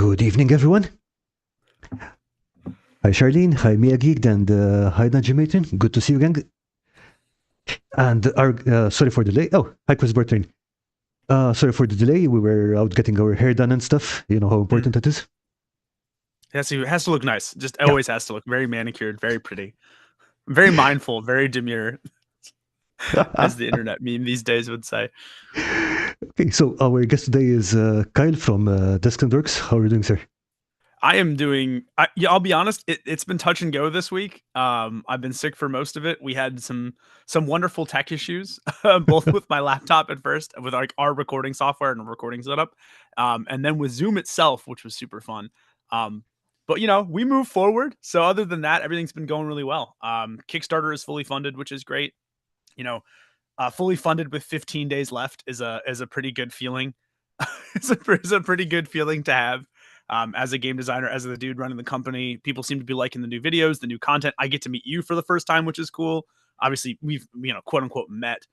Good evening, everyone. Hi, Charlene. Hi, Mia Geek, and hi, Najimatin. Good to see you again. And sorry for the delay. Oh, hi, Chris Bertrain. Sorry for the delay. We were out getting our hair done and stuff. You know how important that is. It has to look nice. Just always has to look very manicured, very pretty, very mindful, very demure, as the internet meme these days would say. Okay, so our guest today is Kyle from Desks and Dorks. How are you doing, sir? I am doing. I'll be honest. It's been touch and go this week. I've been sick for most of it. We had some wonderful tech issues, both with my laptop at first, with like our recording software and recording setup, and then with Zoom itself, which was super fun. But we move forward. So other than that, everything's been going really well. Kickstarter is fully funded, which is great. Fully funded with 15 days left is a pretty good feeling. it's a pretty good feeling to have. As a game designer, as the dude running the company, people seem to be liking the new videos, the new content. I get to meet you for the first time, which is cool. Obviously, we've quote unquote met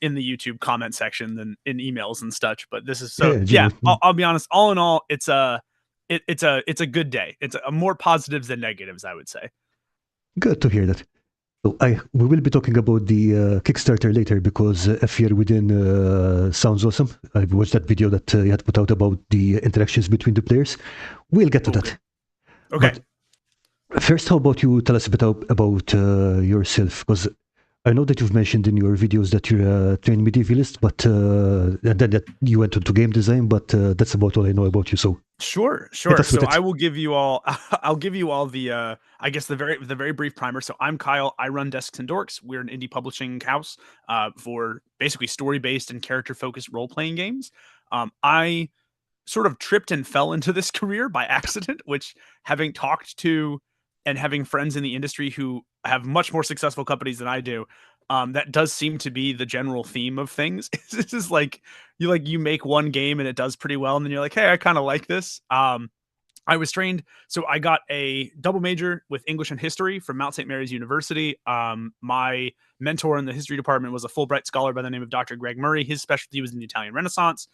in the YouTube comment section and in emails and such. But this is I'll be honest. All in all, it's a good day. It's more positives than negatives, I would say. Good to hear that. So we will be talking about the Kickstarter later because F Year Within sounds awesome. I've watched that video that you had put out about the interactions between the players. We'll get to that. Okay. But first, how about you tell us a bit about yourself? Because I know that you've mentioned in your videos that you're a trained medievalist, but and then that you went into game design. But that's about all I know about you. So sure. So I will give you all. I'll give you all the. I guess the very brief primer. So I'm Kyle. I run Desks and Dorks. We're an indie publishing house for basically story-based and character-focused role-playing games. I sort of tripped and fell into this career by accident, which having talked to and having friends in the industry who have much more successful companies than I do, that does seem to be the general theme of things. This is like you make one game and it does pretty well, and then you're like, hey, I kind of like this. I was trained, so I got a double major with English and history from Mount St. Mary's University. My mentor in the history department was a Fulbright scholar by the name of Dr. Greg Murray. His specialty was in the Italian Renaissance.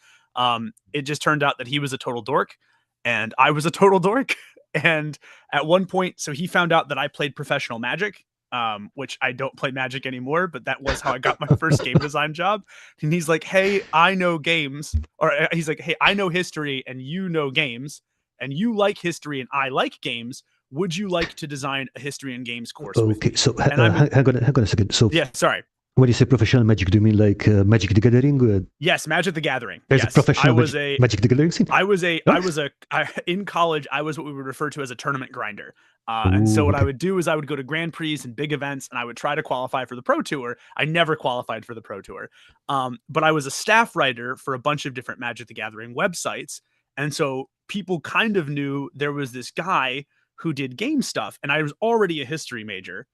It just turned out that he was a total dork, and I was a total dork. And at one point, so he found out that I played professional Magic, which I don't play Magic anymore, but that was how I got my first game design job. And he's like, hey, I know games, or he's like, hey, I know history and you know games, and you like history and I like games. Would you like to design a history and games course? Okay, so hang on a second. So yeah, sorry. When you say professional Magic, do you mean like Magic the Gathering? Yes, Magic the Gathering. There's yes. a professional Magic the Gathering scene? In college, I was what we would refer to as a tournament grinder. And so what I would do is I would go to Grand Prix and big events, and I would try to qualify for the Pro Tour. I never qualified for the Pro Tour. But I was a staff writer for a bunch of different Magic the Gathering websites. And so people kind of knew there was this guy who did game stuff, and I was already a history major.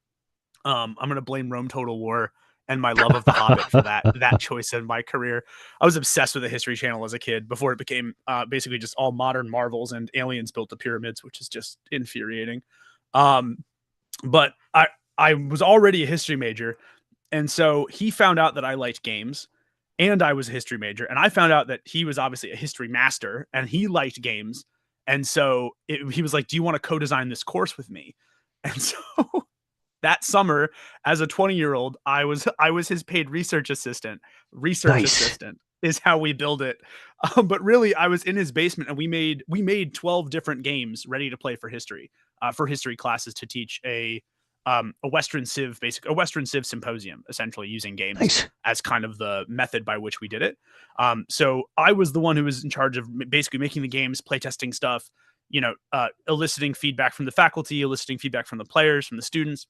I'm going to blame Rome Total War and my love of The Hobbit for that choice in my career. I was obsessed with the History Channel as a kid before it became basically just all modern marvels and aliens built the pyramids, which is just infuriating. But I was already a history major, and so he found out that I liked games, and I was a history major, and I found out that he was obviously a history master, and he liked games, and so he was like, "Do you want to co-design this course with me?" And so that summer, as a 20-year-old, I was his paid research assistant. Assistant is how we build it. But really, I was in his basement, and we made 12 different games ready to play for history classes to teach a Western Civ symposium, essentially using games as kind of the method by which we did it. So I was the one who was in charge of basically making the games, playtesting stuff, eliciting feedback from the faculty, eliciting feedback from the players, from the students.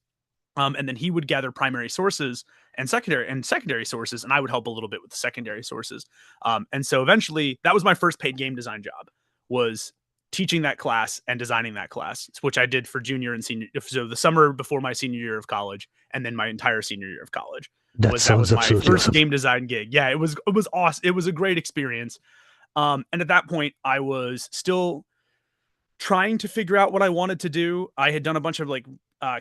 And then he would gather primary sources and secondary sources, and I would help a little bit with the secondary sources. And so eventually, that was my first paid game design job, was teaching that class and designing that class, which I did for junior and senior. So the summer before my senior year of college, and then my entire senior year of college. That was my first awesome. Game design gig. Yeah, it was awesome. It was a great experience. And at that point, I was still trying to figure out what I wanted to do. I had done a bunch of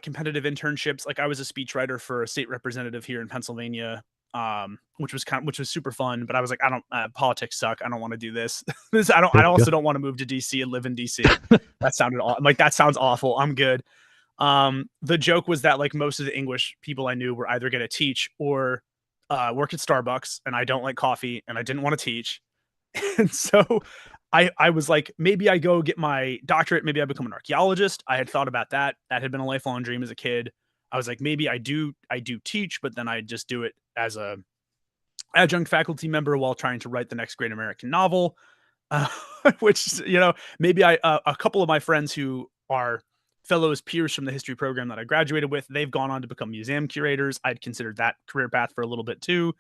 competitive internships. Like I was a speechwriter for a state representative here in Pennsylvania. which was super fun. But I was like, I don't politics suck. I don't want to do this. I also don't want to move to DC and live in DC. That sounds awful. I'm good. The joke was that like most of the English people I knew were either going to teach or work at Starbucks, and I don't like coffee, and I didn't want to teach, and so I was like, maybe I go get my doctorate, maybe I become an archaeologist. I had thought about that. That had been a lifelong dream as a kid. I was like, maybe I do teach, but then I just do it as a adjunct faculty member while trying to write the next great American novel. Uh, which, maybe a couple of my friends who are fellows peers from the history program that I graduated with, they've gone on to become museum curators. I'd considered that career path for a little bit too.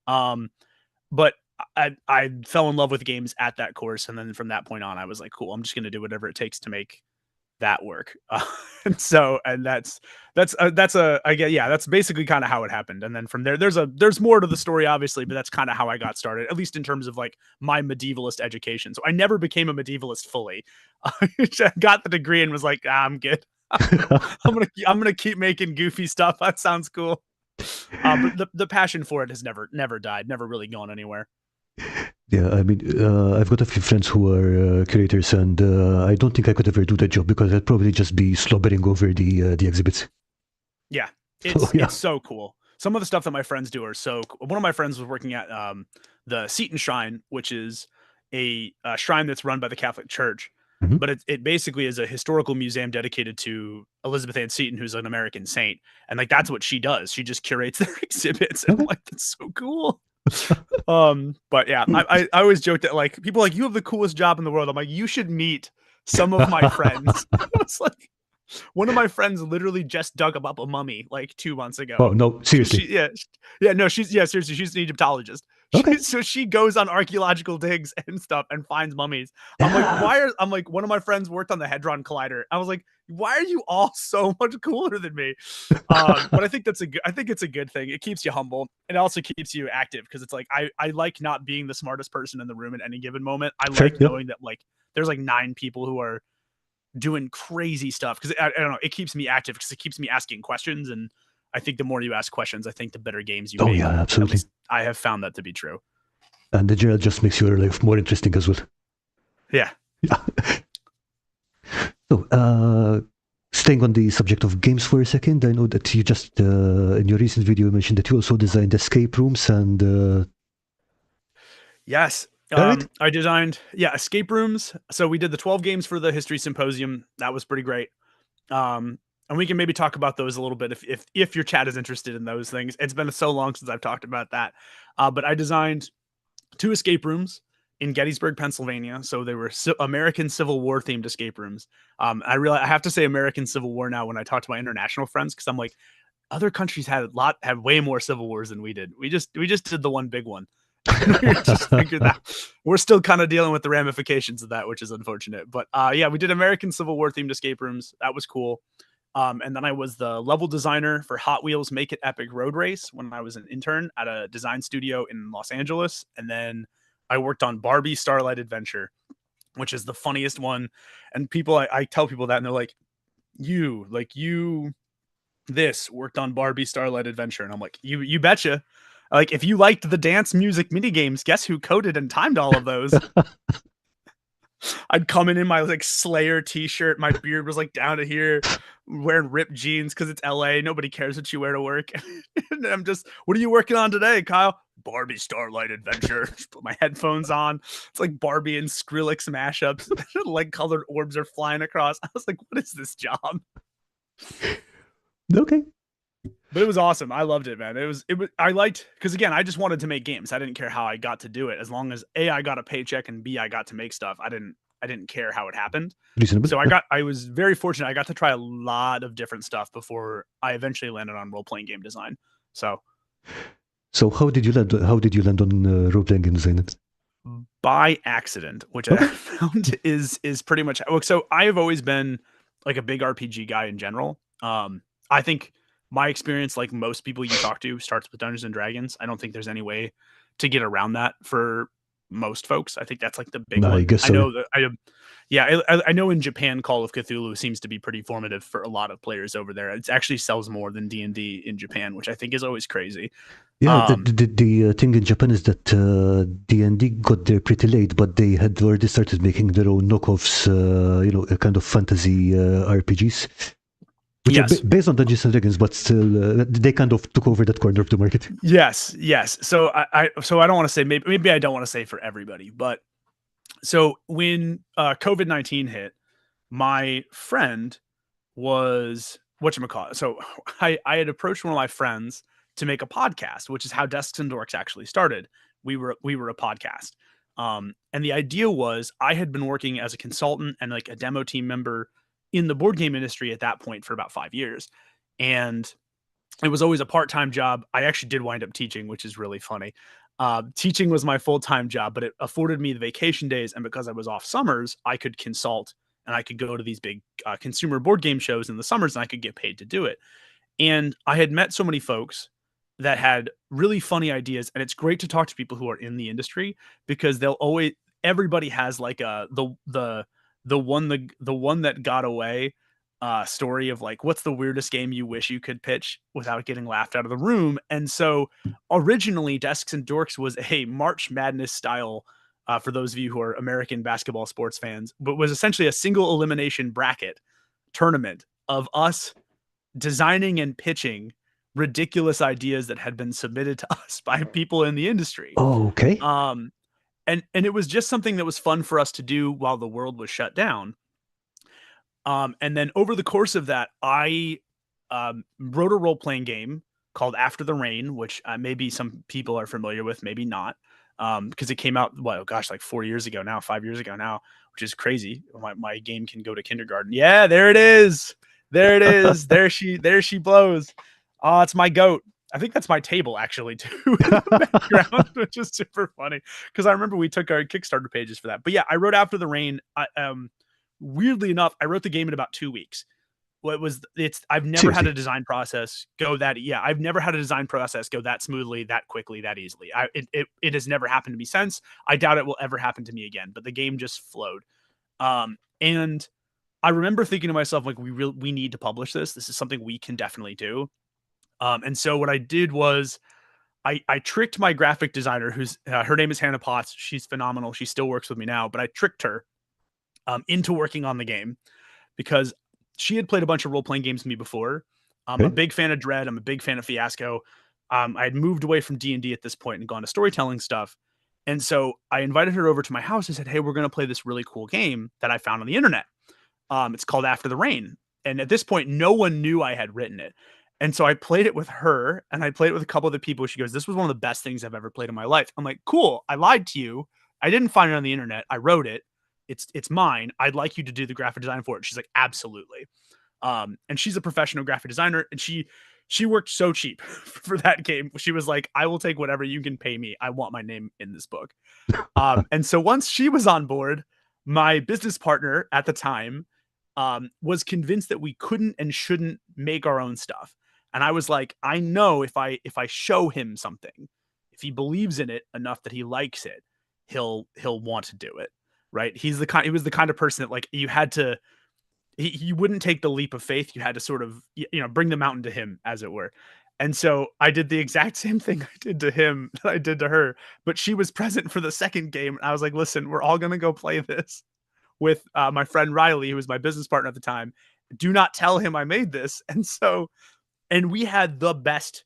But I fell in love with games at that course. And then from that point on, I was like, cool, I'm just going to do whatever it takes to make that work. And that's basically kind of how it happened. And then from there, there's more to the story, obviously, but that's kind of how I got started, at least in terms of like my medievalist education. So I never became a medievalist fully. I got the degree and was like, I'm good. I'm gonna keep making goofy stuff. That sounds cool. But the passion for it has never died, never really gone anywhere. Yeah, I mean, I've got a few friends who are curators, and I don't think I could ever do that job because I'd probably just be slobbering over the exhibits. Yeah, it's so cool. Some of the stuff that my friends do are so cool. One of my friends was working at the Seton Shrine, which is a shrine that's run by the Catholic Church. Mm-hmm. But it basically is a historical museum dedicated to Elizabeth Ann Seton, who's an American saint. And like, that's what she does. She just curates their exhibits. And I'm like, that's so cool. But yeah, I always joke that like people are like, you have the coolest job in the world. I'm like, you should meet some of my friends. It's like one of my friends literally just dug up a mummy like 2 months ago. Oh no, seriously? Seriously, she's an Egyptologist. Okay. So she goes on archaeological digs and stuff and finds mummies. I'm like, one of my friends worked on the Hadron Collider. I was like, why are you all so much cooler than me? But I think it's a good thing. It keeps you humble. It also keeps you active because it's like I like not being the smartest person in the room at any given moment. I like knowing that like there's like 9 people who are doing crazy stuff because I don't know, it keeps me active because it keeps me asking questions, and I think the more you ask questions, I think the better games you make. Oh yeah, absolutely. I have found that to be true. And the general just makes your life more interesting as well. Yeah. So, staying on the subject of games for a second, I know that you just in your recent video mentioned that you also designed escape rooms and. Yes. I designed escape rooms. So we did the 12 games for the history symposium. That was pretty great. And we can maybe talk about those a little bit if your chat is interested in those things. It's been so long since I've talked about that. But I designed 2 escape rooms in Gettysburg, Pennsylvania. So they were American Civil War themed escape rooms. I have to say American Civil War now when I talk to my international friends, because I'm like, other countries had way more civil wars than we did. We just did the one big one. We just figured that we're still kind of dealing with the ramifications of that, which is unfortunate. But we did American Civil War themed escape rooms. That was cool. And then I was the level designer for Hot Wheels Make It Epic Road Race when I was an intern at a design studio in Los Angeles. And then I worked on Barbie Starlight Adventure, which is the funniest one. And I tell people that and they're like, you worked on Barbie Starlight Adventure. And I'm like, you betcha. Like, if you liked the dance music minigames, guess who coded and timed all of those? I'd come in my like Slayer t-shirt. My beard was like down to here, wearing ripped jeans because it's LA. Nobody cares what you wear to work. And I'm just, what are you working on today, Kyle? Barbie Starlight Adventure. Just put my headphones on. It's like Barbie and Skrillex mashups. Like colored orbs are flying across. I was like, what is this job? Okay. But it was awesome. I loved it, man. I liked, because again, I just wanted to make games. I didn't care how I got to do it. As long as A, I got a paycheck, and B, I got to make stuff. I didn't care how it happened. Reasonable. So I was very fortunate. I got to try a lot of different stuff before I eventually landed on role-playing game design. So how did you land on role-playing game design? By accident, which I found is pretty much. So I have always been like a big RPG guy in general. I think my experience, like most people you talk to, starts with Dungeons and Dragons. I don't think there's any way to get around that for most folks. I think that's like the big I one. guess I so. know that I know in Japan, Call of Cthulhu seems to be pretty formative for a lot of players over there. It actually sells more than D&D in Japan, which I think is always crazy. Yeah, the thing in Japan is that D&D got there pretty late, but they had already started making their own knockoffs, a kind of fantasy RPGs, which are Yes. based on Dungeons and Dragons, but still they kind of took over that corner of the market. Yes. So I don't want to say maybe I don't want to say for everybody, but so when COVID-19 hit, my friend was whatchamacallit. So I had approached one of my friends to make a podcast, which is how Desks and Dorks actually started. We were a podcast. And the idea was I had been working as a consultant and like a demo team member in the board game industry at that point for about 5 years. And it was always a part-time job. I actually did wind up teaching, which is really funny. Teaching was my full-time job, but it afforded me the vacation days. And because I was off summers, I could consult and I could go to these big consumer board game shows in the summers and I could get paid to do it. And I had met so many folks that had really funny ideas. And it's great to talk to people who are in the industry because everybody has like the one that got away story of like, what's the weirdest game you wish you could pitch without getting laughed out of the room? And so originally Desks and Dorks was a March Madness style, for those of you who are American basketball sports fans, but was essentially a single elimination bracket tournament of us designing and pitching ridiculous ideas that had been submitted to us by people in the industry. Oh, okay. And it was just something that was fun for us to do while the world was shut down. And then over the course of that, I wrote a role playing game called After the Rain, which maybe some people are familiar with, maybe not, because it came out, like 4 years ago now, 5 years ago now, which is crazy. My game can go to kindergarten. Yeah, there it is. There it is. There she blows. Oh, it's my goat. I think that's my table actually too in the background, which is super funny because I remember we took our Kickstarter pages for that. But yeah, I wrote After the Rain. Weirdly enough, I wrote the game in about 2 weeks. I've never had a design process go that. Yeah, I've never had a design process go that smoothly, that quickly, that easily. It has never happened to me since. I doubt it will ever happen to me again. But the game just flowed. And I remember thinking to myself, like, we need to publish this. This is something we can definitely do. And so what I did was I tricked my graphic designer, who's her name is Hannah Potts. She's phenomenal. She still works with me now, but I tricked her into working on the game because she had played a bunch of role-playing games with me before. I'm a big fan of Dread. I'm a big fan of Fiasco. I had moved away from D&D at this point and gone to storytelling stuff. And so I invited her over to my house and said, hey, we're going to play this really cool game that I found on the internet. It's called After the Rain. And at this point, no one knew I had written it. And so I played it with her and I played it with a couple of the people. She goes, this was one of the best things I've ever played in my life. I'm like, cool. I lied to you. I didn't find it on the internet. I wrote it. It's mine. I'd like you to do the graphic design for it. She's like, absolutely. And she's a professional graphic designer and she worked so cheap for that game. She was like, I will take whatever you can pay me. I want my name in this book. And so once she was on board, my business partner at the time was convinced that we couldn't and shouldn't make our own stuff. And I was like, I know if I show him something, if he believes in it enough that he likes it, he'll want to do it. Right. He was the kind of person that like you had to, he wouldn't take the leap of faith. You had to sort of, bring the mountain to him, as it were. And so I did the exact same thing I did to him that I did to her, but she was present for the second game. And I was like, listen, we're all going to go play this with my friend Riley, who was my business partner at the time. Do not tell him I made this. And we had the best,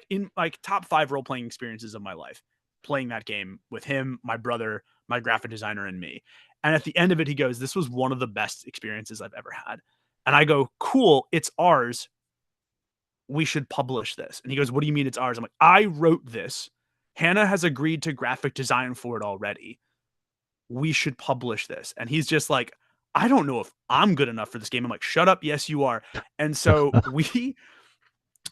in top 5 role-playing experiences of my life, playing that game with him, my brother, my graphic designer, and me. And at the end of it, he goes, this was one of the best experiences I've ever had. And I go, cool, it's ours. We should publish this. And he goes, what do you mean it's ours? I'm like, I wrote this. Hannah has agreed to graphic design for it already. We should publish this. And he's just like, I don't know if I'm good enough for this game. I'm like, shut up. Yes, you are. And so we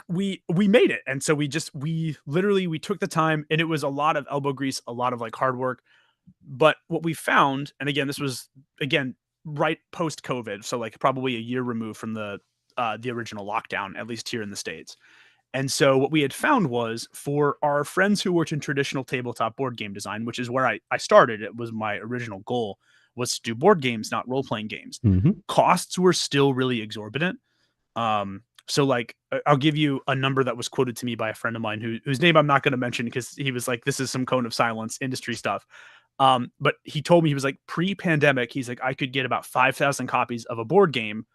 made it. And so we took the time, and it was a lot of elbow grease, a lot of like hard work. But what we found, and again, this was right post COVID, so like probably a year removed from the original lockdown, at least here in the States. And so what we had found was for our friends who worked in traditional tabletop board game design, which is where I started, it was my original goal, was to do board games, not role-playing games. Costs were still really exorbitant. So like I'll give you a number that was quoted to me by a friend of mine whose name I'm not going to mention because he was like, this is some cone of silence industry stuff. But he told me, he was like, pre-pandemic, he's like, I could get about 5,000 copies of a board game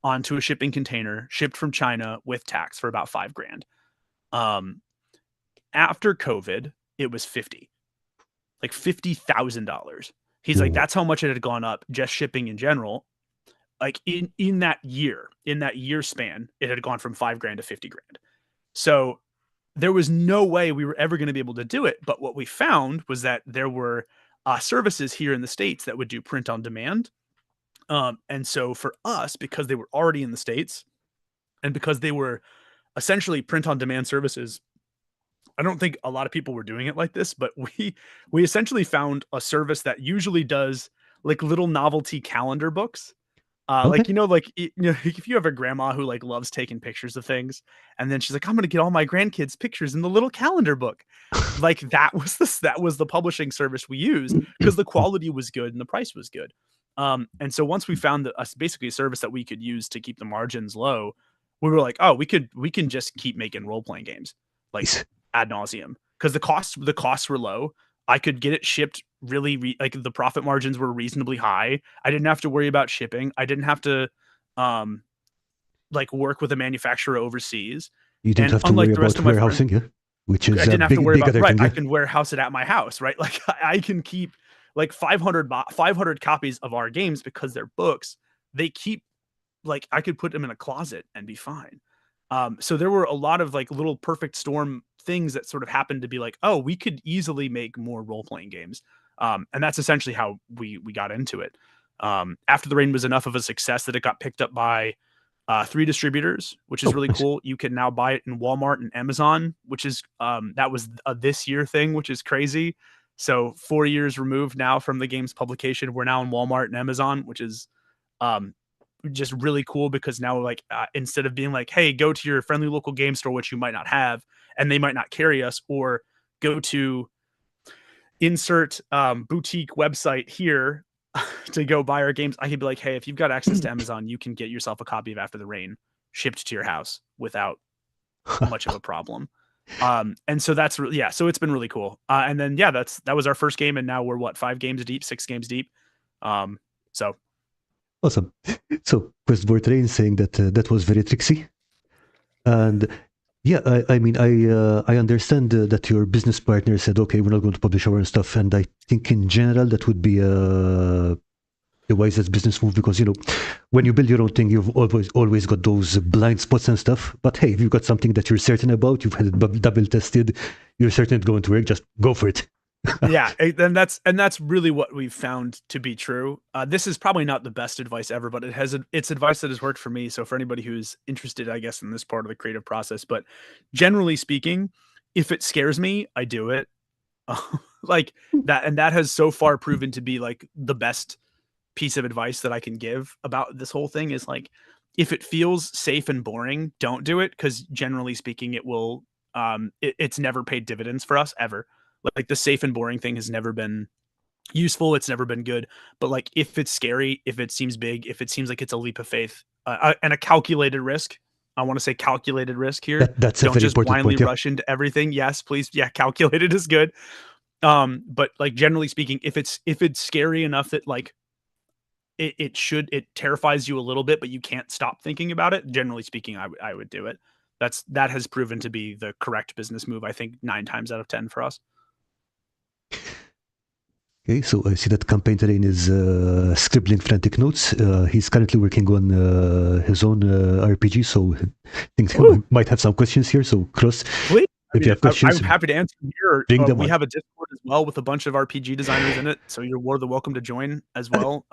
onto a shipping container shipped from China with tax for about $5,000. After COVID, it was like $50,000. He's like, that's how much it had gone up just shipping in general. Like in that year span, it had gone from $5,000 to $50,000. So there was no way we were ever going to be able to do it. But what we found was that there were services here in the States that would do print on demand. And so for us, because they were already in the States and because they were essentially print on demand services, I don't think a lot of people were doing it like this, but we essentially found a service that usually does like little novelty calendar books. Like, like, if you have a grandma who like loves taking pictures of things and then she's like, I'm going to get all my grandkids pictures in the little calendar book. Like that was the publishing service we used because the quality was good and the price was good. And so once we found basically a service that we could use to keep the margins low, we were like, oh, we can just keep making role-playing games like ad nauseum because the costs were low. I could get it shipped really like the profit margins were reasonably high. I didn't have to worry about shipping. I didn't have to like work with a manufacturer overseas. You didn't have to worry about warehousing, which is I didn't have to worry about thing, I can warehouse it at my house, right? Like I can keep like 500 copies of our games because they're books. They keep like I could put them in a closet and be fine. So there were a lot of like little perfect storm things that sort of happened to be like, oh, we could easily make more role-playing games. And that's essentially how we got into it. After the Rain was enough of a success that it got picked up by 3 distributors, which is really cool. You can now buy it in Walmart and Amazon, which is that was a this year thing, which is crazy. So 4 years removed now from the game's publication, we're now in Walmart and Amazon, which is just really cool because now like instead of being like, hey, go to your friendly local game store, which you might not have and they might not carry us, or go to insert boutique website here to go buy our games, I could be like, hey, if you've got access to Amazon, you can get yourself a copy of After the Rain shipped to your house without much of a problem. And so that's so it's been really cool. And then that was our first game, and now we're 6 games deep. So awesome. So Quest for Train saying that that was very tricksy, and I mean I understand that your business partner said, okay, we're not going to publish our own stuff, and I think in general that would be the wisest business move because when you build your own thing, you've always got those blind spots and stuff. But hey, if you've got something that you're certain about, you've had it double tested, you're certain it's going to work, just go for it. Yeah, and that's really what we've found to be true. This is probably not the best advice ever, but it's advice that has worked for me. So for anybody who's interested, I guess, in this part of the creative process, but generally speaking, if it scares me, I do it. Like that, and that has so far proven to be like the best piece of advice that I can give about this whole thing is like, if it feels safe and boring, don't do it, because generally speaking, it will. It's never paid dividends for us ever. Like the safe and boring thing has never been useful. It's never been good. But like, if it's scary, if it seems big, if it seems like it's a leap of faith and a calculated risk, I want to say calculated risk here. That's don't just blindly point, yeah. rush into everything. Yes, please. Yeah. Calculated is good. But like, generally speaking, if it's scary enough that like it terrifies you a little bit, but you can't stop thinking about it. Generally speaking, I would do it. That has proven to be the correct business move. I think 9 times out of 10 for us. Okay, so I see that Campaign Terrain is scribbling frantic notes. He's currently working on his own RPG, so I think he might have some questions here. So, Cross, if you have questions, I'm happy to answer here. We have a Discord as well with a bunch of RPG designers in it, so you're more than welcome to join as well.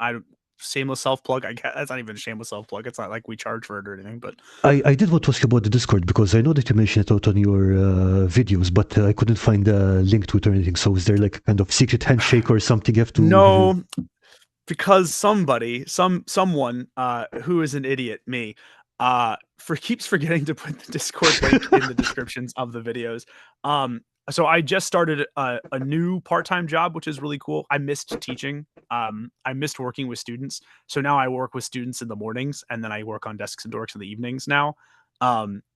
Shameless self-plug. I guess that's not even a shameless self-plug. It's not like we charge for it or anything, but I did want to ask you about the Discord because I know that you mentioned it out on your videos, but I couldn't find a link to it or anything. So is there like a kind of secret handshake or something you have to... No, because someone who is an idiot, me, keeps forgetting to put the Discord link in the descriptions of the videos. So I just started a new part-time job, which is really cool. I missed teaching. I missed working with students. So now I work with students in the mornings, and then I work on Desks and Dorks in the evenings now,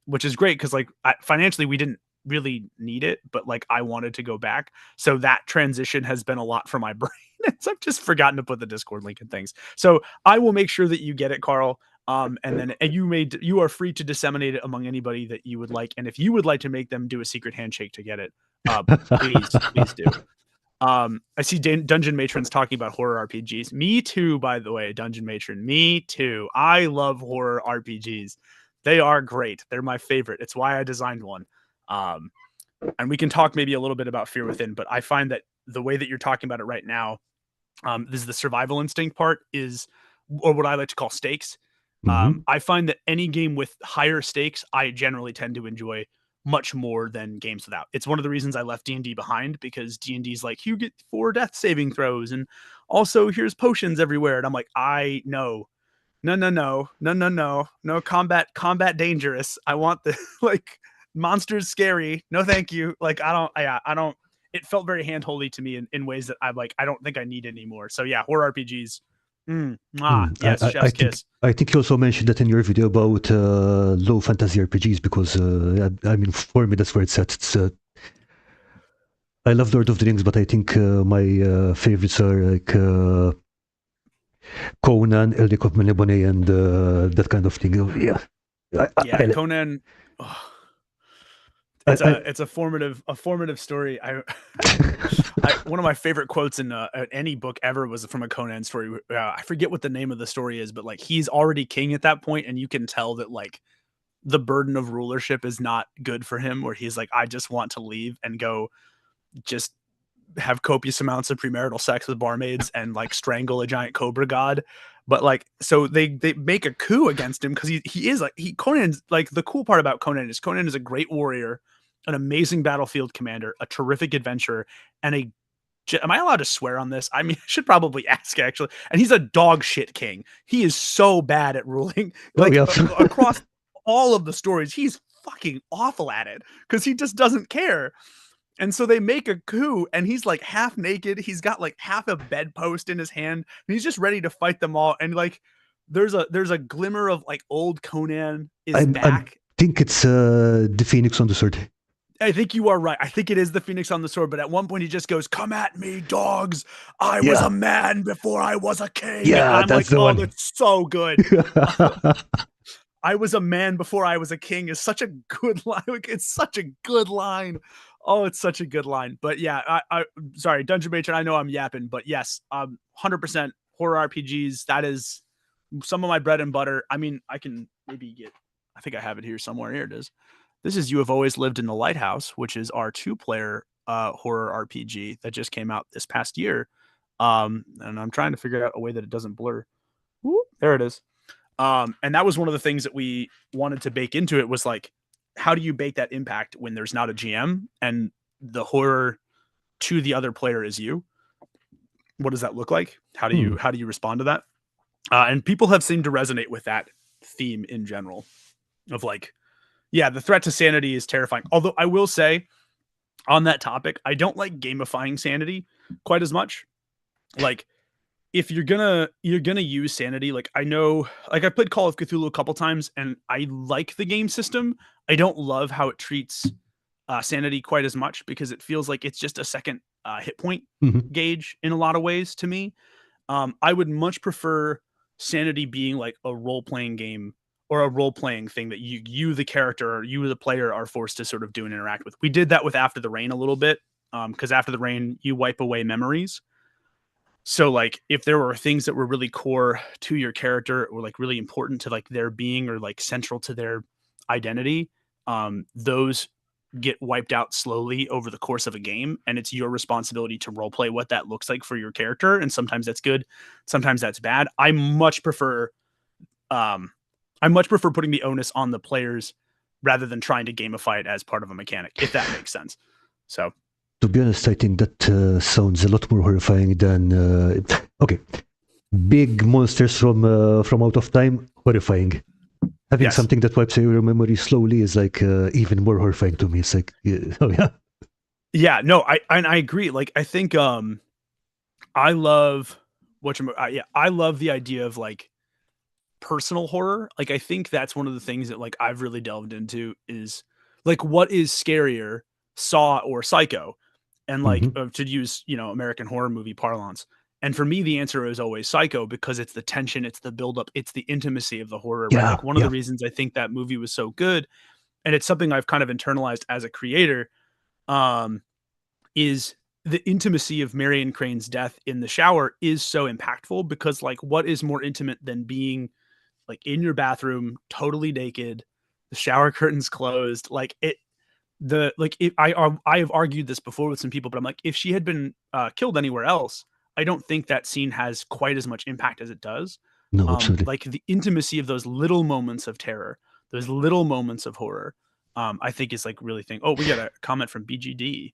which is great because like financially we didn't really need it, but like I wanted to go back. So that transition has been a lot for my brain. So I've just forgotten to put the Discord link and things. So I will make sure that you get it, Karl. And you are free to disseminate it among anybody that you would like. And if you would like to make them do a secret handshake to get it, please do. I see Dungeon Matrons talking about horror RPGs. Me too, by the way, Dungeon Matron. Me too. I love horror RPGs. They are great. They're my favorite. It's why I designed one. And we can talk maybe a little bit about Fear Within, but I find that the way that you're talking about it right now, this is the survival instinct part is, or what I like to call stakes. I find that any game with higher stakes, I generally tend to enjoy much more than games without. It's one of the reasons I left D&D behind, because D&D is like, you get 4 death saving throws, and also here's potions everywhere. And I'm like, no, combat dangerous. I want the like monsters scary. No, thank you. Like I don't. It felt very handholdy to me in ways that I'm like, I don't think I need anymore. So yeah, horror RPGs. Yes, chef's kiss. I think you also mentioned that in your video about low fantasy RPGs, because I mean, for me, that's where it's at. It's, I love Lord of the Rings, but I think my favorites are like Conan, Elric of Melniboné, and that kind of thing. Yeah, Conan. It's a formative story. One of my favorite quotes in any book ever was from a Conan story. I forget what the name of the story is, but like he's already king at that point, and you can tell that like the burden of rulership is not good for him. Where he's like, I just want to leave and go, just have copious amounts of premarital sex with barmaids and like strangle a giant cobra god. But like, so they make a coup against him because he is like Conan's like, the cool part about Conan is a great warrior, an amazing battlefield commander, a terrific adventurer, and am I allowed to swear on this? I mean, I should probably ask actually. And he's a dog shit king. He is so bad at ruling. Like across all of the stories, he's fucking awful at it because he just doesn't care. And so they make a coup, and he's like half naked. He's got like half a bedpost in his hand, and he's just ready to fight them all. And like, there's a glimmer of like old Conan is back. I think it's the Phoenix on the Sword. I think you are right. I think it is the Phoenix on the Sword. But at one point, he just goes, "Come at me, dogs! I was a man before I was a king." Yeah, and I'm that's like, oh, that's so good. I was a man before I was a king is such a good line. It's such a good line. Oh, it's such a good line. But yeah, I sorry, Dungeon Matron, I know I'm yapping, but yes, 100% horror RPGs. That is some of my bread and butter. I mean, I can maybe I think I have it here somewhere. Here it is. This is You Have Always Lived in the Lighthouse, which is our 2-player horror RPG that just came out this past year. And I'm trying to figure out a way that it doesn't blur. Whoop, there it is. And that was one of the things that we wanted to bake into it, was like, how do you bake that impact when there's not a GM and the horror to the other player is you? What does that look like? How do you respond to that? And people have seemed to resonate with that theme in general of like, yeah, the threat to sanity is terrifying. Although I will say on that topic, I don't like gamifying sanity quite as much. Like, if you're gonna use sanity, like I know, like I played Call of Cthulhu a couple times, and I like the game system. I don't love how it treats sanity quite as much, because it feels like it's just a second hit point gauge in a lot of ways to me. I would much prefer sanity being like a role-playing game, or a role-playing thing that you the character, or you the player, are forced to sort of do and interact with. We did that with After the Rain a little bit, because After the Rain, you wipe away memories. So like, if there were things that were really core to your character, or like really important to like their being, or like central to their identity, those get wiped out slowly over the course of a game, and it's your responsibility to roleplay what that looks like for your character. And sometimes that's good, sometimes that's bad. I much prefer putting the onus on the players rather than trying to gamify it as part of a mechanic, if that makes sense. So, to be honest, I think that sounds a lot more horrifying than okay, big monsters from out of time, horrifying. Having Yes. something that wipes away your memory slowly is like even more horrifying to me. It's like, oh yeah. Yeah, no, I agree. Like I think I love yeah, I love the idea of like personal horror. Like I think that's one of the things that like I've really delved into is like what is scarier, Saw or Psycho? And like Hmm. to use, American horror movie parlance. And for me the answer is always Psycho because it's the tension, it's the buildup, it's the intimacy of the horror, right? Yeah, Like one of the yeah. reasons I think that movie was so good, and it's something I've kind of internalized as a creator, um, is the intimacy of Marion Crane's death in the shower is so impactful because like what is more intimate than being like in your bathroom, totally naked, the shower curtains closed, like it the like if I have argued this before with some people, but I'm like, if she had been killed anywhere else, I don't think that scene has quite as much impact as it does. No, absolutely. Like the intimacy of those little moments of terror, those little moments of horror, I think is like really thing. Oh, we got a comment from BGD.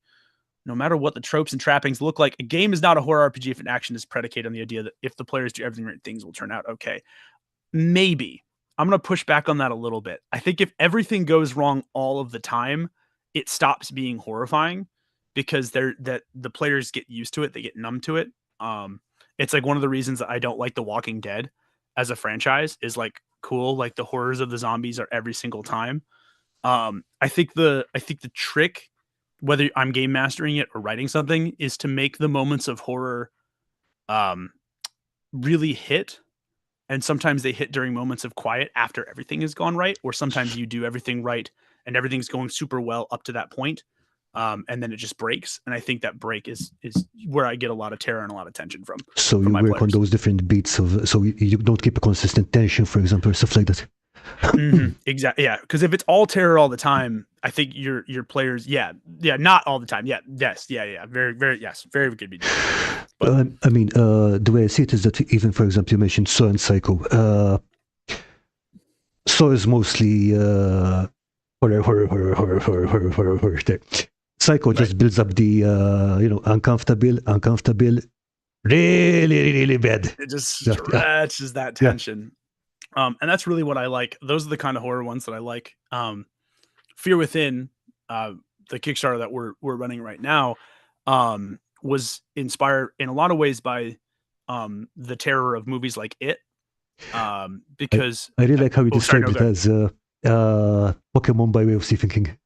No matter what the tropes and trappings look like, a game is not a horror RPG if an action is predicated on the idea that if the players do everything right, things will turn out okay. Maybe. I'm going to push back on that a little bit. I think if everything goes wrong all of the time, it stops being horrifying because the players get used to it, they get numb to it. It's like one of the reasons that I don't like The Walking Dead as a franchise is like cool, like the horrors of the zombies are every single time. I think the trick, whether I'm game mastering it or writing something, is to make the moments of horror um really hit, and sometimes they hit during moments of quiet after everything has gone right, or sometimes you do everything right and everything's going super well up to that point, and then it just breaks. And I think that break is where I get a lot of terror and a lot of tension from So from you my work on players. those different beats of, so you don't keep a consistent tension, for example, or stuff like that. Exactly. Yeah, because if it's all terror all the time, I think your players, yeah, not all the time. Yeah, yes, yeah, very, very, yes, very good BD. But I mean, the way I see it is that even, for example, you mentioned Saw and Psycho. Saw is mostly horror there. Psycho right, just builds up the uncomfortable, really bad. it just Yeah, yeah, stretches that yeah. tension. And that's really what I like. Those are the kind of horror ones that I like. Fear Within, uh, the Kickstarter that we're running right now, was inspired in a lot of ways by the terror of movies like It. I, Because I really like how you oh, sorry, described no, it go ahead. as Pokemon by way of Stephen King.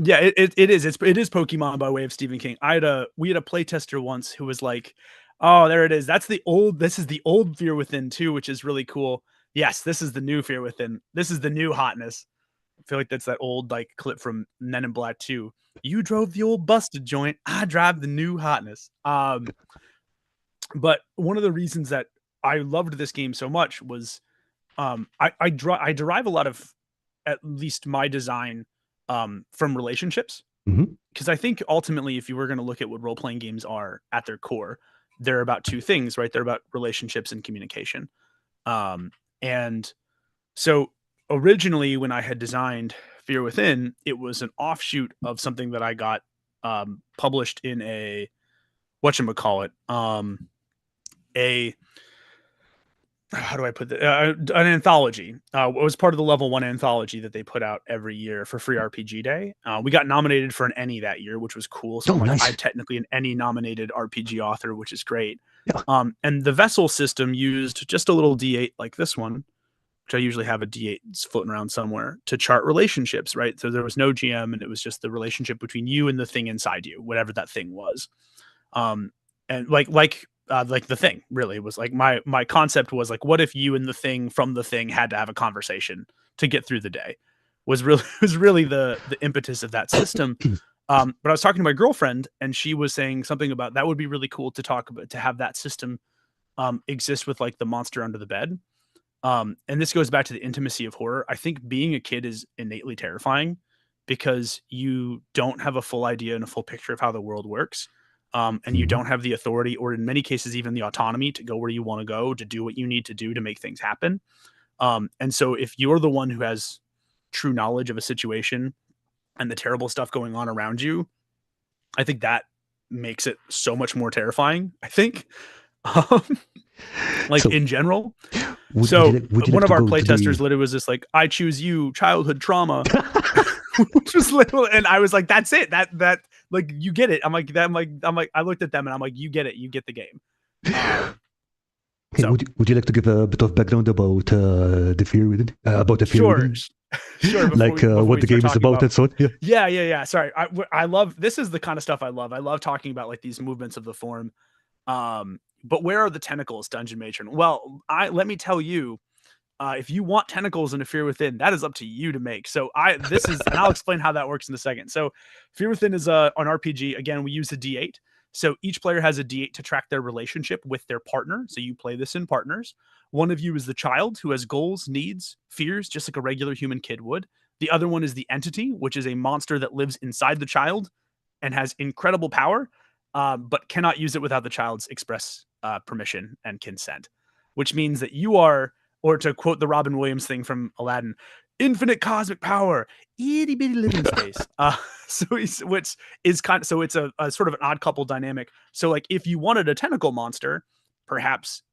Yeah, it is Pokemon by way of Stephen King. We had a playtester once who was like, "Oh, there it is. This is the old Fear Within too, which is really cool. Yes, this is the new Fear Within. This is the new hotness." I feel like that's that old like clip from Men in Black 2. You drove the old busted joint. I drive the new hotness. But one of the reasons that I loved this game so much was I derive a lot of at least my design from relationships, Hmm. because I think ultimately, if you were going to look at what role playing games are at their core, they're about two things, right? They're about relationships and communication. And so originally, when I had designed Fear Within, it was an offshoot of something that I got published in a whatchamacallit, a how do I put that? An anthology. It was part of the level one anthology that they put out every year for Free RPG Day. We got nominated for an ENnie that year, which was cool. So Oh, I'm like, nice. I'm technically an ENnie nominated RPG author, which is great. Yeah. And the vessel system used just a little D8 like this one, which I usually have a D8 floating around somewhere to chart relationships, right? So there was no GM, and it was just the relationship between you and the thing inside you, whatever that thing was. Um, and like the thing really was like my concept was like, what if you and the thing from the thing had to have a conversation to get through the day? Was really was really the impetus of that system. But I was talking to my girlfriend, and she was saying something about that would be really cool to talk about, to have that system exist with like the monster under the bed. And this goes back to the intimacy of horror. I think being a kid is innately terrifying because you don't have a full idea and a full picture of how the world works. And you Mhm. don't have the authority, or in many cases, even the autonomy to go where you want to go, to do what you need to do to make things happen. And so, if you're the one who has true knowledge of a situation and the terrible stuff going on around you, I think that makes it so much more terrifying. I think, um, like So in general. So would you one like of to our go to playtesters the? literally was just like, "I choose you, childhood trauma," which was literally, and I was like, "That's it. That like you get it." I'm like, I looked at them and I'm like, "You get it. You get the game." Hey, So would you like to give a bit of background about the fear within? About the fear sure, within, sure. like Before what we the start game is talking about about, and so on. Yeah. yeah. Sorry, I love, this is the kind of stuff I love. I love talking about like these movements of the form. But where are the tentacles, Dungeon Matron? Well, let me tell you, if you want tentacles in a Fear Within, that is up to you to make. So and I'll explain how that works in a second. So Fear Within is an RPG. Again, we use a D8. So each player has a D8 to track their relationship with their partner. So you play this in partners. One of you is the child who has goals, needs, fears, just like a regular human kid would. The other one is the entity, which is a monster that lives inside the child and has incredible power, but cannot use it without the child's express permission and consent, which means that you are, or to quote the Robin Williams thing from Aladdin, infinite cosmic power, itty bitty living space. Which is kind of, so it's a sort of an odd couple dynamic. So like if you wanted a tentacle monster, perhaps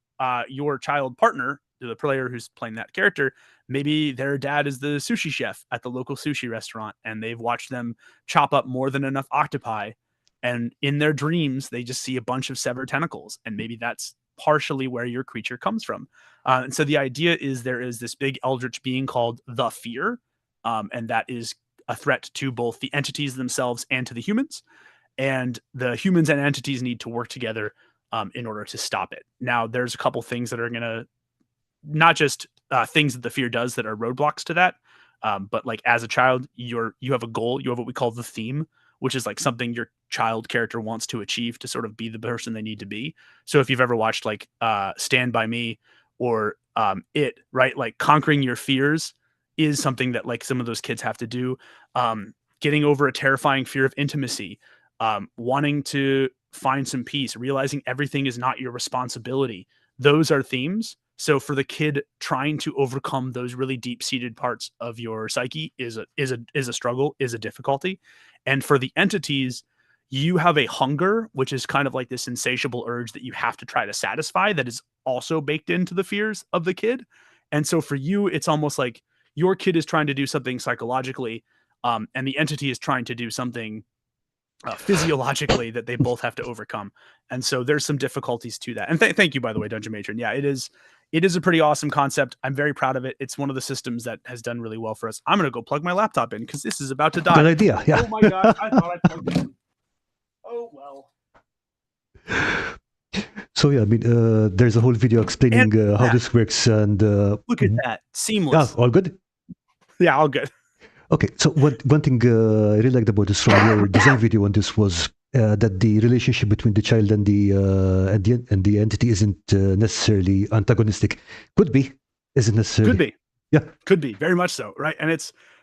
your child partner, the player who's playing that character, maybe their dad is the sushi chef at the local sushi restaurant and they've watched them chop up more than enough octopi. And in their dreams, they just see a bunch of severed tentacles. And maybe that's partially where your creature comes from. And so the idea is there is this big eldritch being called the Fear, and that is a threat to both the entities themselves and to the humans. And the humans and entities need to work together in order to stop it. Now, there's a couple things that are going to, not just things that the Fear does that are roadblocks to that, but like as a child, you have a goal. You have what we call the theme, which is like something your child character wants to achieve to sort of be the person they need to be. So if you've ever watched like Stand By Me or It, right? Like conquering your fears is something that like some of those kids have to do. Getting over a terrifying fear of intimacy, wanting to find some peace, realizing everything is not your responsibility. Those are themes. So for the kid trying to overcome those really deep-seated parts of your psyche is a struggle, is a difficulty. And for the entities, you have a hunger, which is kind of like this insatiable urge that you have to try to satisfy that is also baked into the fears of the kid. And so for you, it's almost like your kid is trying to do something psychologically, and the entity is trying to do something physiologically that they both have to overcome. And so there's some difficulties to that. And thank you, by the way, Dungeon Matron. Yeah, it is a pretty awesome concept. I'm very proud of it. It's one of the systems that has done really well for us. I'm going to go plug my laptop in because this is about to die. Good idea. Yeah. Oh my gosh, I thought I plugged it in. Oh, well. So yeah, I mean, there's a whole video explaining how this works, and look at that, seamless. all good. Yeah, all good. Okay, so one thing I really liked about this from your design video on this was that the relationship between the child and the entity isn't necessarily antagonistic. Could be, isn't necessarily. Could be. Yeah, could be, very much so, right? And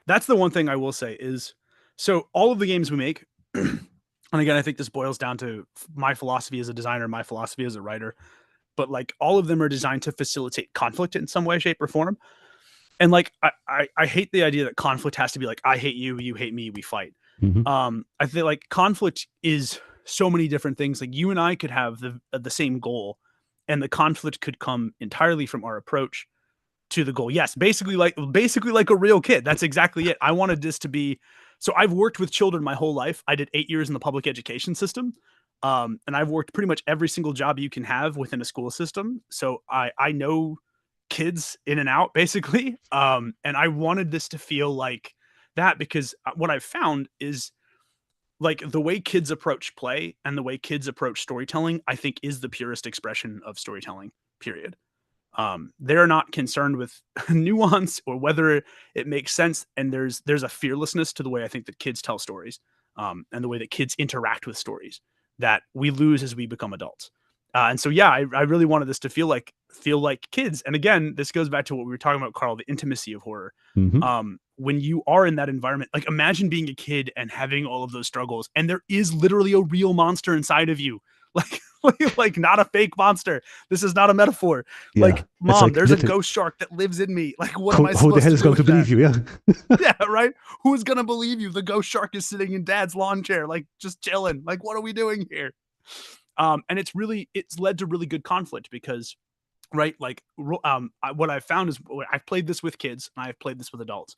that's the one thing I will say is, so all of the games we make, and again, I think this boils down to my philosophy as a designer, my philosophy as a writer, but like all of them are designed to facilitate conflict in some way, shape, or form. And like I hate the idea that conflict has to be like, I hate you, you hate me, we fight. mm-hmm. I feel like conflict is so many different things. Like you and I could have the same goal, and the conflict could come entirely from our approach to the goal. Yes, basically like a real kid. That's exactly it. I wanted this to be, so I've worked with children my whole life. I did 8 years in the public education system. And I've worked pretty much every single job you can have within a school system. So I know kids in and out basically. And I wanted this to feel like that, because what I've found is like the way kids approach play and the way kids approach storytelling, I think is the purest expression of storytelling, period. They're not concerned with nuance or whether it makes sense. And there's a fearlessness to the way I think that kids tell stories, and the way that kids interact with stories that we lose as we become adults. And so, yeah, I really wanted this to feel like kids. And again, this goes back to what we were talking about, Karl, the intimacy of horror. Mm-hmm. When you are in that environment, like imagine being a kid and having all of those struggles, and there is literally a real monster inside of you. Like not a fake monster. This is not a metaphor. Yeah. Like, mom, like, there's a ghost shark that lives in me. Like, what am I supposed who the hell to is do going to with believe that? you? Yeah. Yeah, right. Who's gonna believe you? The ghost shark is sitting in dad's lawn chair, like just chilling. Like, what are we doing here? And it's led to really good conflict, because right? Like, what I've found is I've played this with kids and I've played this with adults,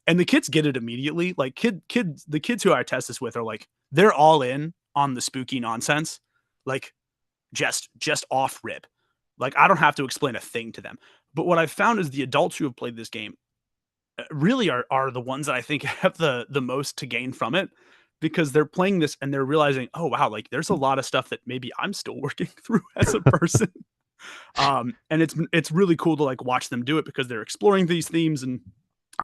and the kids get it immediately. Like the kids who I test this with are like, they're all in on the spooky nonsense, like just off rip. Like, I don't have to explain a thing to them. But what I've found is the adults who have played this game really are the ones that I think have the most to gain from it, because they're playing this and they're realizing, oh wow, like there's a lot of stuff that maybe I'm still working through as a person. And it's really cool to like watch them do it, because they're exploring these themes, and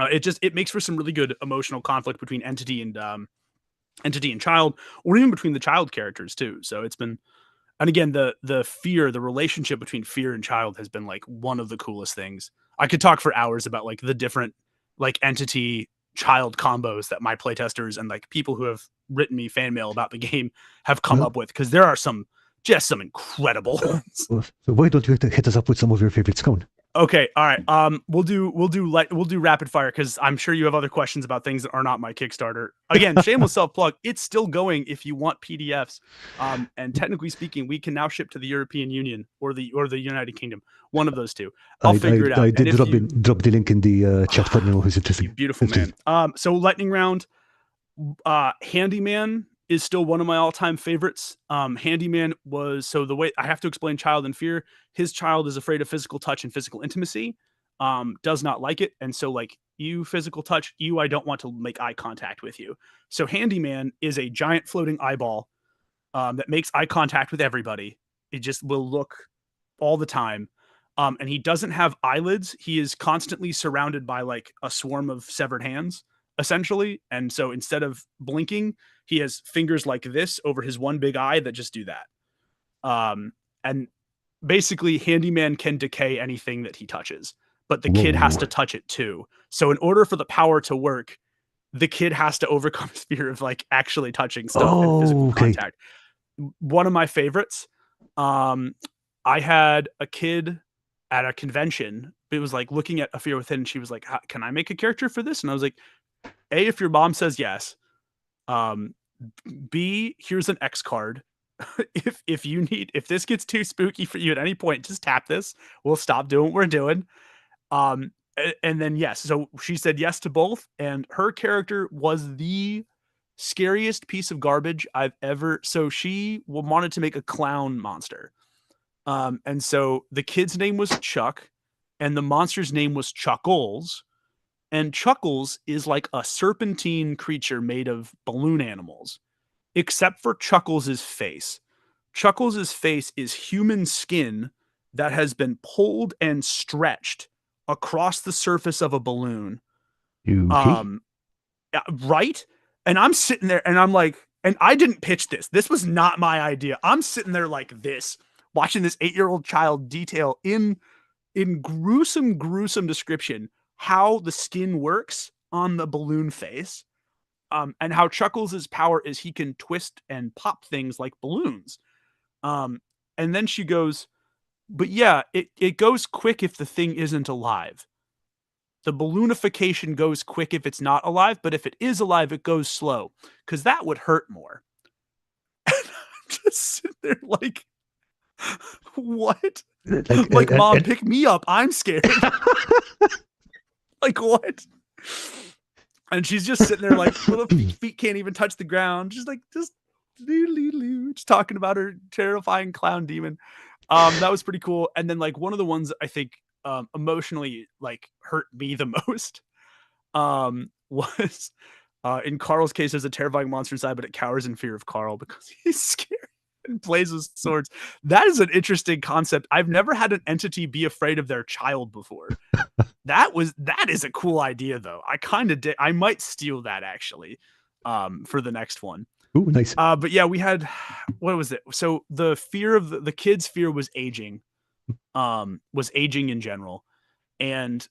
it makes for some really good emotional conflict between entity and child, or even between the child characters too. So it's been, and again, the relationship between fear and child has been like one of the coolest things. I could talk for hours about like the different like entity child combos that my playtesters and like people who have written me fan mail about the game have come Well, up with, because there are some incredible ones. so why don't you hit us up with some of your favorites? Come on. Okay, all right. We'll do rapid fire, because I'm sure you have other questions about things that are not my Kickstarter. Again, shameless self plug. It's still going if you want PDFs. And technically speaking, we can now ship to the European Union or the United Kingdom. One of those two. I'll figure it out. I did drop the link in the chat for anyone who's You interested. beautiful man. So lightning round. Handyman is still one of my all-time favorites. Handyman was, so the way I have to explain child and fear, his child is afraid of physical touch and physical intimacy, does not like it. And so like, you physical touch, I don't want to make eye contact with you. So Handyman is a giant floating eyeball that makes eye contact with everybody. It just will look all the time. And he doesn't have eyelids. He is constantly surrounded by like a swarm of severed hands, essentially. And so instead of blinking, he has fingers like this over his one big eye that just do that. And basically, Handyman can decay anything that he touches, but the kid has to touch it too. So in order for the power to work, the kid has to overcome his fear of like actually touching stuff and physical contact. One of my favorites. I had a kid at a convention. It was like looking at A Fear Within, and she was like, "Can I make a character for this?" And I was like, "A, if your mom says yes. B, here's an X card. If this gets too spooky for you at any point, just tap this. We'll stop doing what we're doing." And then yes, so she said yes to both, and her character was the scariest piece of garbage I've ever. So she wanted to make a clown monster. And so the kid's name was Chuck, and the monster's name was Chuckles. And Chuckles is like a serpentine creature made of balloon animals, except for Chuckles' face. Chuckles' face is human skin that has been pulled and stretched across the surface of a balloon. Right? And I'm sitting there and I'm like, and I didn't pitch this. This was not my idea. I'm sitting there like this, watching this 8-year-old child detail in gruesome description how the skin works on the balloon face, and how Chuckles' power is he can twist and pop things like balloons. And then she goes, but yeah, it goes quick if the thing isn't alive. The balloonification goes quick if it's not alive, but if it is alive, it goes slow, because that would hurt more. And I'm just sitting there like, what? Like, Mom, pick me up. I'm scared. Like, what? And she's just sitting there like, little feet can't even touch the ground. Just talking about her terrifying clown demon. That was pretty cool. And then like one of the ones I think emotionally like hurt me the most was in Karl's case, there's a terrifying monster inside, but it cowers in fear of Karl because he's scared and plays with swords. That is an interesting concept. I've never had an entity be afraid of their child before. That is a cool idea though. I kind of did. I might steal that actually for the next one. Ooh, nice. But yeah, we had, what was it? So the fear of the kid's fear was aging in general. And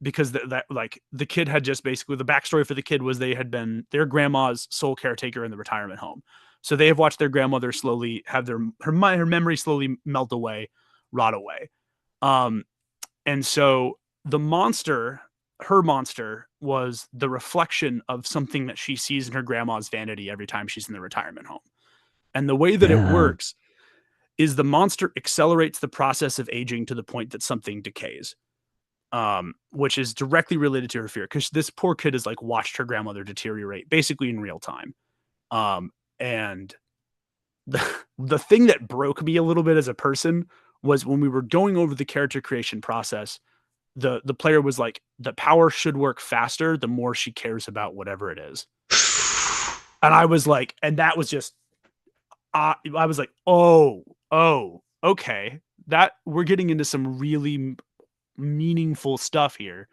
because that like the kid had just basically, the backstory for the kid was they had been their grandma's sole caretaker in the retirement home. So they have watched their grandmother slowly have her memory slowly melt away, rot away. And so the monster, her monster, was the reflection of something that she sees in her grandma's vanity every time she's in the retirement home. And the way that it works is the monster accelerates the process of aging to the point that something decays, which is directly related to her fear, because this poor kid has like watched her grandmother deteriorate basically in real time. And the thing that broke me a little bit as a person was when we were going over the character creation process, the player was like, the power should work faster the more she cares about whatever it is. And I was like, and that was just, I was like, oh, okay, that we're getting into some really meaningful stuff here.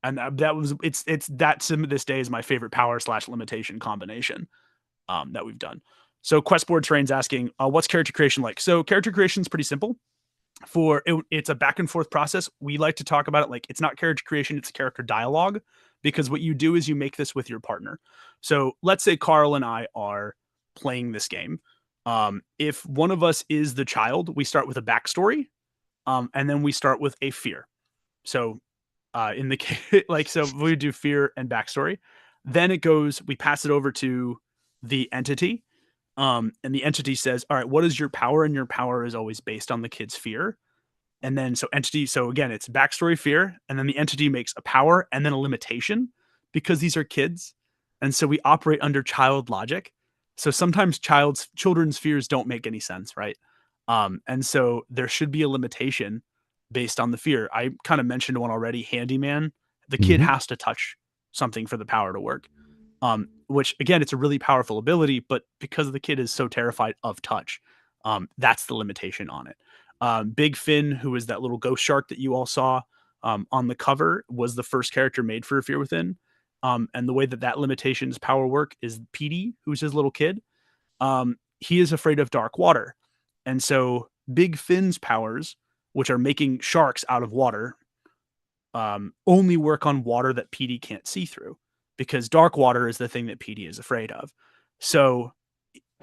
And that was, it's that to this day is my favorite power / limitation combination that we've done. So Questboard Terrain's asking, what's character creation like? So character creation is pretty simple. It's a back and forth process. We like to talk about it like it's not character creation, it's character dialogue, because what you do is you make this with your partner. So let's say Karl and I are playing this game. If one of us is the child, we start with a backstory, and then we start with a fear. So in the case, like, so we do fear and backstory. Then it goes, we pass it over to the entity. And the entity says, all right, what is your power? And your power is always based on the kid's fear. And then so again, it's backstory, fear, and then the entity makes a power and then a limitation, because these are kids. And so we operate under child logic. So sometimes children's fears don't make any sense, right? And so there should be a limitation based on the fear. I kind of mentioned one already, handyman. The kid has to touch something for the power to work. Which again, it's a really powerful ability, but because the kid is so terrified of touch, that's the limitation on it. Big Finn, who is that little ghost shark that you all saw on the cover, was the first character made for Fear Within. And the way that limitation's power work is Petey, who's his little kid. He is afraid of dark water. And so Big Finn's powers, which are making sharks out of water, only work on water that Petey can't see through, because dark water is the thing that Petey is afraid of. So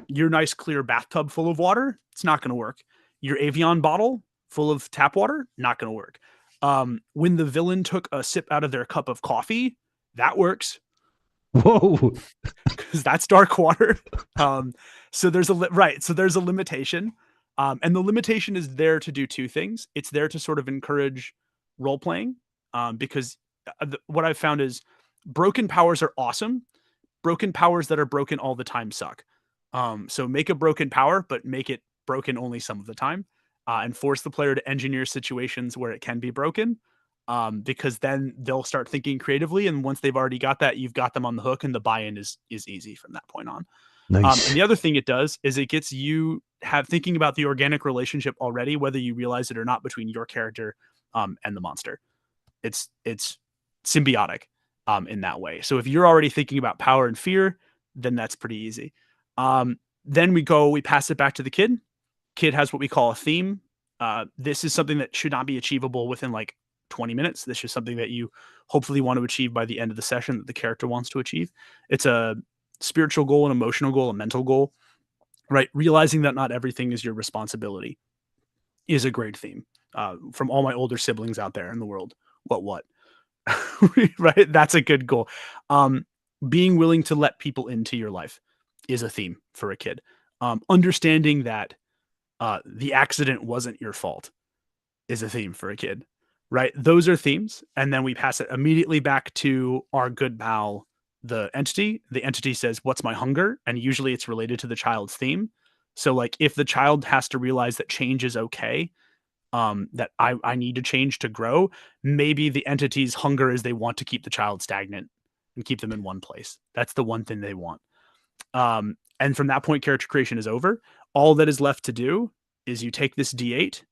your nice clear bathtub full of water, it's not going to work. Your Evian bottle full of tap water, not going to work. When the villain took a sip out of their cup of coffee, that works. Whoa. Because that's dark water. So there's a limitation. And the limitation is there to do two things. It's there to sort of encourage role playing, because what I've found is broken powers are awesome. Broken powers that are broken all the time suck. So make a broken power, but make it broken only some of the time, and force the player to engineer situations where it can be broken, because then they'll start thinking creatively. And once they've already got that, you've got them on the hook, and the buy-in is easy from that point on. Nice. And the other thing it does is it gets you thinking about the organic relationship already, whether you realize it or not, between your character and the monster. It's symbiotic in that way. So if you're already thinking about power and fear, then that's pretty easy. Then we pass it back to the kid. Kid has what we call a theme. This is something that should not be achievable within like 20 minutes. This is something that you hopefully want to achieve by the end of the session, that the character wants to achieve. It's a spiritual goal, an emotional goal, a mental goal, right? Realizing that not everything is your responsibility is a great theme. From all my older siblings out there in the world. What? Right? That's a good goal. Being willing to let people into your life is a theme for a kid. Understanding that the accident wasn't your fault is a theme for a kid, right? Those are themes. And then we pass it immediately back to our good pal, the entity. The entity says, what's my hunger? And usually it's related to the child's theme. So like if the child has to realize that change is okay, that I need to change to grow, maybe the entity's hunger is they want to keep the child stagnant and keep them in one place. That's the one thing they want. And from that point, character creation is over. All that is left to do is you take this D8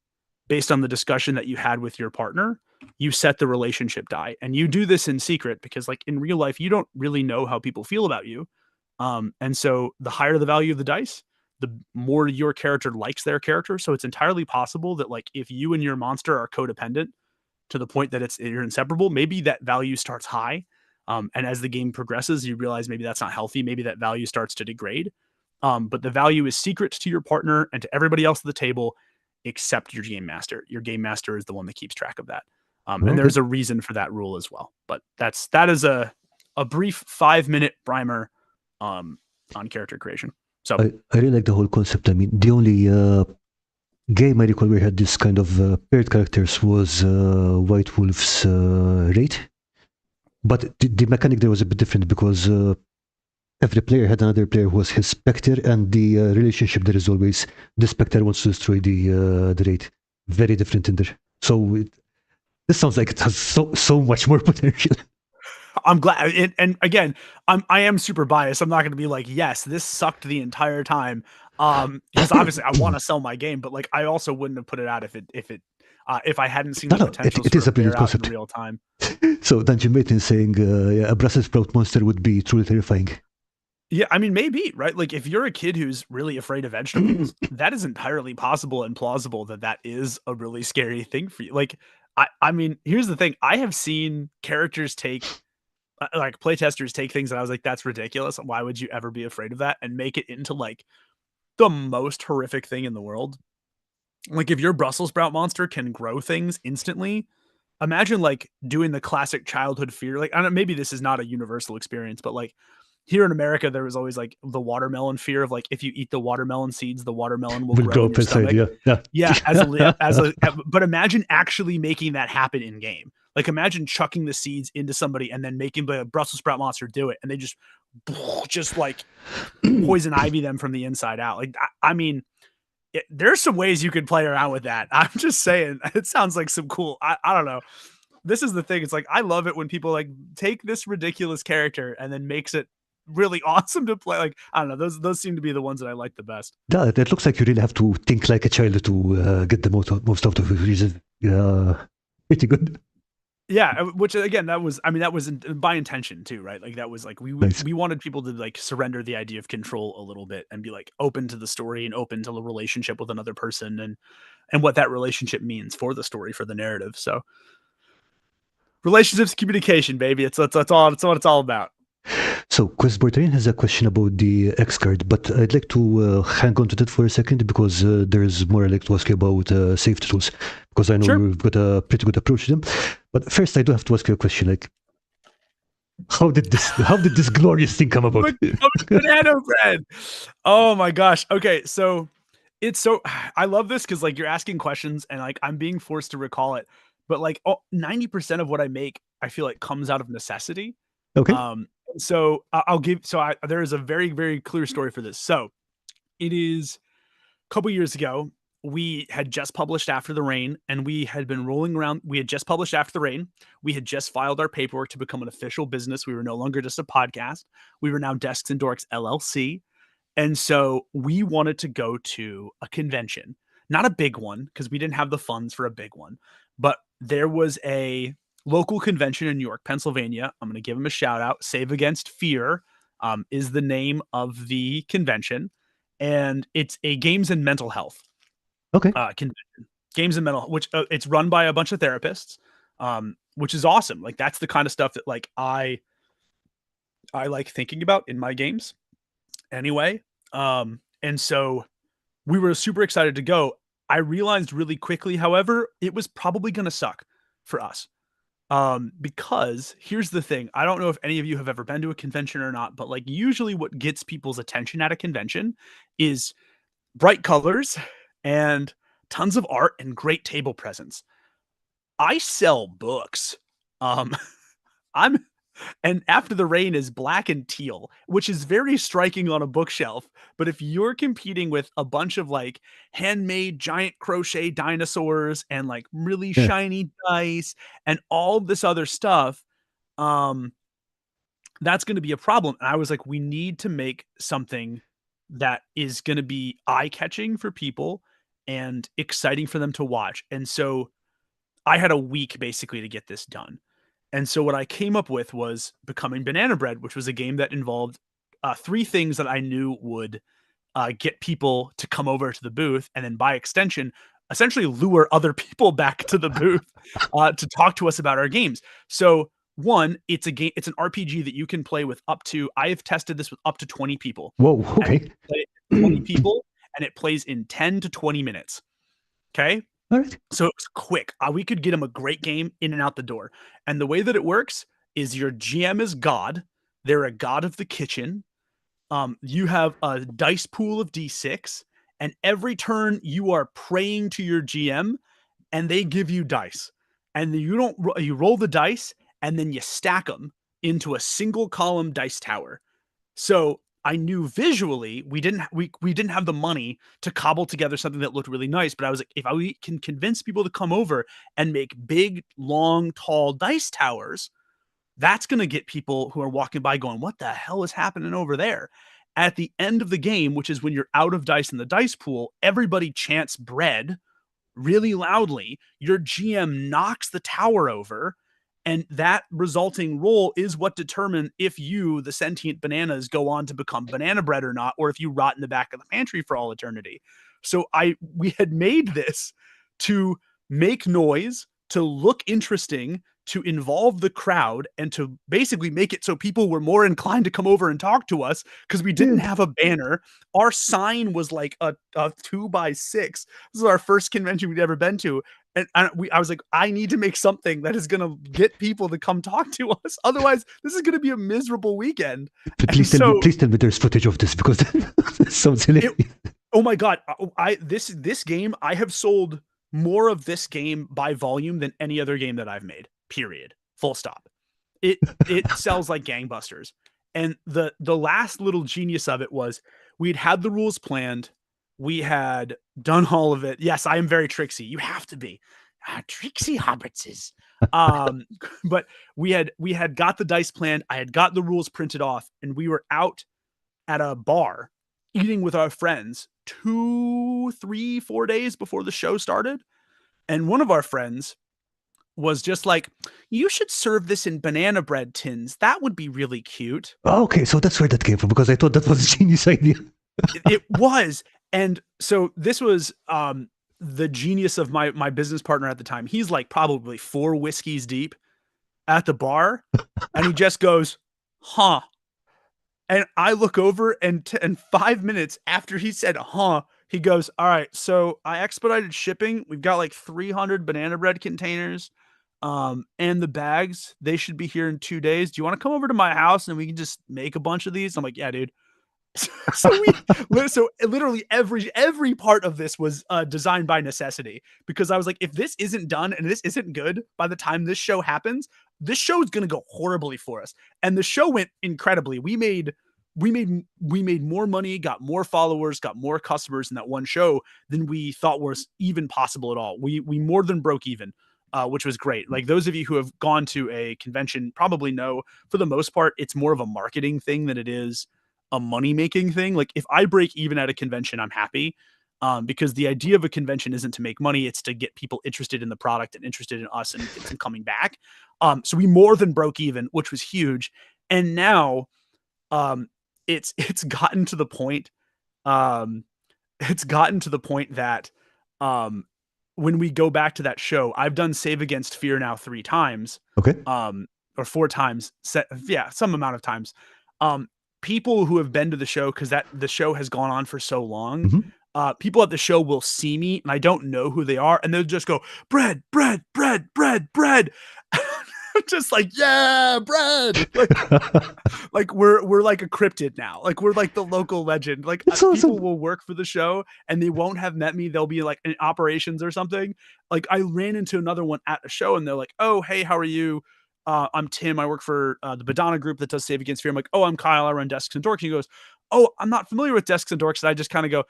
based on the discussion that you had with your partner, you set the relationship die, and you do this in secret because like in real life, you don't really know how people feel about you. And so the higher the value of the dice, the more your character likes their character. So it's entirely possible that like if you and your monster are codependent to the point that you're inseparable, maybe that value starts high. And as the game progresses, you realize maybe that's not healthy. Maybe that value starts to degrade. But the value is secret to your partner and to everybody else at the table, except your game master. Your game master is the one that keeps track of that. And there's a reason for that rule as well. But that is a brief 5-minute primer on character creation. So I really like the whole concept. I mean, the only game I recall we had this kind of paired characters was White Wolf's raid, but the mechanic there was a bit different because every player had another player who was his specter, and the relationship there is always the specter wants to destroy the raid. Very different in there. So this sounds like it has so much more potential. I'm glad, and again, I am super biased. I'm not going to be like, yes, this sucked the entire time, because obviously I want to sell my game, but like I also wouldn't have put it out if I hadn't seen the potential it is a brilliant bear out concept. in real time. So Dungeon Mate is saying yeah, a Brussels sprout monster would be truly terrifying. Yeah, I mean, maybe, right? Like, if you're a kid who's really afraid of vegetables, that is entirely possible and plausible that is a really scary thing for you. Like, I mean, here's the thing: I have seen characters take, like, playtesters take things that I was like, "That's ridiculous. Why would you ever be afraid of that?" And make it into like the most horrific thing in the world. Like, if your Brussels sprout monster can grow things instantly, imagine like doing the classic childhood fear. Like, I don't know, maybe this is not a universal experience, but like here in America, there was always like the watermelon fear of like if you eat the watermelon seeds, the watermelon will grow in your stomach. Yeah, but imagine actually making that happen in game. Like imagine chucking the seeds into somebody and then making the Brussels sprout monster do it, and they just like poison ivy them from the inside out. Like I mean, there's some ways you could play around with that. I'm just saying, it sounds like some cool. I don't know. This is the thing. It's like I love it when people like take this ridiculous character and then makes it really awesome to play. Like I don't know, those seem to be the ones that I like the best. Yeah, it looks like you really have to think like a child to get the most out of it, which is pretty good. Yeah, which again, that was by intention too, right? Like that was like we wanted people to like surrender the idea of control a little bit and be like open to the story and open to the relationship with another person and what that relationship means for the story, for the narrative. So relationships, communication, baby. It's what it's all about. So, Questbortrain has a question about the X card, but I'd like to hang on to that for a second because there's more I'd like to ask you about safety tools, because I know you've got a pretty good approach to them. But first, I do have to ask you a question: like, how did this glorious thing come about? Banana bread. Oh my gosh. Okay, so I love this because like you're asking questions and like I'm being forced to recall it, but like 90% of what I make, I feel like comes out of necessity. Okay. So there is a very, very clear story for this. So it is a couple years ago. We had just published After the Rain, and we had been rolling around. We had just published After the Rain. We had just filed our paperwork to become an official business. We were no longer just a podcast. We were now Desks and Dorks LLC. And so we wanted to go to a convention, not a big one, because we didn't have the funds for a big one, but there was a local convention in New York, Pennsylvania. I'm going to give them a shout out. Save Against Fear is the name of the convention, and it's a games and mental health convention. Games and mental, which it's run by a bunch of therapists, which is awesome. Like that's the kind of stuff that like I like thinking about in my games anyway. And so we were super excited to go. I realized really quickly, however, it was probably going to suck for us. Because here's the thing. I don't know if any of you have ever been to a convention or not, but like usually what gets people's attention at a convention is bright colors and tons of art and great table presence. I sell books. And After the Rain is black and teal, which is very striking on a bookshelf. But if you're competing with a bunch of like handmade giant crochet dinosaurs and like really shiny dice and all this other stuff, that's going to be a problem. And I was like, we need to make something that is going to be eye-catching for people and exciting for them to watch. And so I had a week basically to get this done. And so what I came up with was Becoming Banana Bread, which was a game that involved 3 things that I knew would get people to come over to the booth, and then by extension, essentially lure other people back to the booth to talk to us about our games. So one, it's an RPG that you can play with up to, I have tested this with up to 20 people. Whoa, okay. 20 people, and it plays in 10 to 20 minutes. Okay? All right. So it's quick. We could get them a great game in and out the door. And the way that it works is your GM is God. They're a god of the kitchen. You have a dice pool of D6, And every turn you are praying to your GM and they give you dice. And you roll the dice and then you stack them into a single column dice tower. So I knew visually we didn't have the money to cobble together something that looked really nice, but I was like, if we can convince people to come over and make big, long, tall dice towers, that's going to get people who are walking by going, what the hell is happening over there? At the end of the game, which is when you're out of dice in the dice pool, everybody chants bread really loudly. Your GM knocks the tower over, and that resulting roll is what determines if you, the sentient bananas, go on to become banana bread or not, or if you rot in the back of the pantry for all eternity. So we had made this to make noise, to look interesting, to involve the crowd, and to basically make it so people were more inclined to come over and talk to us because we didn't have a banner. Our sign was like a 2x6. This is our first convention we'd ever been to. And I was like, I need to make something that is going to get people to come talk to us. Otherwise, this is going to be a miserable weekend. Please tell me there's footage of this, because this sounds hilarious. Oh my God. This game, I have sold more of this game by volume than any other game that I've made, period. Full stop. It sells like gangbusters. And the last little genius of it was we'd had the rules planned. We had done all of it. Yes, I am very tricksy. You have to be. Tricksy hobbitses. But we had got the dice planned. I had got the rules printed off, and we were out at a bar eating with our friends 2, 3, 4 days before the show started. And one of our friends was just like, you should serve this in banana bread tins. That would be really cute. Okay, so that's where that came from, because I thought that was a genius idea. It was. And so this was the genius of my business partner at the time. He's like probably 4 whiskeys deep at the bar, and he just goes, huh. And I look over, and 5 minutes after he said, huh, he goes, all right, so I expedited shipping. We've got like 300 banana bread containers, and the bags, they should be here in 2 days. Do you want to come over to my house and we can just make a bunch of these? I'm like, yeah, dude. So literally every part of this was designed by necessity, because I was like, if this isn't done and this isn't good by the time this show happens, this show is going to go horribly for us. And the show went incredibly. We made more money, got more followers, got more customers in that one show than we thought was even possible at all. We more than broke even, which was great. Like, those of you who have gone to a convention probably know, for the most part, it's more of a marketing thing than it is a money-making thing. Like, if I break even at a convention, I'm happy, because the idea of a convention isn't to make money. It's to get people interested in the product and interested in us and get them coming back. So we more than broke even, which was huge. And now it's gotten to the point, that when we go back to that show, I've done Save Against Fear now 3 times. Okay. Or 4 times. Some amount of times. People who have been to the show, because the show has gone on for so long, people at the show will see me, and I don't know who they are, and they'll just go, bread, bread, bread, bread, bread. Just like, yeah, bread. Like we're like a cryptid now. Like, we're like the local legend. Like, people will work for the show and they won't have met me. They'll be like in operations or something. Like, I ran into another one at a show, and they're like, oh, hey, how are you? I'm Tim. I work for the Badana group that does Save Against Fear. I'm like, oh, I'm Kyle. I run Desks and Dorks. And he goes, oh, I'm not familiar with Desks and Dorks. And I just kind of go,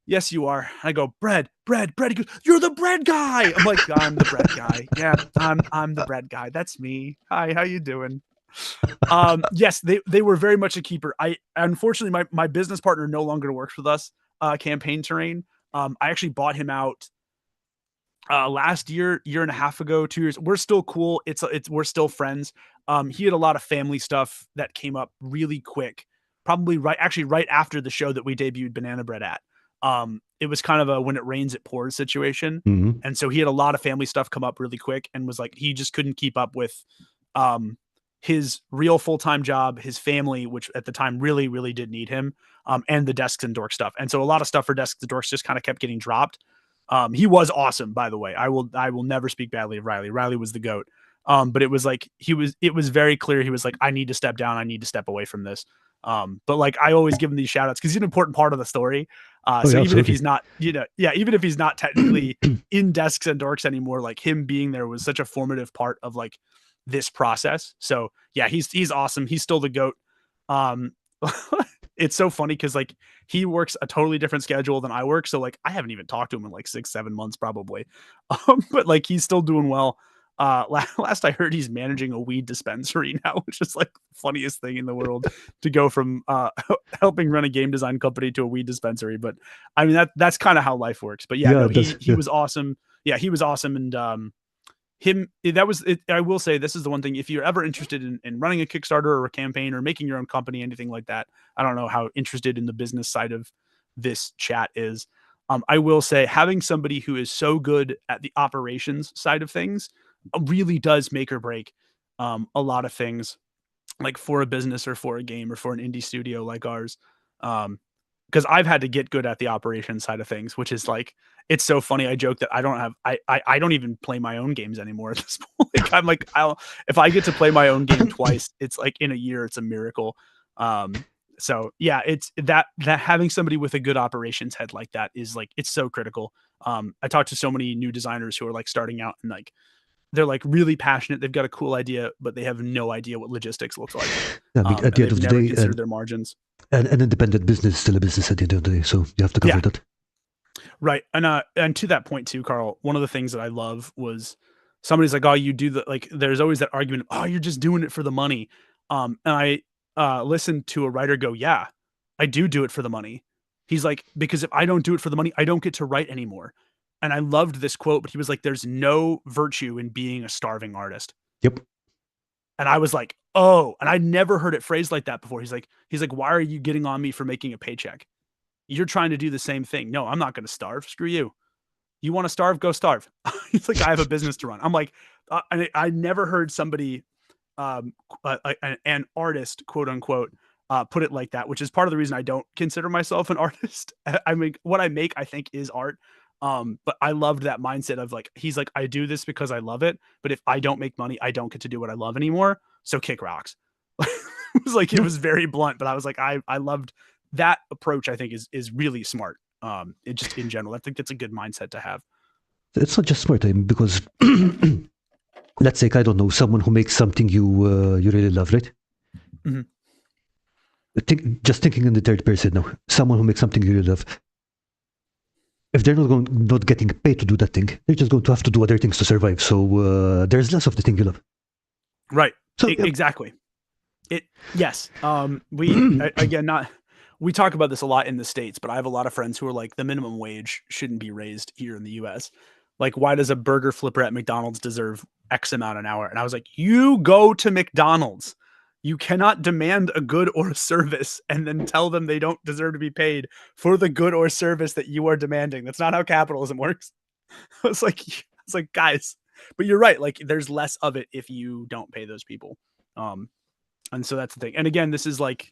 yes, you are. And I go, bread, bread, bread. He goes, you're the bread guy. I'm like, I'm the bread guy. Yeah, I'm the bread guy. That's me. Hi, how you doing? Yes, they were very much a keeper. Unfortunately, my business partner no longer works with us, Campaign Terrain. I actually bought him out last year and a half ago, 2 years. We're still cool. We're still friends. He had a lot of family stuff that came up really quick, probably right after the show that we debuted Banana Bread at. It was kind of a when it rains it pours situation. And so he had a lot of family stuff come up really quick, and was like, he just couldn't keep up with his real full-time job, his family, which at the time really, really did need him, and the Desks and Dorks stuff. And so a lot of stuff for Desks and Dorks just kind of kept getting dropped. He was awesome, by the way. I will never speak badly of Riley. Riley was the GOAT. But it was like, it was very clear. He was like, I need to step down. I need to step away from this. But like I always give him these shout outs because he's an important part of the story. Oh So yeah, even if absolutely. he's not, even if he's not technically in Desks and Dorks anymore, like him being there was such a formative part of like this process. So yeah, he's awesome. He's still the GOAT. Um, it's so funny because like he works a totally different schedule than I work. So like I haven't even talked to him in like 6-7 months probably. But like he's still doing well. Last I heard he's managing a weed dispensary now, which is like the funniest thing in the world to go from helping run a game design company to a weed dispensary. But I mean that's kind of how life works. But yeah, Yeah, no, it does. he Yeah. was awesome. Yeah, he was awesome. And him that was it. I will say this is the one thing, if you're ever interested in running a Kickstarter or a campaign or making your own company, anything like that, I don't know how interested in the business side of this chat is. I will say having somebody who is so good at the operations side of things really does make or break a lot of things, like for a business or for a game or for an indie studio like ours. Um, because I've had to get good at the operations side of things, which is like it's so funny. I joke that I don't even play my own games anymore at this point. Like, I'm like if I get to play my own game twice, it's like in a year, it's a miracle. So yeah, it's that having somebody with a good operations head like that is like it's so critical. I talked to so many new designers who are like starting out and like they're like really passionate. They've got a cool idea, but they have no idea what logistics looks like. Yeah, at And the end they've of the never day, considered their margins. an independent business is still a business at the end of the day, so you have to cover Yeah, that. right. And to that point too, Karl, one of the things that I love was somebody's like, "Oh, you do the like." There's always that argument, of, "Oh, you're just doing it for the money." And I listened to a writer go, "Yeah, I do it for the money." He's like, "Because if I don't do it for the money, I don't get to write anymore." And I loved this quote, but he was like, "There's no virtue in being a starving artist." Yep. And I was like, "Oh," and I'd never heard it phrased like that before. He's like, "Why are you getting on me for making a paycheck? You're trying to do the same thing. No, I'm not going to starve. Screw you. You want to starve? Go starve." He's like, "I have a business to run." I'm like, and I never heard somebody, an artist, quote unquote, put it like that, which is part of the reason I don't consider myself an artist. I mean, what I make, I think, is art. But I loved that mindset of like, he's like, "I do this because I love it, but if I don't make money, I don't get to do what I love anymore. So kick rocks." It was like it No, was very blunt, but I was like, I loved that approach. I think is really smart. It just in general, I think that's a good mindset to have. it's not just smart, because let's say, I don't know, someone who makes something you really love, right? Mhm. Just thinking in the third person now, someone who makes something you really love. If they're not getting paid to do that thing, they're just going to have to do other things to survive. So there's less of the thing you love. Right. So yeah. Exactly. Yes. Again, not we talk about this a lot in the States, but I have a lot of friends who are like the minimum wage shouldn't be raised here in the US. Like, why does a burger flipper at McDonald's deserve X amount an hour? And I was like, you go to McDonald's. You cannot demand a good or a service and then tell them they don't deserve to be paid for the good or service that you are demanding. That's not how capitalism works. It's like, guys, but you're right. Like, there's less of it if you don't pay those people. Um, and so that's the thing. And again, this is like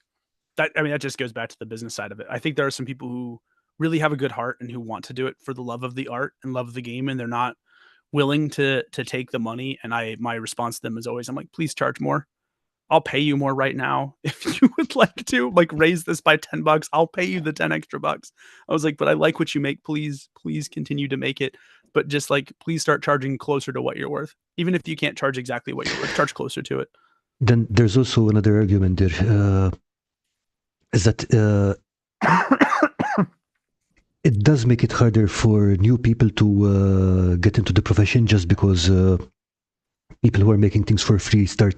that. I mean, that just goes back to the business side of it. I think there are some people who really have a good heart and who want to do it for the love of the art and love of the game, and they're not willing to take the money. And my response to them is always, I'm like, please charge more. I'll pay you more right now if you would like to like raise this by $10. I'll pay you the 10 extra bucks. I was like, but I like what you make. Please continue to make it. But just like, please start charging closer to what you're worth. Even if you can't charge exactly what you're worth, charge closer to it. Then there's also another argument there, is that it does make it harder for new people to get into the profession, just because people who are making things for free start,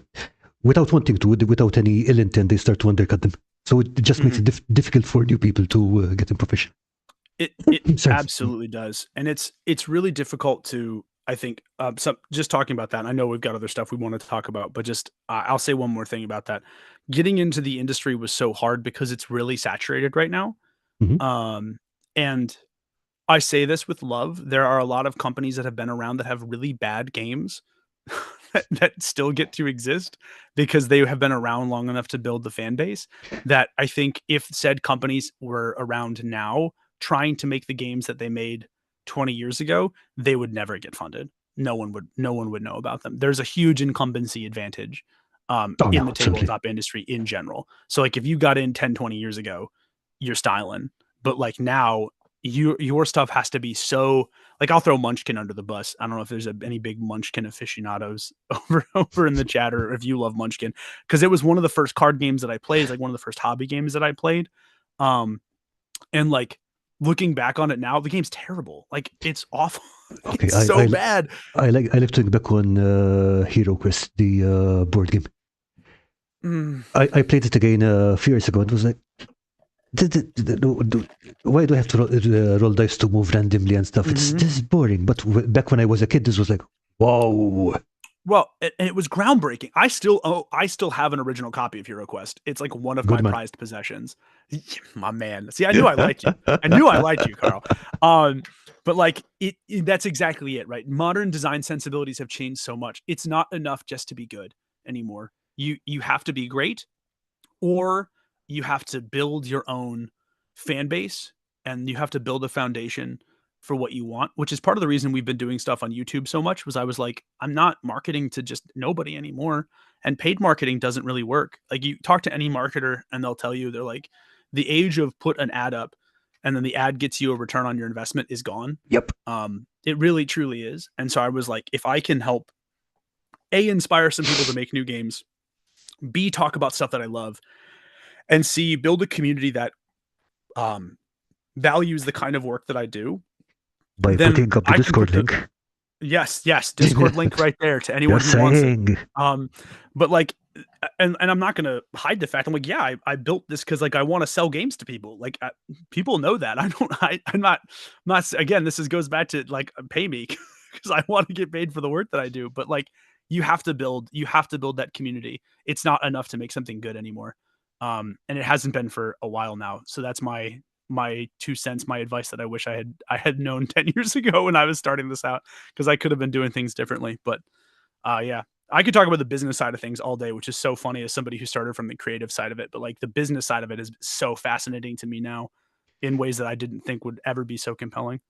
without wanting to, without any ill intent, they start to undercut them. So it just makes it difficult for new people to get in profession. It Sorry. absolutely does, and it's really difficult to. I think just talking about that. And I know we've got other stuff we want to talk about, but just I'll say one more thing about that. Getting into the industry was so hard because it's really saturated right now. Mhm. And I say this with love. There are a lot of companies that have been around that have really bad games that still get to exist because they have been around long enough to build the fan base. That I think if said companies were around now trying to make the games that they made 20 years ago, they would never get funded. No one would know about them. There's a huge incumbency advantage in the tabletop industry in general. So like if you got in 10, 20 years ago, you're styling. But like now, your stuff has to be so like I'll throw Munchkin under the bus. I don't know if there's any big Munchkin aficionados over in the chat or if you love Munchkin, because it was one of the first card games that I played. It's like one of the first hobby games that I played. And like looking back on it now, the game's terrible. Like it's awful. Okay, it's so bad. I like to look back on Hero Quest, the board game. I played it again a few years ago. It was like, why do I have to roll dice to move randomly and stuff? It's this is boring. But back when I was a kid, this was like, whoa. Well, it was groundbreaking. I still have an original copy of Hero Quest. It's like one of my prized possessions. My man. See, I knew I liked you. I knew I liked you, Karl. But like that's exactly it, right? Modern design sensibilities have changed so much. It's not enough just to be good anymore. You have to be great, or you have to build your own fan base, and you have to build a foundation for what you want, which is part of the reason we've been doing stuff on YouTube so much. Was I was like, I'm not marketing to just nobody anymore, and paid marketing doesn't really work. Like you talk to any marketer and they'll tell you, they're like, the age of put an ad up and then the ad gets you a return on your investment is gone. Yep. It really truly is. And so I was like, if I can help A, inspire some people to make new games, B, talk about stuff that I love, and C, build a community that values the kind of work that I do. By putting up the Discord link. Yes, Discord link right there to anyone who wants it. But like, and I'm not gonna hide the fact. I'm like, yeah, I built this because like I want to sell games to people. Like people know that. I'm not. Again, goes back to like pay me because I want to get paid for the work that I do. But like, you have to build that community. It's not enough to make something good anymore. And it hasn't been for a while now. So that's my 2 cents, my advice that I wish I had known 10 years ago when I was starting this out, because I could have been doing things differently. But yeah, I could talk about the business side of things all day, which is so funny as somebody who started from the creative side of it. But like the business side of it is so fascinating to me now in ways that I didn't think would ever be so compelling.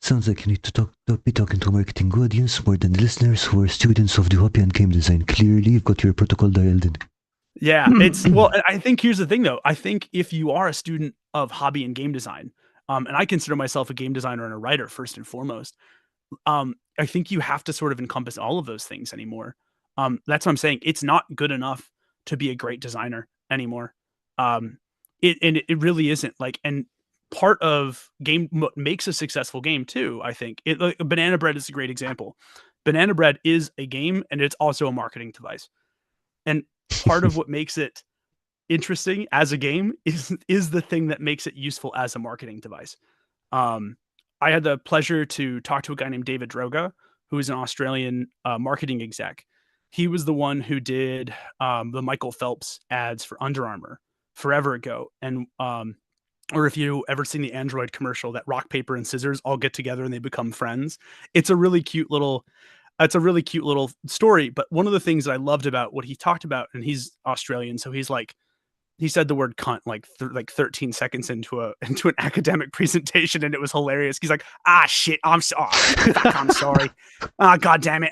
Sounds like you need to be talking to a marketing audience more than listeners who are students of the hobby and game design. Clearly, you've got your protocol dialed in. Yeah, well, I think here's the thing though. I think if you are a student of hobby and game design, and I consider myself a game designer and a writer first and foremost, I think you have to sort of encompass all of those things anymore. That's what I'm saying. It's not good enough to be a great designer anymore. It really isn't. Like, and part of what makes a successful game too, I think, Banana Bread is a great example. Banana Bread is a game and it's also a marketing device. And part of what makes it interesting as a game is the thing that makes it useful as a marketing device. I had the pleasure to talk to a guy named David Droga, who is an Australian marketing exec. He was the one who did the Michael Phelps ads for Under Armour forever ago. And or if you ever seen the Android commercial that rock, paper, and scissors all get together and they become friends. It's a really cute little story. But one of the things that I loved about what he talked about, and he's Australian, so he's like, he said the word cunt like 13 seconds into an academic presentation, and it was hilarious. He's like, shit, I'm sorry. I'm sorry. God damn it.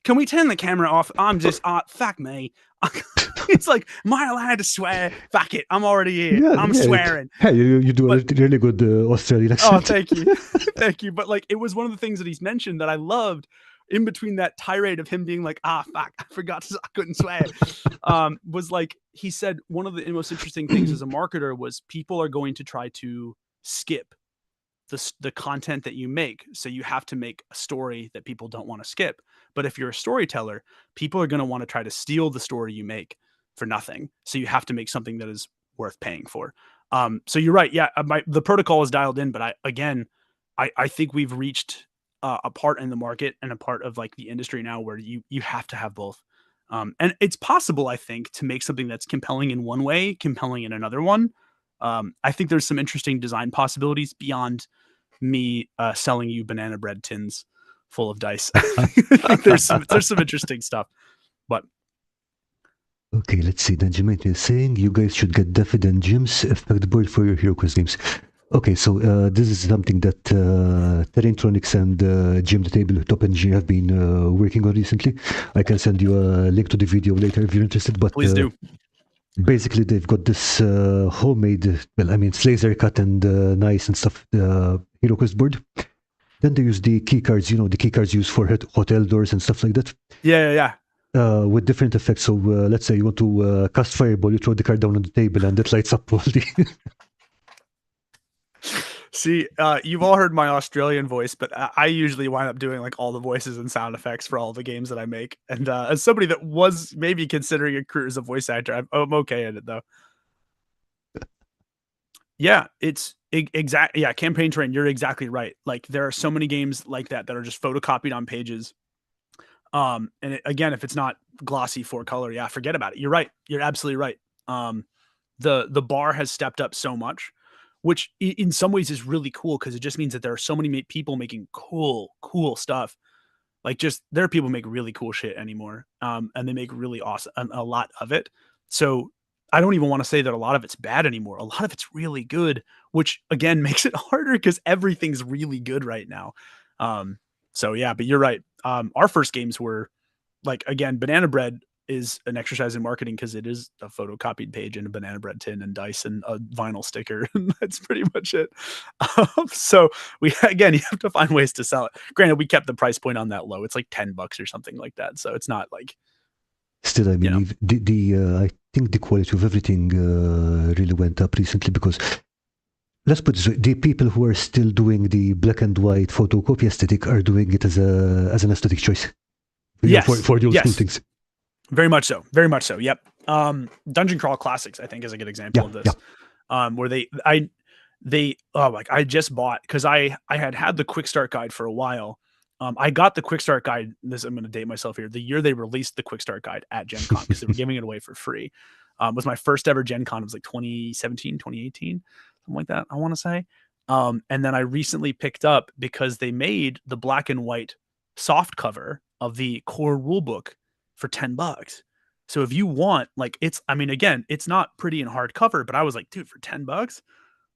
Can we turn the camera off? I'm just, fuck me. It's like, am I allowed to swear? Fuck it. I'm already here. Yeah, I'm swearing. Hey, you do a really good Australian accent. Oh, thank you. Thank you. But like, it was one of the things that he's mentioned that I loved. In between that tirade of him being like, fuck, I forgot I couldn't swear, was like, he said one of the most interesting things as a marketer was people are going to try to skip the content that you make. So you have to make a story that people don't want to skip. But if you're a storyteller, people are going to want to try to steal the story you make for nothing. So you have to make something that is worth paying for. So you're right. Yeah, the protocol is dialed in, but I think we've reached a part in the market and a part of like the industry now where you have to have both. And it's possible, I think, to make something that's compelling in one way, compelling in another one. I think there's some interesting design possibilities beyond me selling you banana bread tins full of dice. I think there's some interesting stuff. But okay, let's see. Then Jimmy is saying you guys should get Daffy and Jim's effect board for your Hero Quest games. Okay, so this is something that Terraintronics and Jim the Tabletop Engineer have been working on recently. I can send you a link to the video later if you're interested. But Please do. basically, they've got this homemade, well, I mean, it's laser cut and nice and stuff, HeroQuest board. Then they use the key cards, the key cards used for hotel doors and stuff like that. Yeah. With different effects. So let's say you want to cast Fireball, you throw the card down on the table and it lights up all the... See, you've all heard my Australian voice, but I usually wind up doing like all the voices and sound effects for all the games that I make. And as somebody that was maybe considering a career as a voice actor, I'm okay at it though. Yeah, it's exactly. Yeah, Campaign Terrain. You're exactly right. Like there are so many games like that that are just photocopied on pages. And again, if it's not glossy 4-color, yeah, forget about it. You're right. You're absolutely right. The bar has stepped up so much, which in some ways is really cool because it just means that there are so many people making cool stuff. Like just there are people who make really cool shit anymore, and they make really awesome a lot of it. So I don't even want to say that a lot of it's bad anymore. A lot of it's really good, which again makes it harder because everything's really good right now. So yeah, but you're right. Our first games were like again, Banana Bread is an exercise in marketing because it is a photocopied page and a banana bread tin and dice and a vinyl sticker. And that's pretty much it. So you have to find ways to sell it. Granted, we kept the price point on that low. It's like $10 or something like that. So it's not like. Still, I mean, I think the quality of everything really went up recently because let's put it this way, the people who are still doing the black and white photocopy aesthetic are doing it as an aesthetic choice. Yes. For the old school things. Very much so. Very much so. Yep. Dungeon Crawl Classics, I think, is a good example of this. Yeah. Where I just bought because I had the quick start guide for a while. I got the quick start guide. I'm going to date myself here. The year they released the quick start guide at Gen Con because they were giving it away for free. Was my first ever Gen Con. It was like 2017, 2018, something like that. I want to say. And then I recently picked up because they made the black and white soft cover of the core rulebook for $10. So if you want, like, it's not pretty in hardcover, but I was like, dude, for $10,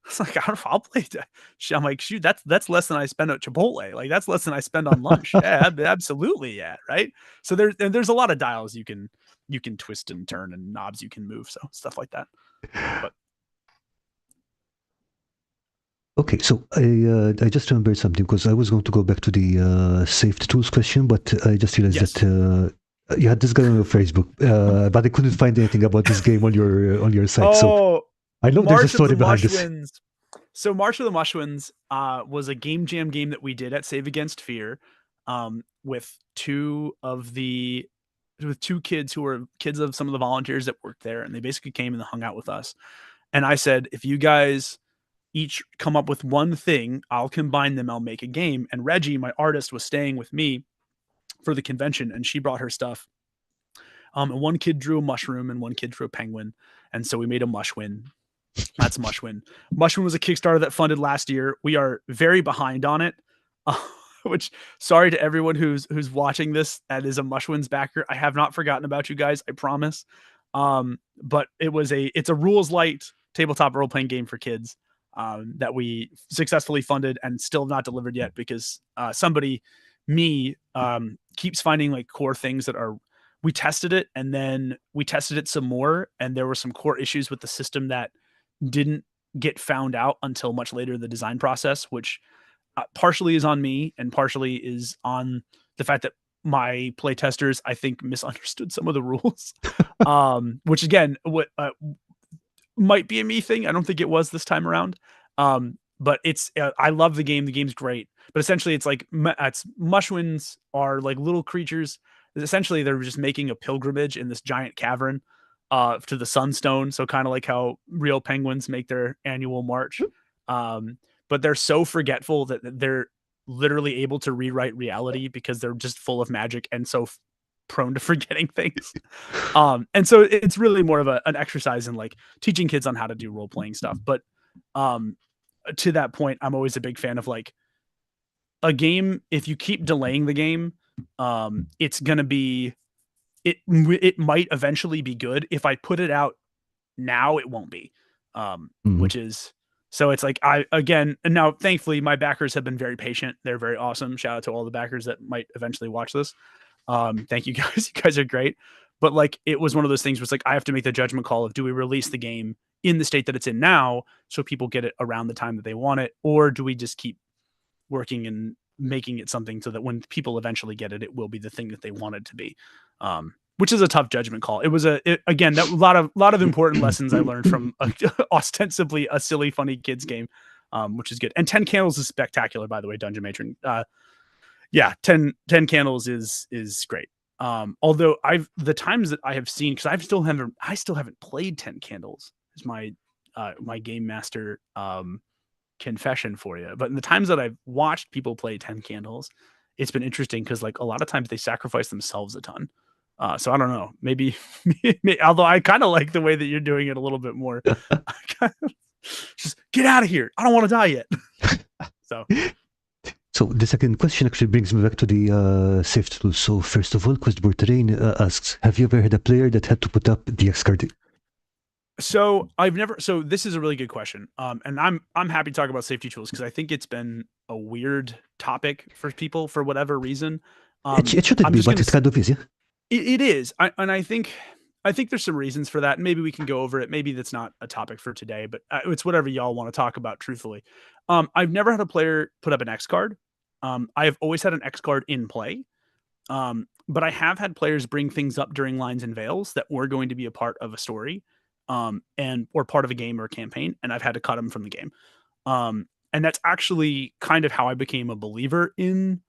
it's like, I'll play that. I'm like, shoot, that's less than I spend at Chipotle. Like, that's less than I spend on lunch. Yeah, absolutely, yeah, right. So there's a lot of dials you can twist and turn and knobs you can move, so stuff like that. But okay, so I just remembered something because I was going to go back to the saved tools question, but I just realized that you had this guy on your Facebook, but I couldn't find anything about this game on your site. So I know there's a story behind this. So March of the Mushwinds was a game jam game that we did at Save Against Fear, with two kids who were kids of some of the volunteers that worked there, and they basically came and hung out with us. And I said, if you guys each come up with one thing, I'll combine them, I'll make a game. And Reggie, my artist, was staying with me for the convention, and she brought her stuff. And one kid drew a mushroom and one kid drew a penguin. And so we made a Mushwin. That's Mushwin. Mushwin was a Kickstarter that funded last year. We are very behind on it, which sorry to everyone who's watching this that is a Mushwin's backer. I have not forgotten about you guys, I promise. But it's a rules light tabletop role-playing game for kids that we successfully funded and still not delivered yet because keeps finding like core things that are. We tested it and then we tested it some more, and there were some core issues with the system that didn't get found out until much later in the design process, which partially is on me and partially is on the fact that my playtesters, I think, misunderstood some of the rules, which again, might be a me thing. I don't think it was this time around. But I love the game. The game's great, but essentially it's like Mushwins are like little creatures. Essentially, they're just making a pilgrimage in this giant cavern to the Sunstone. So kind of like how real penguins make their annual march. But they're so forgetful that they're literally able to rewrite reality because they're just full of magic and so prone to forgetting things. And so it's really more of an exercise in like teaching kids on how to do role-playing stuff. But to that point, I'm always a big fan of like a game. If you keep delaying the game, it's going to be, it might eventually be good. If I put it out now, it won't be, which is So it's like and now thankfully my backers have been very patient. They're very awesome. Shout out to all the backers that might eventually watch this. Thank you guys. You guys are great. But like it was one of those things where it's like I have to make the judgment call of do we release the game in the state that it's in now so people get it around the time that they want it, or do we just keep working and making it something so that when people eventually get it, it will be the thing that they want it to be. Which is a tough judgment call. It was again that lot of important lessons I learned from ostensibly a silly, funny kids game, which is good. And 10 Candles is spectacular, by the way, Dungeon Matron. Yeah, 10 Candles is great. Although the times that I have seen, because I still haven't played 10 Candles. Is my game master confession for you. But in the times that I've watched people play 10 Candles, it's been interesting because like a lot of times they sacrifice themselves a ton. So I don't know, maybe although I kind of like the way that you're doing it a little bit more. Just get out of here. I don't want to die yet. So the second question actually brings me back to the safety tools. So first of all, Questborn asks, have you ever had a player that had to put up the X card? So this is a really good question. And I'm happy to talk about safety tools because I think it's been a weird topic for people for whatever reason. It shouldn't be, but it kind of is, yeah. It is. I think there's some reasons for that. Maybe we can go over it. Maybe that's not a topic for today, but it's whatever y'all want to talk about, truthfully. I've never had a player put up an X card. I have always had an X card in play. But I have had players bring things up during Lines and Veils that were going to be a part of a story, or part of a game or a campaign, and I've had to cut them from the game. And that's actually kind of how I became a believer in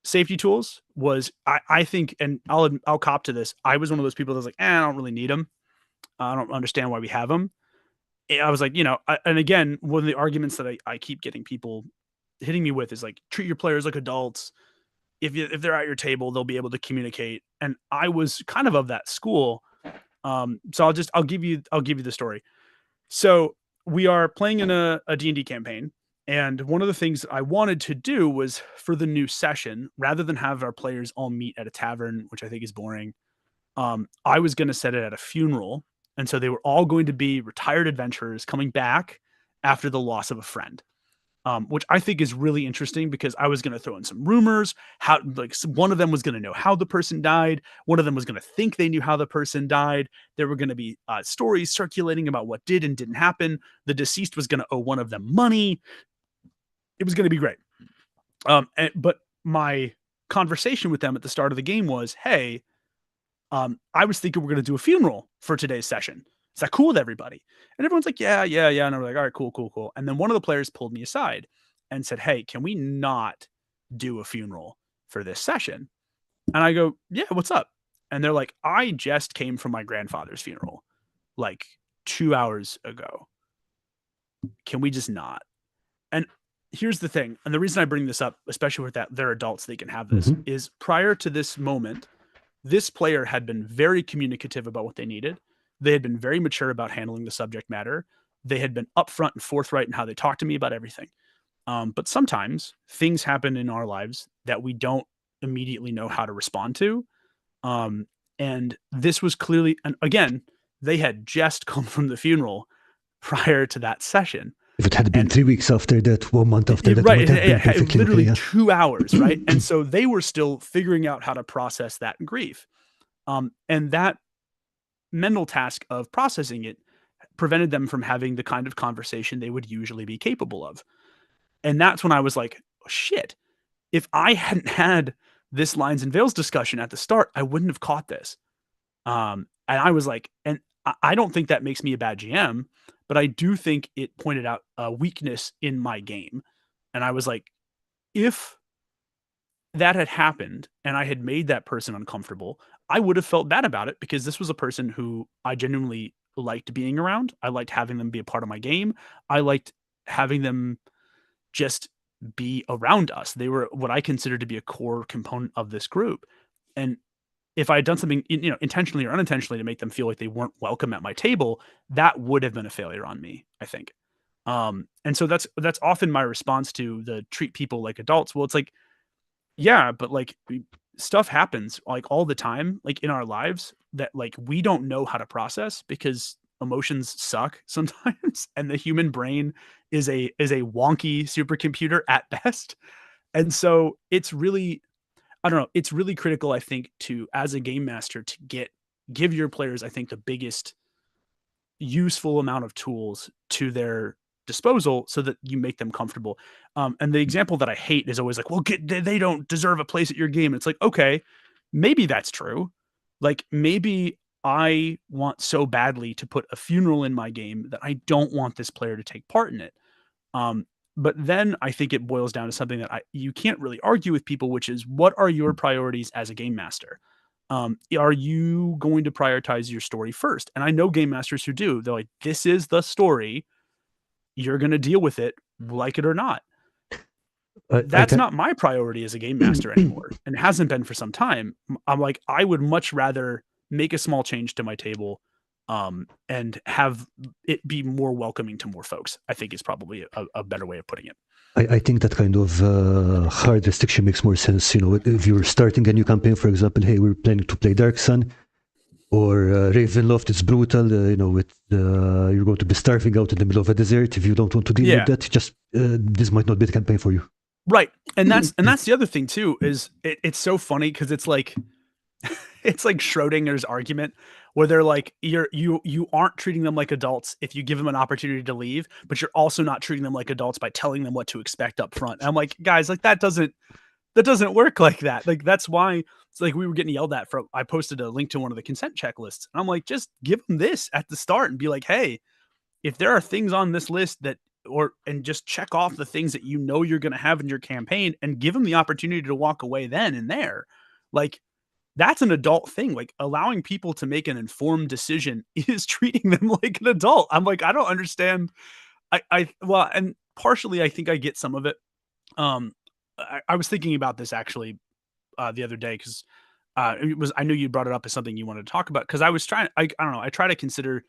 safety tools. Was I think, and I'll cop to this. I was one of those people that was like, I don't really need them. I don't understand why we have them. I was like, and again, one of the arguments that I keep getting people hitting me with is like, treat your players like adults. If they're at your table, they'll be able to communicate. And I was kind of that school. So I'll give you the story. So we are playing in a D&D campaign. And one of the things I wanted to do was for the new session, rather than have our players all meet at a tavern, which I think is boring, I was going to set it at a funeral. And so they were all going to be retired adventurers coming back after the loss of a friend, which I think is really interesting because I was going to throw in some rumors. How, like, one of them was going to know how the person died. One of them was going to think they knew how the person died. There were going to be stories circulating about what did and didn't happen. The deceased was going to owe one of them money. It was going to be great. But my conversation with them at the start of the game was, hey, I was thinking we're going to do a funeral for today's session. Is that cool with everybody? And everyone's like, yeah. And I'm like, all right, cool. And then one of the players pulled me aside and said, hey, can we not do a funeral for this session? And I go, yeah, what's up? And they're like, I just came from my grandfather's funeral like 2 hours ago. Can we just not? And here's the thing. And the reason I bring this up, especially with that they're adults, they can have this, is prior to this moment, this player had been very communicative about what they needed. They had been very mature about handling the subject matter. They had been upfront and forthright in how they talked to me about everything. But sometimes things happen in our lives that we don't immediately know how to respond to. And this was clearly, and again, they had just come from the funeral prior to that session. If it had been 3 weeks after that, 1 month after that, right, it would have been literally 2 hours, right? And so they were still figuring out how to process that grief. And that mental task of processing it prevented them from having the kind of conversation they would usually be capable of. And that's when I was like, shit, if I hadn't had this Lines and Veils discussion at the start, I wouldn't have caught this. And I was like, and I don't think that makes me a bad GM, but I do think it pointed out a weakness in my game. And I was like, if that had happened and I had made that person uncomfortable, I would have felt bad about it because this was a person who I genuinely liked being around. I liked having them be a part of my game. I liked having them just be around us. They were what I considered to be a core component of this group. And if I had done something, intentionally or unintentionally to make them feel like they weren't welcome at my table, that would have been a failure on me, I think. And so that's often my response to the treat people like adults. Well, it's like, yeah, but like stuff happens like all the time, like in our lives that like we don't know how to process because emotions suck sometimes, and the human brain is a wonky supercomputer at best. And so it's really, I don't know, it's really critical, I think, to as a game master to give your players, I think, the biggest useful amount of tools to their disposal so that you make them comfortable. And the example that I hate is always like, well, they don't deserve a place at your game. It's like, okay, maybe that's true. Like maybe I want so badly to put a funeral in my game that I don't want this player to take part in it. Um, but then I think it boils down to something that you can't really argue with people, which is what are your priorities as a game master? Are you going to prioritize your story first? And I know game masters who do. They're like, this is the story. You're going to deal with it, like it or not. I That's can. not my priority as a game master anymore, and it hasn't been for some time. I'm like, I would much rather make a small change to my table, and have it be more welcoming to more folks. I think is probably a better way of putting it. I think that kind of hard restriction makes more sense. If you're starting a new campaign, for example, hey, we're planning to play Dark Sun or Ravenloft, it's brutal. You're going to be starving out in the middle of a desert. If you don't want to deal with that, just this might not be the campaign for you. Right, and that's the other thing too. Is it's so funny because it's like it's like Schrodinger's argument where they're like you aren't treating them like adults if you give them an opportunity to leave, but you're also not treating them like adults by telling them what to expect up front. And I'm like, guys, like that doesn't work like that. Like that's why it's like we were getting yelled at for. I posted a link to one of the consent checklists, and I'm like, just give them this at the start and be like, hey, if there are things on this list and just check off the things that you know you're going to have in your campaign and give them the opportunity to walk away then and there. Like that's an adult thing. Like allowing people to make an informed decision is treating them like an adult. I'm like, I don't understand. Well, and partially I think I get some of it. I was thinking about this actually the other day because I knew you brought it up as something you wanted to talk about because I was trying. I don't know. I try to consider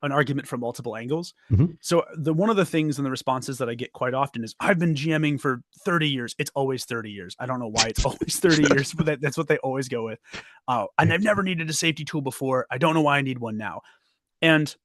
an argument from multiple angles. Mm-hmm. So one of the things and the responses that I get quite often is I've been GMing for 30 years. It's always 30 years. I don't know why it's always 30 years, but that's what they always go with. And I've never needed a safety tool before. I don't know why I need one now. And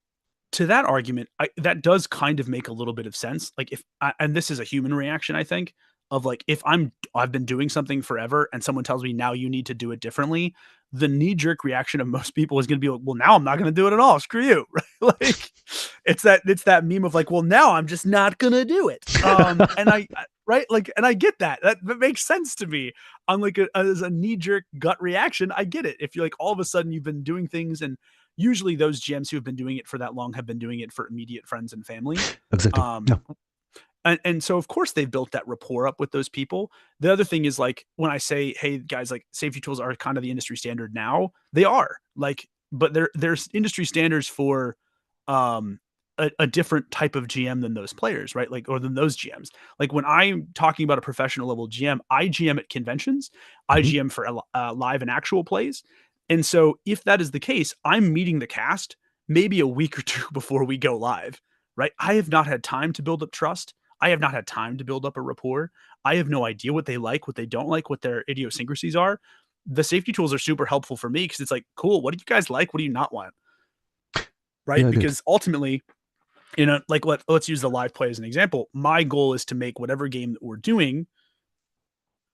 to that argument, that does kind of make a little bit of sense. Like and this is a human reaction, I think, of like if I've been doing something forever and someone tells me now you need to do it differently, the knee jerk reaction of most people is going to be like, well, now I'm not going to do it at all. Screw you. Right? Like it's that meme of like, well, now I'm just not going to do it. And right. Like, and I get that makes sense to me on like as a knee jerk gut reaction. I get it. If you're like, all of a sudden you've been doing things and usually those GMs who have been doing it for that long have been doing it for immediate friends and family. Exactly. Yeah. And so of course they've built that rapport up with those people. The other thing is like when I say, hey guys, like safety tools are kind of the industry standard now, they are like, but there's industry standards for a different type of GM than those players, right? Like, or than those GMs. Like when I'm talking about a professional level GM, I GM at conventions, I GM for live and actual plays. And so if that is the case, I'm meeting the cast maybe a week or two before we go live, right? I have not had time to build up trust. I have not had time to build up a rapport. I have no idea what they like, what they don't like, what their idiosyncrasies are. The safety tools are super helpful for me because it's like, cool, what do you guys like? What do you not want? Right? Yeah, because ultimately, like let's use the live play as an example. My goal is to make whatever game that we're doing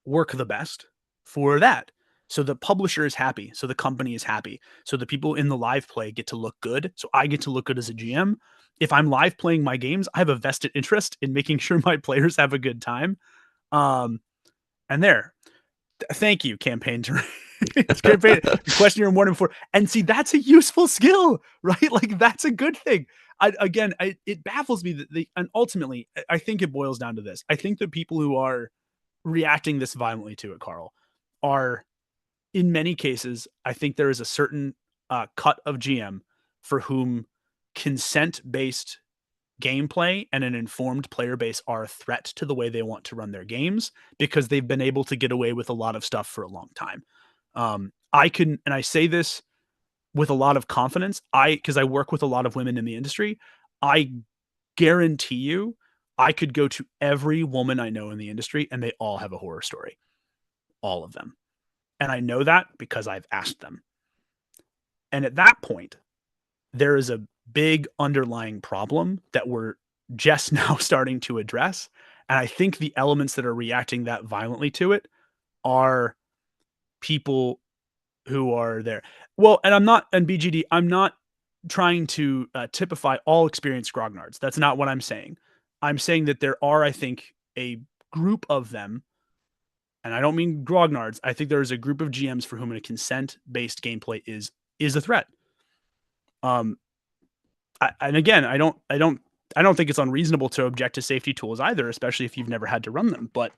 work the best for that. So the publisher is happy. So the company is happy. So the people in the live play get to look good. So I get to look good as a GM. If I'm live playing my games, I have a vested interest in making sure my players have a good time. And thank you, campaign terrain. It's campaign question your morning before. And see, that's a useful skill, right? Like that's a good thing. It baffles me that and ultimately, I think it boils down to this. I think the people who are reacting this violently to it, Karl, are in many cases, I think there is a certain cut of GM for whom consent-based gameplay and an informed player base are a threat to the way they want to run their games because they've been able to get away with a lot of stuff for a long time. And I say this with a lot of confidence, because I work with a lot of women in the industry, I guarantee you I could go to every woman I know in the industry and they all have a horror story. All of them. And I know that because I've asked them. And at that point, there is a big underlying problem that we're just now starting to address. And I think the elements that are reacting that violently to it are people who are there. Well, and BGD, I'm not trying to typify all experienced grognards. That's not what I'm saying. I'm saying that there are, I think, a group of them, and I don't mean grognards. I think there is a group of GMs for whom a consent-based gameplay is a threat. And again, I don't think it's unreasonable to object to safety tools either, especially if you've never had to run them. But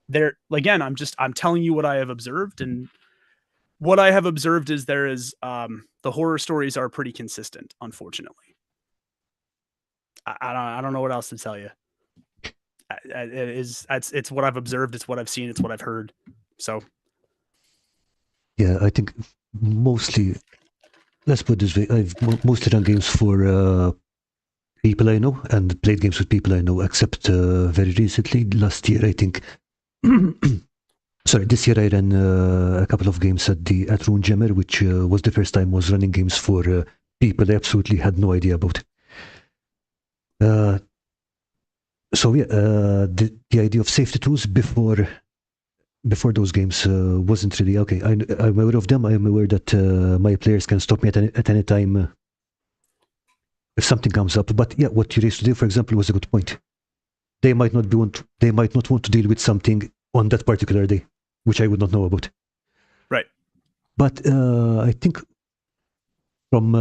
there, again, I'm telling you what I have observed, and what I have observed is there is the horror stories are pretty consistent, unfortunately. I don't know what else to tell you. It's what I've observed, it's what I've seen, it's what I've heard. So yeah, I think mostly, let's put it this way, I've mostly run games for people I know and played games with people I know, except very recently, last year, I think. Sorry, this year I ran a couple of games at Rune Jammer, which was the first time I was running games for people I absolutely had no idea about. So yeah, the idea of safety tools before those games wasn't really okay. I'm aware of them. I'm aware that my players can stop me at any time if something comes up. But yeah, what you raised today, for example, was a good point. They might not want to deal with something on that particular day, which I would not know about. Right. But I think from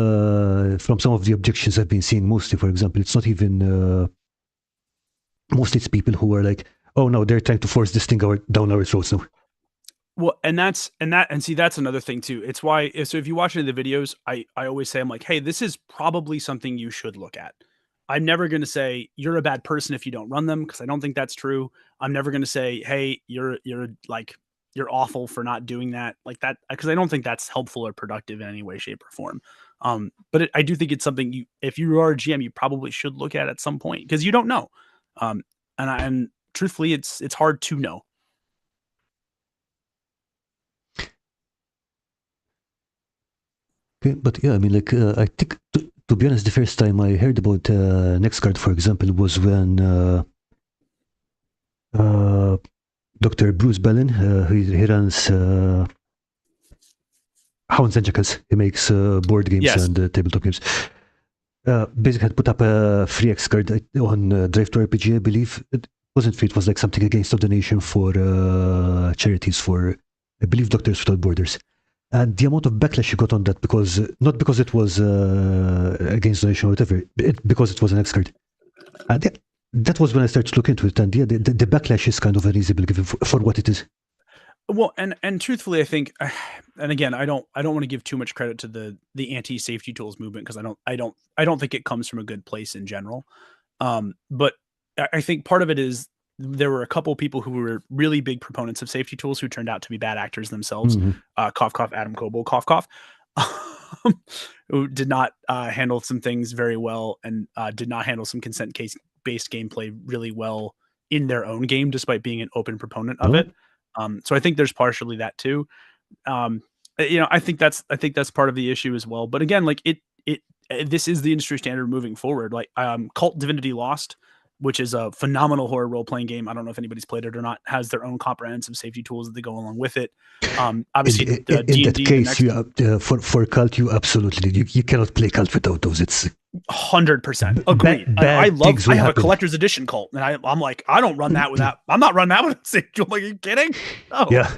some of the objections I've been seeing, mostly, for example, it's not even mostly it's people who are like, oh no, they're trying to force this thing down our throats now. Well, and see, that's another thing too. It's why, so if you watch any of the videos, I always say, I'm like, hey, this is probably something you should look at. I'm never going to say you're a bad person if you don't run them, because I don't think that's true. I'm never going to say, hey, you're awful for not doing that, like that, because I don't think that's helpful or productive in any way, shape, or form. But I do think it's something if you are a GM, you probably should look at some point, because you don't know. And truthfully, it's hard to know. Okay, but yeah, I mean, like, I think, to be honest, the first time I heard about NextCard, for example, was when Dr. Bruce Bellin, he runs Hounds and Jackals. He makes board games and tabletop games. Basically had put up a free X card on Drive to RPG, I believe. It wasn't free, it was like something against the donation for charities for, I believe, Doctors Without Borders. And the amount of backlash you got on that, because not because it was against donation or whatever, because it was an X card. And that was when I started to look into it. And yeah, the backlash is kind of unreasonable given for what it is. Well, and truthfully, I think, and again, I don't want to give too much credit to the anti-safety tools movement, because I don't think it comes from a good place in general. But I think part of it is there were a couple people who were really big proponents of safety tools who turned out to be bad actors themselves. Cough, cough, Adam Coble, cough, cough, who did not handle some things very well, and did not handle some consent-based gameplay really well in their own game, despite being an open proponent of it. So I think there's partially that too. I think that's part of the issue as well. But again, like this is the industry standard moving forward. Like Cult Divinity Lost, which is a phenomenal horror role-playing game. I don't know if anybody's played it or not, has their own comprehensive safety tools that they go along with it. Obviously, in that case, for Cult, you absolutely you cannot play Cult without those. It's 100% agreed. I have a collector's edition Cult, and I'm like, I don't run that without. I'm not running that with safety tool. Like, are you kidding? Oh. Yeah,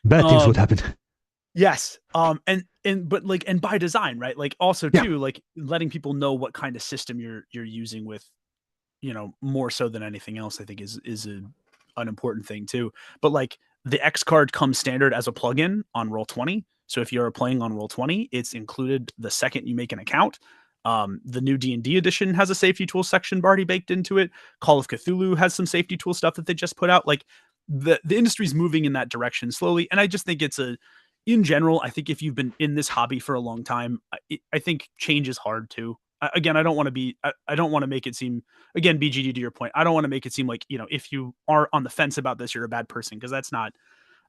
bad things would happen. Yes. But by design, right? Like also too, like letting people know what kind of system you're using with, more so than anything else, I think is an important thing too. But like the X card comes standard as a plugin on Roll20. So if you're playing on Roll20, it's included the second you make an account. The new D&D edition has a safety tool section already baked into it. Call of Cthulhu has some safety tool stuff that they just put out. Like the industry's moving in that direction slowly. And I just think in general, I think if you've been in this hobby for a long time, I think change is hard too. Again, I don't want to make it seem, again, BGD, to your point, I don't want to make it seem like, if you are on the fence about this, you're a bad person, because that's not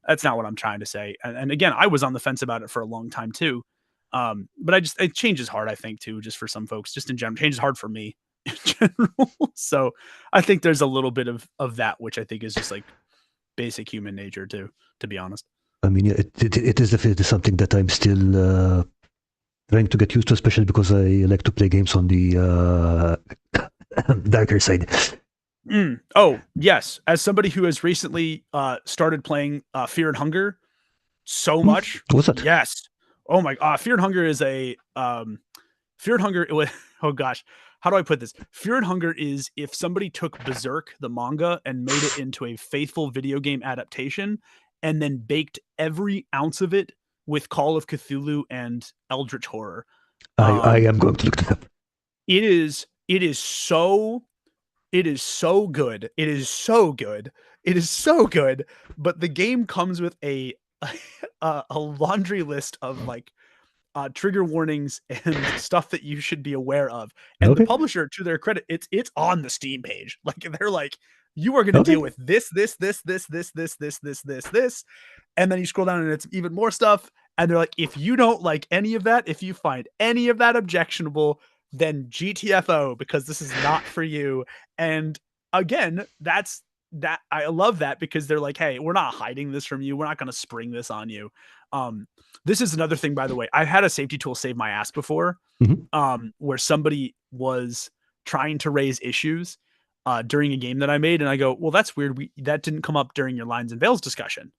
what I'm trying to say. And again, I was on the fence about it for a long time too. But it changes hard, I think, too, just for some folks, just in general. Change is hard for me in general. So I think there's a little bit of that, which I think is just like basic human nature too, to be honest. I mean, it is definitely something that I'm still trying to get used to, especially because I like to play games on the darker side. Oh, yes. As somebody who has recently started playing Fear and Hunger so much. What's that? Yes. Oh my Fear and Hunger is a Fear and Hunger oh gosh. How do I put this? Fear and Hunger is if somebody took Berserk, the manga, and made it into a faithful video game adaptation and then baked every ounce of it with Call of Cthulhu and Eldritch Horror. I am going to look that up. It is so good. It is so good. It is so good. But the game comes with a laundry list of like trigger warnings and stuff that you should be aware of. And the publisher, to their credit, it's on the Steam page. Like they're like, you are going to deal with this, and then you scroll down and it's even more stuff. And they're like, if you don't like any of that, if you find any of that objectionable, then GTFO, because this is not for you. And again, that I love that, because they're like, hey, we're not hiding this from you. We're not going to spring this on you. This is another thing, by the way. I've had a safety tool save my ass before, where somebody was trying to raise issues during a game that I made. And I go, well, that's weird. That didn't come up during your Lines and Veils discussion.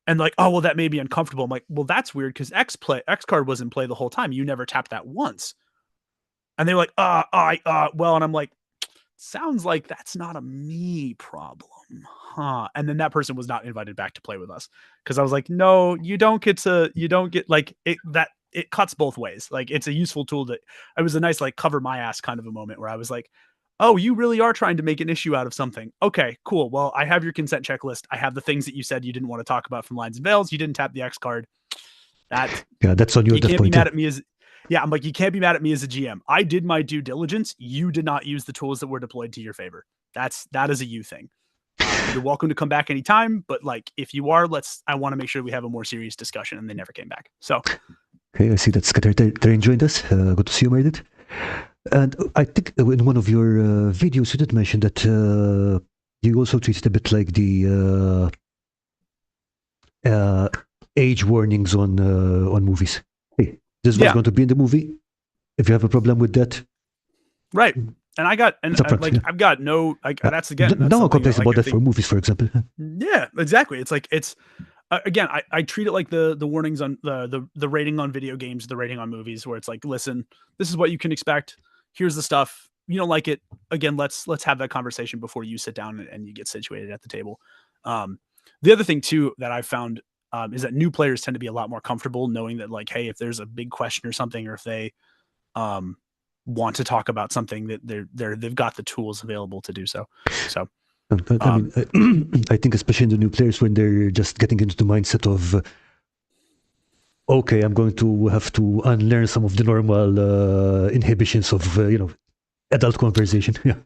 And like, oh, well, that may be uncomfortable. I'm like, well, that's weird, because X card was in play the whole time. You never tapped that once. And they were like, well, and I'm like, sounds like that's not a me problem, huh? And then that person was not invited back to play with us, because I was like, no, you don't get like it, that it cuts both ways. Like, it's a useful tool that it was a nice, like, cover my ass kind of a moment where I was like, oh, you really are trying to make an issue out of something. Okay, cool. Well, I have your consent checklist. I have the things that you said you didn't want to talk about from Lines and Veils. You didn't tap the X card. That's on you. You can't be mad at me as I'm like, you can't be mad at me as a GM. I did my due diligence. You did not use the tools that were deployed to your favor. That is a you thing. You're welcome to come back anytime, but like, if you are, I want to make sure we have a more serious discussion. And they never came back. So, okay, I see that Scatterbrain joined us. Good to see you, Meredith. And I think in one of your videos, you did mention that you also treated a bit like the age warnings on movies. Hey, this was going to be in the movie. If you have a problem with that, right? And I've got no, like, that's again. No one complains about that for movies, for example. Yeah, exactly. It's like, it's again, I treat it like the warnings on the rating on video games, the rating on movies, where it's like, listen, this is what you can expect. Here's the stuff. You don't like it. Again, let's have that conversation before you sit down and you get situated at the table. The other thing too that I found is that new players tend to be a lot more comfortable knowing that, like, hey, if there's a big question or something, or if they want to talk about something, that they've got the tools available to do so. So, I mean, I think especially in the new players, when they're just getting into the mindset of, okay, I'm going to have to unlearn some of the normal inhibitions of adult conversation. Yeah.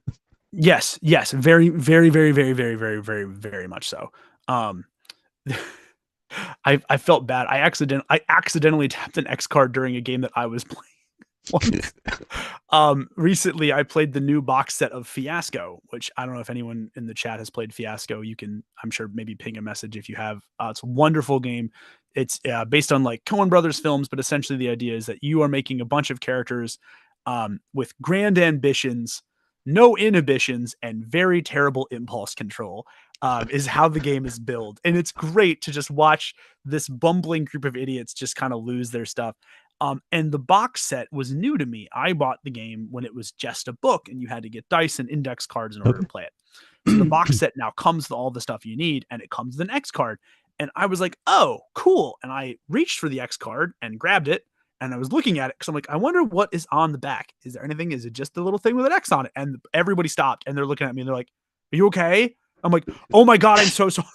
Yes. Very, very, very, very, very, very, very, very much so. I felt bad. I accidentally tapped an X card during a game that I was playing once. Recently I played the new box set of Fiasco, which I don't know if anyone in the chat has played Fiasco. You can, I'm sure, maybe ping a message if you have. It's a wonderful game. It's based on like Coen Brothers films, but essentially the idea is that you are making a bunch of characters with grand ambitions, no inhibitions, and very terrible impulse control. Is how the game is built. And it's great to just watch this bumbling group of idiots just kind of lose their stuff. And the box set was new to me. I bought the game when it was just a book and you had to get dice and index cards in order to play it. So the box set now comes with all the stuff you need, and it comes with an X card. And I was like, oh, cool. And I reached for the X card and grabbed it. And I was looking at it because I'm like, I wonder what is on the back. Is there anything? Is it just the little thing with an X on it? And everybody stopped and they're looking at me and they're like, are you okay? I'm like, oh my God, I'm so sorry.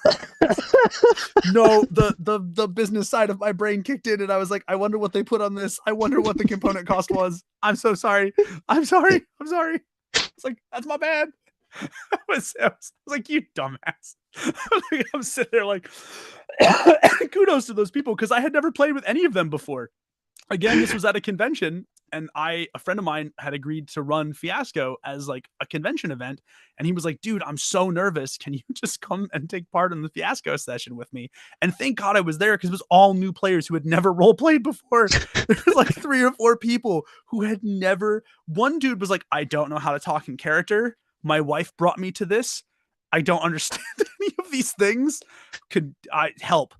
No, the business side of my brain kicked in and I was like, I wonder what they put on this. I wonder what the component cost was. I'm so sorry. I'm sorry. It's like, that's my bad. I was like, you dumbass. I'm sitting there like, kudos to those people, because I had never played with any of them before. again, this was at a convention, and a friend of mine had agreed to run Fiasco as like a convention event, and he was like, dude, I'm so nervous, can you just come and take part in the Fiasco session with me? And thank God I was there, because it was all new players who had never role played before. There was like 3 or 4 people who had never. One dude was like, I don't know how to talk in character, my wife brought me to this, I don't understand any of these things, could I help?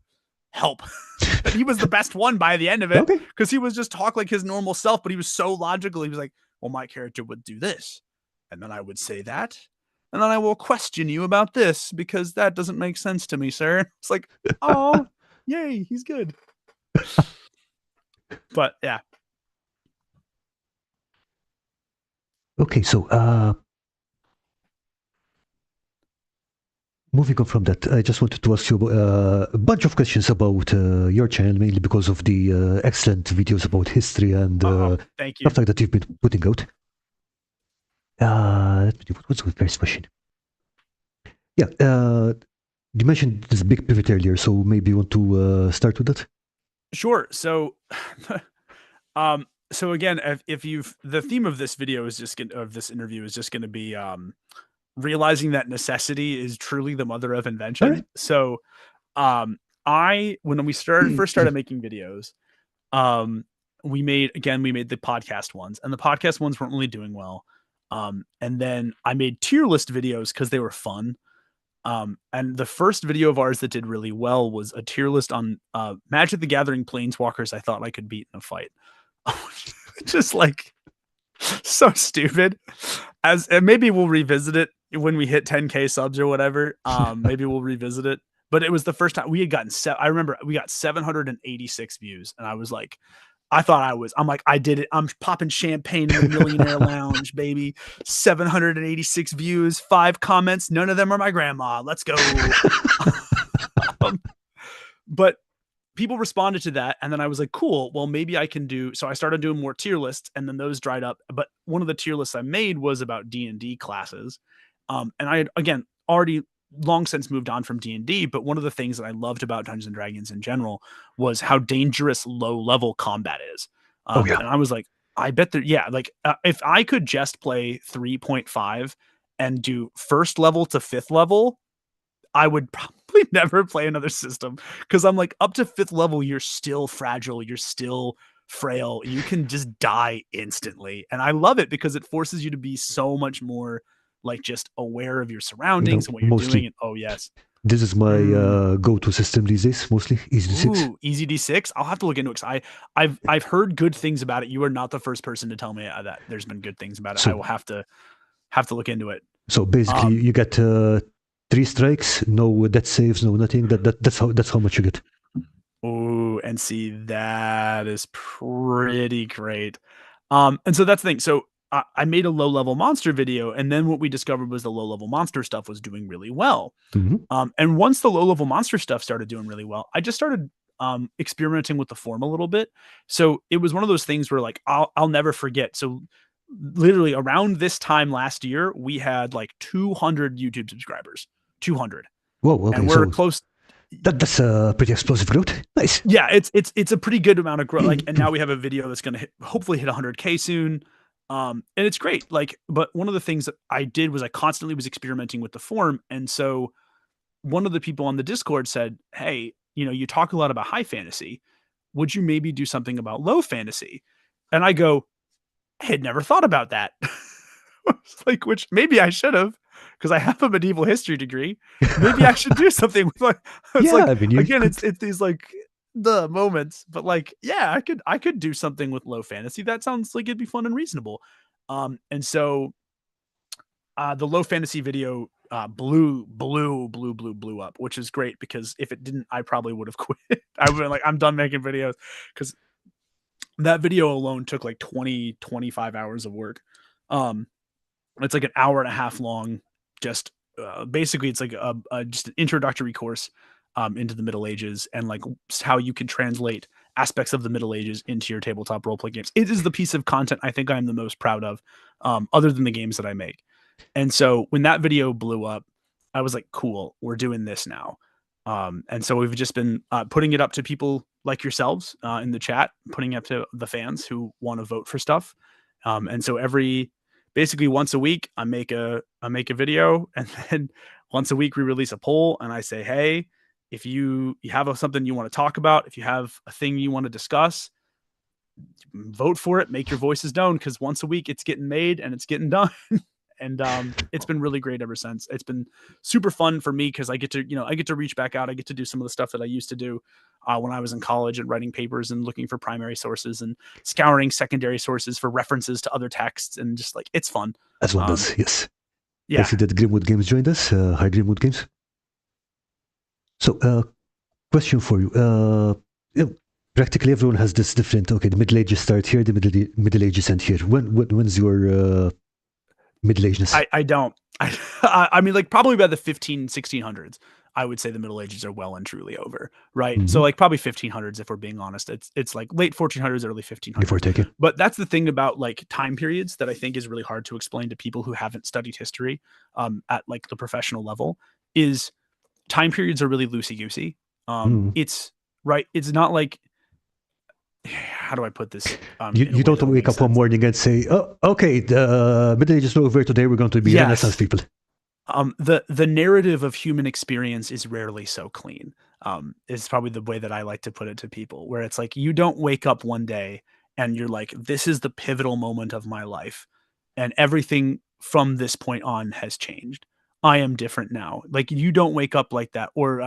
And he was the best one by the end of it, Okay. because he was just talk like his normal self, but he was so logical. He was like, well, my character would do this, and then I would say that, and then I will question you about this because that doesn't make sense to me, sir. It's like, oh, yay, he's good. But yeah. Okay, so moving on from that, I just wanted to ask you a bunch of questions about your channel, mainly because of the excellent videos about history and Thank you. stuff like that you've been putting out. What's the first question? Yeah, you mentioned this big pivot earlier, so maybe you want to start with that? Sure. So, so again, if you've, the theme of this video is just of this interview is just going to be realizing that necessity is truly the mother of invention. All right. So, when we first started making videos, we made the podcast ones, and the podcast ones weren't really doing well. And then I made tier list videos because they were fun. And the first video of ours that did really well was a tier list on Magic the Gathering Planeswalkers I thought I could beat in a fight. Just like so stupid. And maybe we'll revisit it when we hit 10K subs or whatever. Maybe we'll revisit it. But it was the first time we had gotten I remember we got 786 views, and I was like, I'm like, I did it. I'm popping champagne in the Millionaire Lounge, baby. 786 views, 5 comments. None of them are my grandma. Let's go. But people responded to that, and then I was like, cool, well, maybe I can do. So I started doing more tier lists, and then those dried up. But one of the tier lists I made was about D&D classes. And I had, again, already long since moved on from D&D, but one of the things that I loved about Dungeons and Dragons in general was how dangerous low level combat is. Oh yeah. And I was like, I bet that, yeah, like if I could just play 3.5 and do first level to 5th level, I would probably never play another system, because I'm like, up to 5th level, you're still fragile, you're still frail, you can just die instantly. And I love it because it forces you to be so much more like just aware of your surroundings and what you're doing. And oh yes, this is my go-to system these days, mostly Easy D6. Ooh, Easy D6. I'll have to look into it, because I've heard good things about it. You are not the first person to tell me that there's been good things about it. So, I will have to look into it. So basically, you get 3 strikes, no death saves, no nothing. That's how much you get. Ooh, and see, that is pretty great. And so that's the thing. So I made a low level monster video, and then what we discovered was the low level monster stuff was doing really well. And once the low level monster stuff started doing really well, I just started experimenting with the form a little bit. So it was one of those things where like I'll never forget. So literally around this time last year, we had like 200 YouTube subscribers. 200. Whoa, okay. And we're close. That's a pretty explosive growth. Nice. Yeah, it's a pretty good amount of growth. Like, and now we have a video that's going to hopefully hit 100K soon. And it's great. Like, but one of the things that I did was I constantly was experimenting with the form. And so one of the people on the Discord said, hey, you talk a lot about high fantasy. Would you maybe do something about low fantasy? And I go, I had never thought about that. Like, which maybe I should have, because I have a medieval history degree. Maybe I should do something with like, it's these like the moments, but like, yeah, I could do something with low fantasy. That sounds like it'd be fun and reasonable. And so the low fantasy video blew up, which is great, because if it didn't, I probably would have quit. I would have been like, I'm done making videos, because that video alone took like 25 hours of work. It's like an hour and a half long. Just basically, it's like just an introductory course into the Middle Ages, and like how you can translate aspects of the Middle Ages into your tabletop roleplay games. It is the piece of content I think I'm the most proud of, other than the games that I make. And so when that video blew up, I was like, cool, we're doing this now. And so we've just been putting it up to people like yourselves in the chat, putting up to the fans who want to vote for stuff. And so basically once a week, I make a video, and then once a week we release a poll, and I say, hey, if you have something you want to talk about, if you have a thing you want to discuss, vote for it, make your voices known, because once a week it's getting made and it's getting done. And it's been really great ever since. It's been super fun for me because I get to reach back out. I get to do some of the stuff that I used to do when I was in college, and writing papers and looking for primary sources and scouring secondary sources for references to other texts, and just like, it's fun. As one does, yes. Yeah. I see that Grimwood Games joined us. Hi, Grimwood Games. So, question for you. Practically everyone has this different, okay, the Middle Ages start here, the Middle Ages end here. When's your Middle Ageness? I don't. I mean, like, probably by the 1600s, I would say the Middle Ages are well and truly over, right? Mm-hmm. So like probably 1500s, if we're being honest. It's like late 1400s, early 1500s. Before taking. But that's the thing about like time periods that I think is really hard to explain to people who haven't studied history at like the professional level, is time periods are really loosey-goosey. It's right. It's not like, how do I put this? You don't wake up one morning and say, oh, okay, the Middle Ages are over, today we're going to be Renaissance people. The narrative of human experience is rarely so clean. Is probably the way that I like to put it to people, where it's like, you don't wake up one day and you're like, this is the pivotal moment of my life, and everything from this point on has changed. I am different now. Like, you don't wake up like that. Or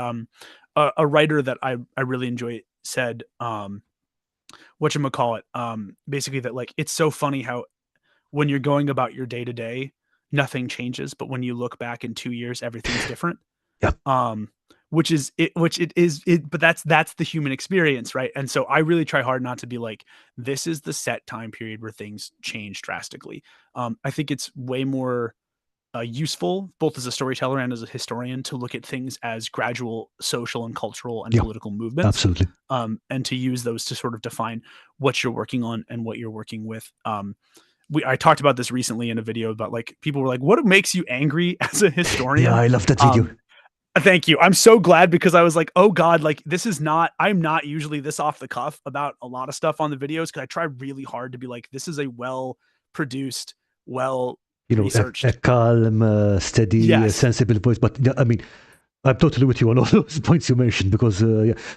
a writer that I really enjoy said, whatchamacallit, basically that, like, it's so funny how when you're going about your day to day, nothing changes, but when you look back in 2 years, everything's different. Yeah. But that's the human experience, right? And so I really try hard not to be like, this is the set time period where things change drastically. I think it's way more useful, both as a storyteller and as a historian, to look at things as gradual social and cultural and political movements. Absolutely. And to use those to sort of define what you're working on and what you're working with. I talked about this recently in a video about, like, people were like, what makes you angry as a historian? Yeah, I love that video. Thank you. I'm so glad, because I was like, oh God, like, I'm not usually this off the cuff about a lot of stuff on the videos, because I try really hard to be like, this is a well-produced, researched, a calm, steady, sensible voice. But I mean, I'm totally with you on all those points you mentioned, because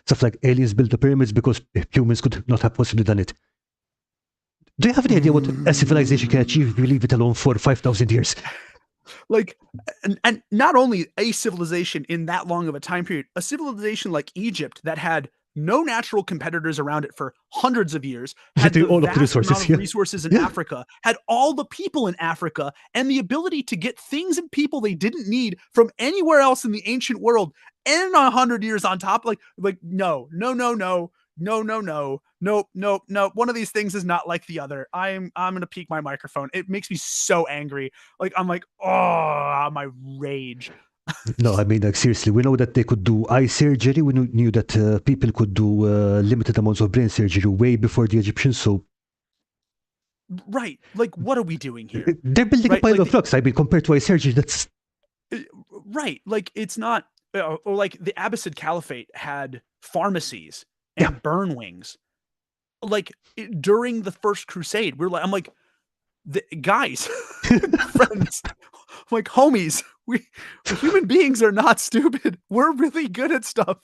stuff like aliens built the pyramids because humans could not have possibly done it. Do you have any idea what a civilization can achieve if you leave it alone for 5,000 years? Like, and not only a civilization in that long of a time period, a civilization like Egypt that had no natural competitors around it for hundreds of years, had the all of the resources in Africa, had all the people in Africa, and the ability to get things and people they didn't need from anywhere else in the ancient world, and 100 years on top. Like no. One of these things is not like the other. I'm gonna peek my microphone. It makes me so angry. Like, I'm like, oh, my rage. No, I mean, like, seriously, we know that they could do eye surgery. We knew that people could do limited amounts of brain surgery way before the Egyptians. So, right, like, what are we doing here? They're building a pile of rocks. I mean, compared to eye surgery, that's right. Like, it's not, or like the Abbasid Caliphate had pharmacies and burn wings. Like, during the First Crusade, I'm like, guys, friends, like, homies, we human beings are not stupid. We're really good at stuff.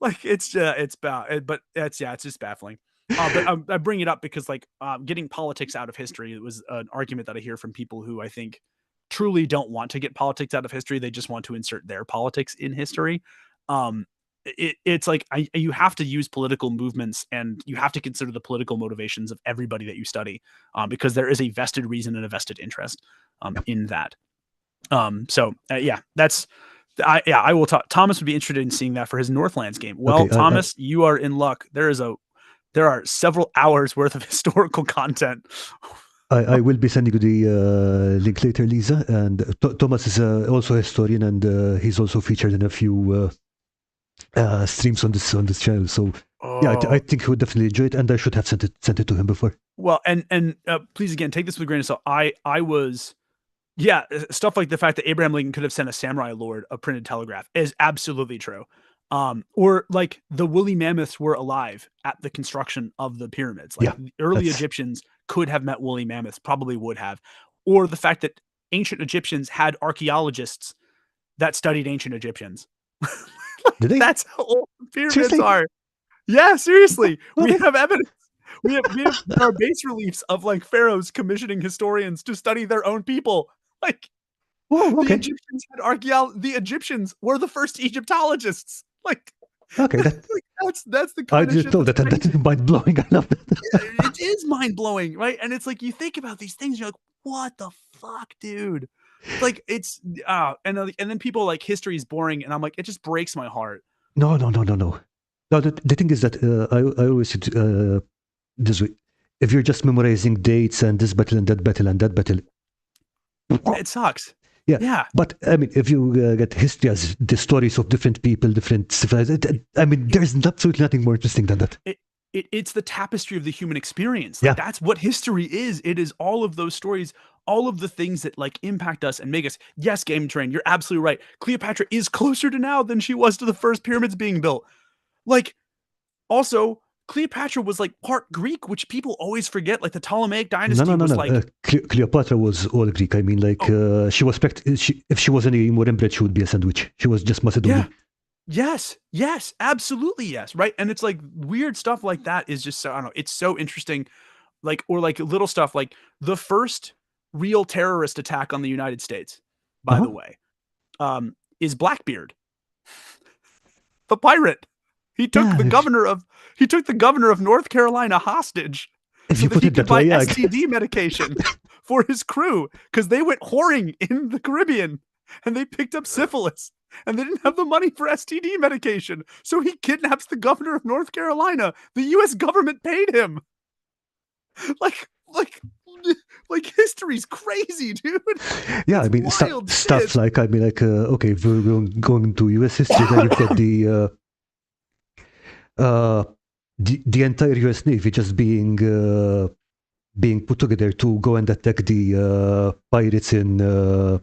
Like, it's bad, but it's just baffling. But I bring it up because, like, getting politics out of history, it was an argument that I hear from people who I think truly don't want to get politics out of history. They just want to insert their politics in history. It's like, you have to use political movements, and you have to consider the political motivations of everybody that you study, because there is a vested reason and a vested interest in that. I will talk. Thomas would be interested in seeing that for his Northlands game. Well, okay, Thomas, you are in luck. There are several hours worth of historical content. I will be sending you the link later, Lisa. And Thomas is also a historian, and he's also featured in a few streams on this channel. So I think he would definitely enjoy it, and I should have sent it to him before. Well, and please, again, take this with a grain of salt. I was, stuff like the fact that Abraham Lincoln could have sent a samurai lord a printed telegraph is absolutely true. Or like the woolly mammoths were alive at the construction of the pyramids. Like Yeah, early Egyptians could have met woolly mammoths, probably would have. Or the fact that ancient Egyptians had archaeologists that studied ancient Egyptians. did they? That's how old the pyramids Seriously? are. Yeah, seriously. Oh, We have evidence. We have our bas reliefs of like pharaohs commissioning historians to study their own people. Like whoa, the okay. Egyptians had the Egyptians were the first Egyptologists. Like, Okay, that's the I kind of didn't shit know that's that. That crazy. is mind blowing. I love that. It is mind blowing, right? And it's like you think about these things, you're like, what the fuck, dude? Like it's and then people like history is boring, and I'm like, it just breaks my heart. No, no, no, no, no. No, the thing is that I always said this way. If you're just memorizing dates and this battle and that battle and that battle, It sucks. yeah. Yeah. But I mean, if you get history as the stories of different people, different civilizations, I mean, there's absolutely nothing more interesting than that. It's the tapestry of the human experience. Like Yeah. that's what history is. It is all of those stories, all of the things that like impact us and make us. Yes, Game Train, you're absolutely right. Cleopatra is closer to now than she was to the first pyramids being built. Like, also, Cleopatra was like part Greek, which people always forget. Like the Ptolemaic No, dynasty no, no, was no. like, Cleopatra was all Greek. I mean, like, oh, she was, if she was any more inbred, she would be a sandwich. She was just yeah, Macedonian. yes, absolutely, yes, right. And it's like weird stuff like that is just so I don't know. It's so interesting. Like or like little stuff like the first real terrorist attack on the United States, by Uh-huh. the way, is Blackbeard, the pirate. He took Yeah, the governor of he took the governor of North Carolina hostage if so you that put he it could that way, buy yeah. STD medication for his crew because they went whoring in the Caribbean and they picked up syphilis and they didn't have the money for STD medication. So he kidnaps the governor of North Carolina. The US government paid him. Like like like history's crazy, dude. Yeah, I It's mean, wild stuff shit. like, I mean, like, okay, if we're going to US history, then you've got uh, the entire US Navy just being put together to go and attack the pirates in the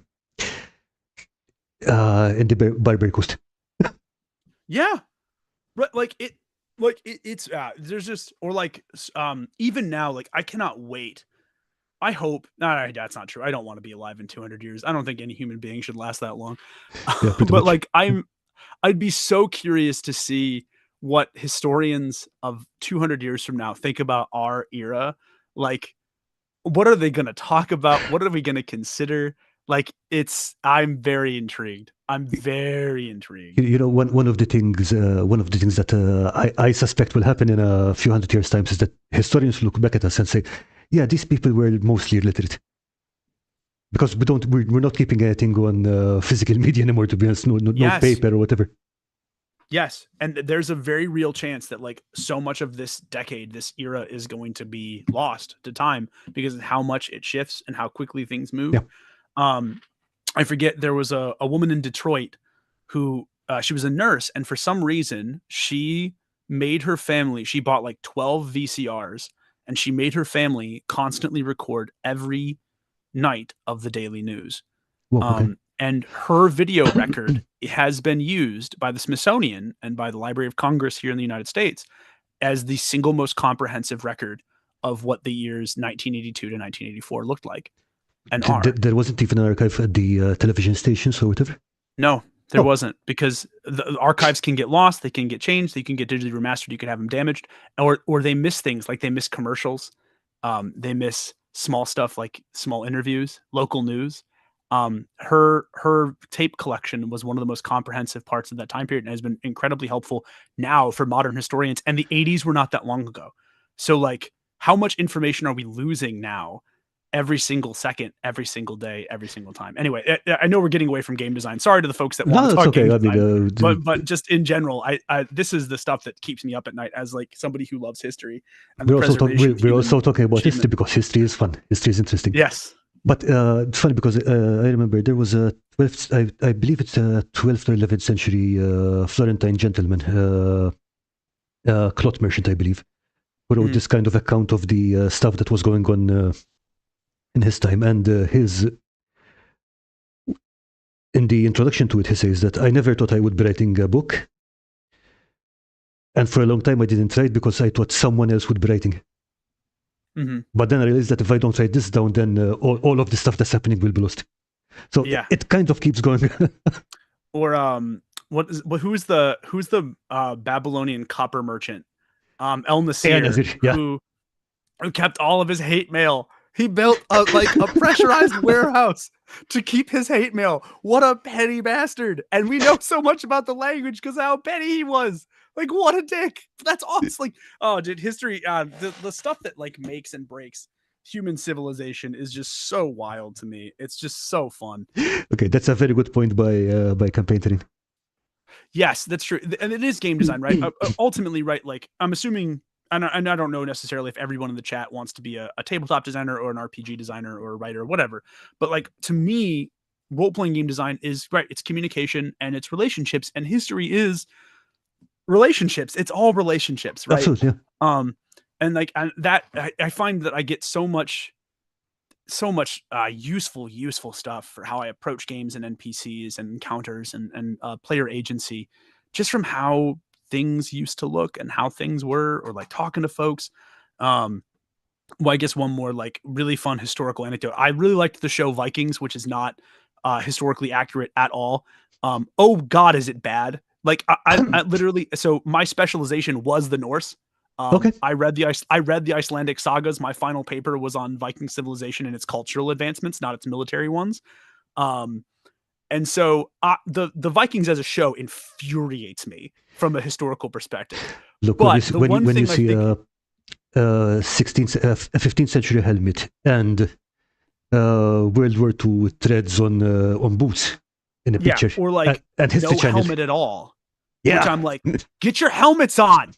Barbary Coast. Yeah. Right, it's there's just or like even now like I cannot wait. I hope no, that's not true. I don't want to be alive in 200 years. I don't think any human being should last that long. Yeah, pretty But much. like I'd be so curious to see what historians of 200 years from now think about our era. Like what are they going to talk about? What are we going to consider? Like I'm very intrigued. I'm very intrigued. You know, one of the things that I suspect will happen in a few hundred years' times is that historians look back at us and say, "Yeah, these people were mostly illiterate." Because we're not keeping anything on physical media anymore, to be honest, no Yes. paper or whatever. Yes, and there's a very real chance that like so much of this decade, this era is going to be lost to time because of how much it shifts and how quickly things move. Yeah. I forget there was a woman in Detroit who she was a nurse, and for some reason she made her family. She bought like 12 VCRs, and she made her family constantly record every night of the daily news. Whoa, okay. And her video record has been used by the Smithsonian and by the Library of Congress here in the United States as the single most comprehensive record of what the years 1982 to 1984 looked like and are. There wasn't even an archive at the television stations or whatever. No, there Oh, wasn't because the archives can get lost, they can get changed, they can get digitally remastered, you can have them damaged, or they miss things like they miss commercials, they miss small stuff like small interviews, local news. Her tape collection was one of the most comprehensive parts of that time period and has been incredibly helpful now for modern historians. And the 80s were not that long ago. So like how much information are we losing now every single second, every single day, every single time? Anyway, I know we're getting away from game design. Sorry to the folks that want no, to it's talk okay. game I mean, design, but just in general, I this is the stuff that keeps me up at night as like somebody who loves history and the preservation of we're human also talking about history achievement. because history is fun. History is interesting. Yes. But it's funny because I remember there was a 12th, I believe it's a 12th or 11th century Florentine gentleman, cloth merchant, I believe, who wrote this kind of account of the stuff that was going on in his time. And in the introduction to it, he says that I never thought I would be writing a book And for a long time, I didn't write because I thought someone else would be writing. Mm-hmm. But then I realized that if I don't write this down, then all of the stuff that's happening will be lost. So Yeah. it kind of keeps going. Or who's the Babylonian copper merchant? El Nasir, Yeah. who kept all of his hate mail. He built a pressurized warehouse to keep his hate mail. What a petty bastard. And we know so much about the language because how petty he was. Like, what a dick. That's awesome. Like, oh, dude, history, the stuff that like makes and breaks human civilization is just so wild to me. It's just so fun. Okay, that's a very good point by Campaign Train. Yes, that's true. And it is game design, right? Ultimately, right? Like, I'm assuming, and I don't know necessarily if everyone in the chat wants to be a tabletop designer or an RPG designer or a writer or whatever. But like, to me, role-playing game design is, right, it's communication and it's relationships, and history is relationships. It's all relationships, right? Absolutely, yeah. And like I find that I get so much useful stuff for how I approach games and NPCs and encounters and player agency, just from how things used to look and how things were, or like talking to folks. Well, I guess one more like really fun historical anecdote. I really liked the show Vikings, which is not historically accurate at all. Oh God, is it bad? Like I literally, so my specialization was the Norse. Okay. I read the Icelandic sagas. My final paper was on Viking civilization and its cultural advancements, not its military ones. And so the Vikings as a show infuriates me from a historical perspective. Look, but when you see a 15th century helmet and World War II threads on boots in a picture, or like and no helmet at all, yeah, which I'm like, get your helmets on.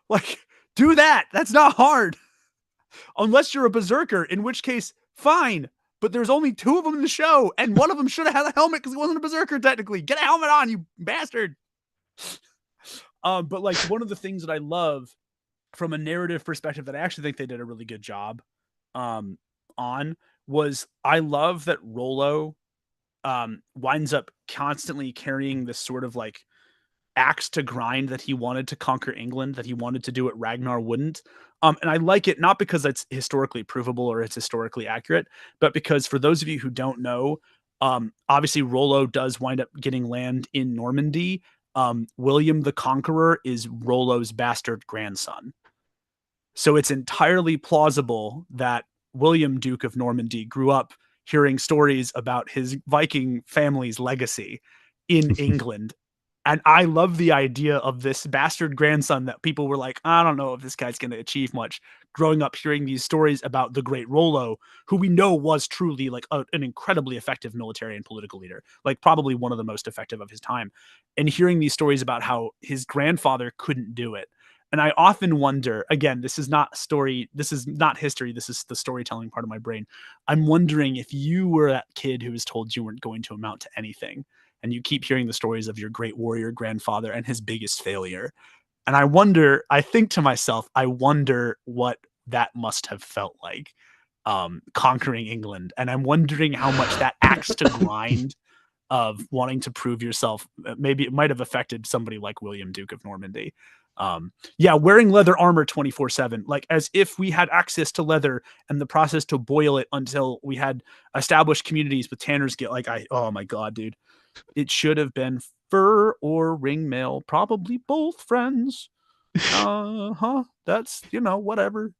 Like, do that. That's not hard. Unless you're a berserker, in which case, fine. But there's only 2 of them in the show, and one of them should have had a helmet because he wasn't a berserker, technically. Get a helmet on, you bastard. But like, one of the things that I love from a narrative perspective that I actually think they did a really good job on was, I love that Rollo winds up constantly carrying this sort of like axe to grind that he wanted to conquer England, that he wanted to do what Ragnar wouldn't. And I like it not because it's historically provable or it's historically accurate, but because for those of you who don't know, obviously Rollo does wind up getting land in Normandy. William the Conqueror is Rollo's bastard grandson. So it's entirely plausible that William, Duke of Normandy, grew up hearing stories about his Viking family's legacy in England. And I love the idea of this bastard grandson that people were like, I don't know if this guy's going to achieve much, growing up hearing these stories about the great Rollo, who we know was truly like an incredibly effective military and political leader, like probably one of the most effective of his time. And hearing these stories about how his grandfather couldn't do it. And I often wonder, again, this is not story, this is not history, this is the storytelling part of my brain. I'm wondering if you were that kid who was told you weren't going to amount to anything, and you keep hearing the stories of your great warrior grandfather and his biggest failure. And I think to myself, I wonder what that must have felt like, conquering England. And I'm wondering how much that axe to grind of wanting to prove yourself, maybe it might have affected somebody like William, Duke of Normandy. Wearing leather armor 24/7, like as if we had access to leather and the process to boil it until we had established communities with tanner's guild. Like oh my God, dude. It should have been fur or ring mail, probably both, friends. That's, whatever.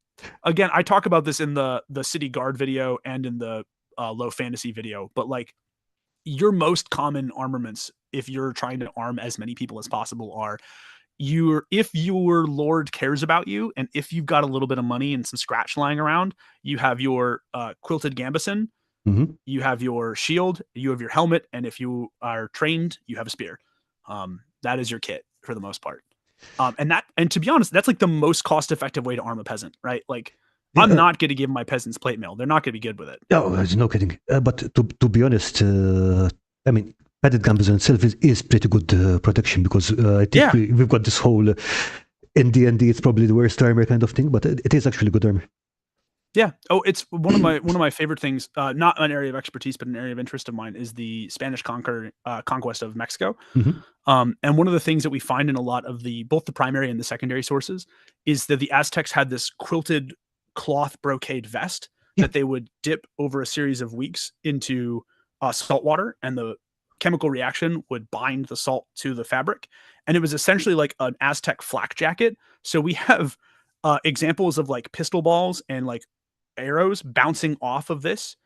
Again, I talk about this in the City Guard video and in the Low Fantasy video, but like your most common armaments, if you're trying to arm as many people as possible, are if your lord cares about you, and if you've got a little bit of money and some scratch lying around, you have your quilted gambeson. Mm-hmm. You have your shield, you have your helmet, and if you are trained, you have a spear. That is your kit for the most part. And to be honest, that's like the most cost-effective way to arm a peasant, right? Like, I'm not going to give my peasants plate mail. They're not going to be good with it. No, no kidding. But to be honest, I mean, padded gambeson itself is pretty good protection, because I think we've got this whole in D&D, it's probably the worst armor kind of thing, but it is actually good armor. Yeah. Oh, it's one of my favorite things. Not an area of expertise, but an area of interest of mine is the Spanish conquest of Mexico. Hmm. And one of the things that we find in a lot of both the primary and the secondary sources is that the Aztecs had this quilted cloth brocade vest Yeah. that they would dip over a series of weeks into salt water, and the chemical reaction would bind the salt to the fabric. And it was essentially like an Aztec flak jacket. So we have examples of like pistol balls and like arrows bouncing off of this,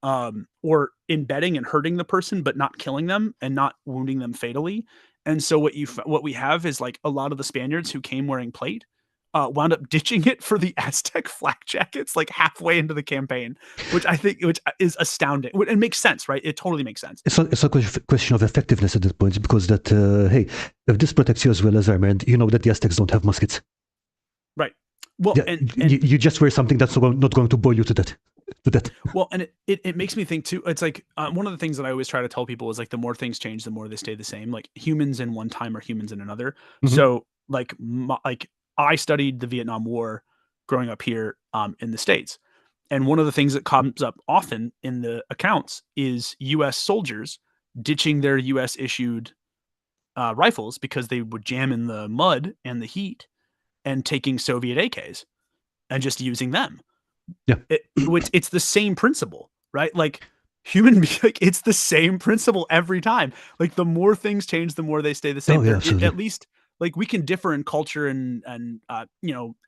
or embedding and hurting the person, but not killing them and not wounding them fatally. And so what we have is like a lot of the Spaniards who came wearing plate wound up ditching it for the Aztec flak jackets like halfway into the campaign, which is astounding. It makes sense, right? It totally makes sense. It's a question of effectiveness at this point, because that hey, if this protects you as well as armor, and you know that the Aztecs don't have muskets. Right. Well, Yeah, and you just wear something that's not going to boil you to death. well, and it makes me think too. It's like one of the things that I always try to tell people is like the more things change, the more they stay the same. Like humans in one time are humans in another. Mhm. So like like I studied the Vietnam War growing up here in the States, and one of the things that comes up often in the accounts is U.S. soldiers ditching their U.S. issued rifles because they would jam in the mud and the heat, and taking Soviet AKs and just using them. Yeah. It's the same principle, right? Like like it's the same principle every time. Like the more things change, the more they stay the same. Oh yeah, absolutely. At least like we can differ in culture and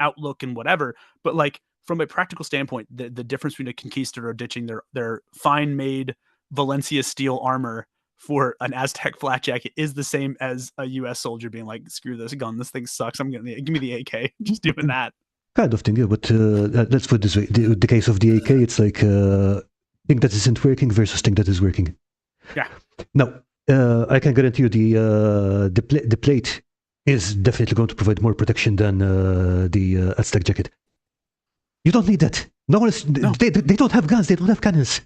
outlook and whatever, but like from a practical standpoint, the difference between a conquistador ditching their fine made Valencia steel armor for an Aztec flat jacket is the same as a U.S. soldier being like, "Screw this gun, this thing sucks. I'm gonna give me the AK." Just doing that. Kind of thing, yeah. But let's put it this way: the case of the AK, it's like thing that isn't working versus thing that is working. Yeah. Now, I can guarantee you the plate is definitely going to provide more protection than the Aztec jacket. You don't need that. No one is. No. They don't have guns. They don't have cannons.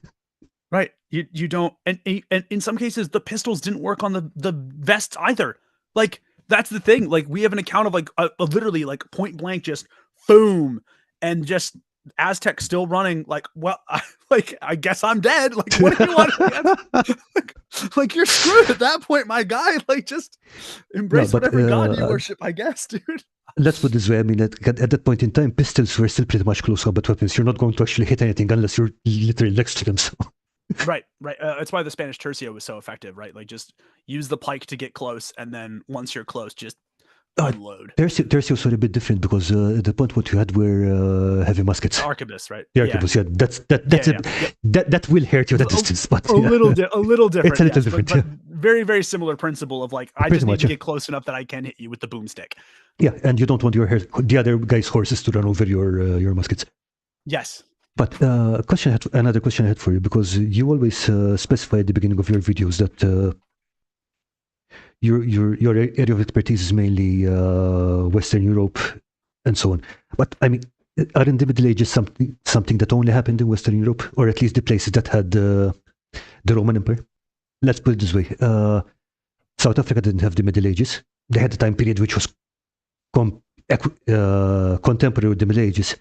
Right. You don't, and in some cases the pistols didn't work on the vests either. Like that's the thing. Like we have an account of like a literally like point blank just boom, and just Aztec still running. Like well, I guess I'm dead. Like what do you want? like you're screwed at that point, my guy. Like just embrace whatever god you worship, I guess, dude. Let's put it this way. I mean, at that point in time, pistols were still pretty much close combat weapons. You're not going to actually hit anything unless you're literally next to them. So. Right. That's why the Spanish tercio was so effective, right? Like just use the pike to get close, and then once you're close, just unload. Tercio was a bit different because at the point what you had were heavy muskets. The arquebus, right? The arquebus, yeah. That will hurt you at that distance, but a little different. It's a little different. But very, very similar principle of like I just need to get close enough that I can hit you with the boomstick. Yeah, and you don't want the other guy's horses to run over your muskets. Yes. But another question I had for you, because you always specify at the beginning of your videos that your area of expertise is mainly Western Europe and so on. But I mean, aren't the Middle Ages something that only happened in Western Europe, or at least the places that had the Roman Empire? Let's put it this way: South Africa didn't have the Middle Ages. They had a time period which was contemporary with the Middle Ages.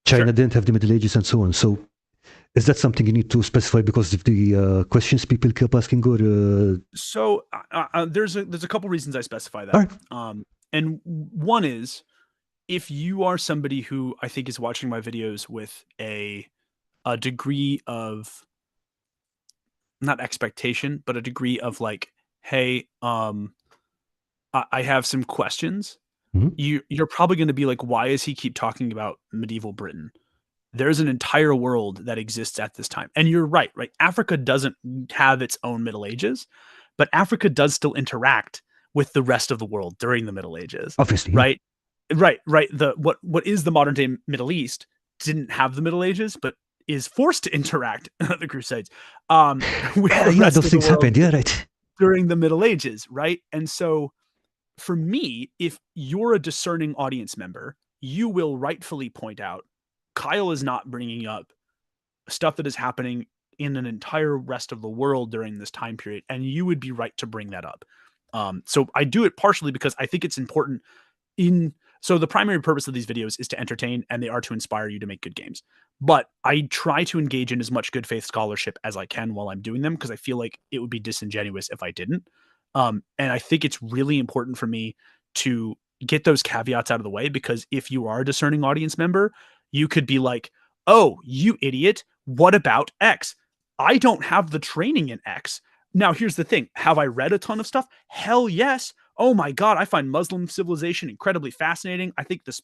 China didn't have the Middle Ages and so on. So is that something you need to specify because of the questions people keep asking? Or So there's a couple reasons I specify that. Right. And one is if you are somebody who I think is watching my videos with a degree of not expectation, but a degree of like, hey, I have some questions. Mm-hmm. You're probably going to be like, why does he keep talking about medieval Britain? There's an entire world that exists at this time. And you're right? Africa doesn't have its own Middle Ages, but Africa does still interact with the rest of the world during the Middle Ages. Obviously. Right. What is the modern day Middle East didn't have the Middle Ages, but is forced to interact the Crusades. Those things happened. Yeah, right. During the Middle Ages, right? And so for me, if you're a discerning audience member, you will rightfully point out Kyle is not bringing up stuff that is happening in an entire rest of the world during this time period, and you would be right to bring that up. So I do it partially because I think it's important So the primary purpose of these videos is to entertain, and they are to inspire you to make good games. But I try to engage in as much good faith scholarship as I can while I'm doing them, because I feel like it would be disingenuous if I didn't. And I think it's really important for me to get those caveats out of the way, because if you are a discerning audience member, you could be like, oh, you idiot, what about X? I don't have the training in X. Now, here's the thing. Have I read a ton of stuff? Hell yes. Oh my God, I find Muslim civilization incredibly fascinating. I think this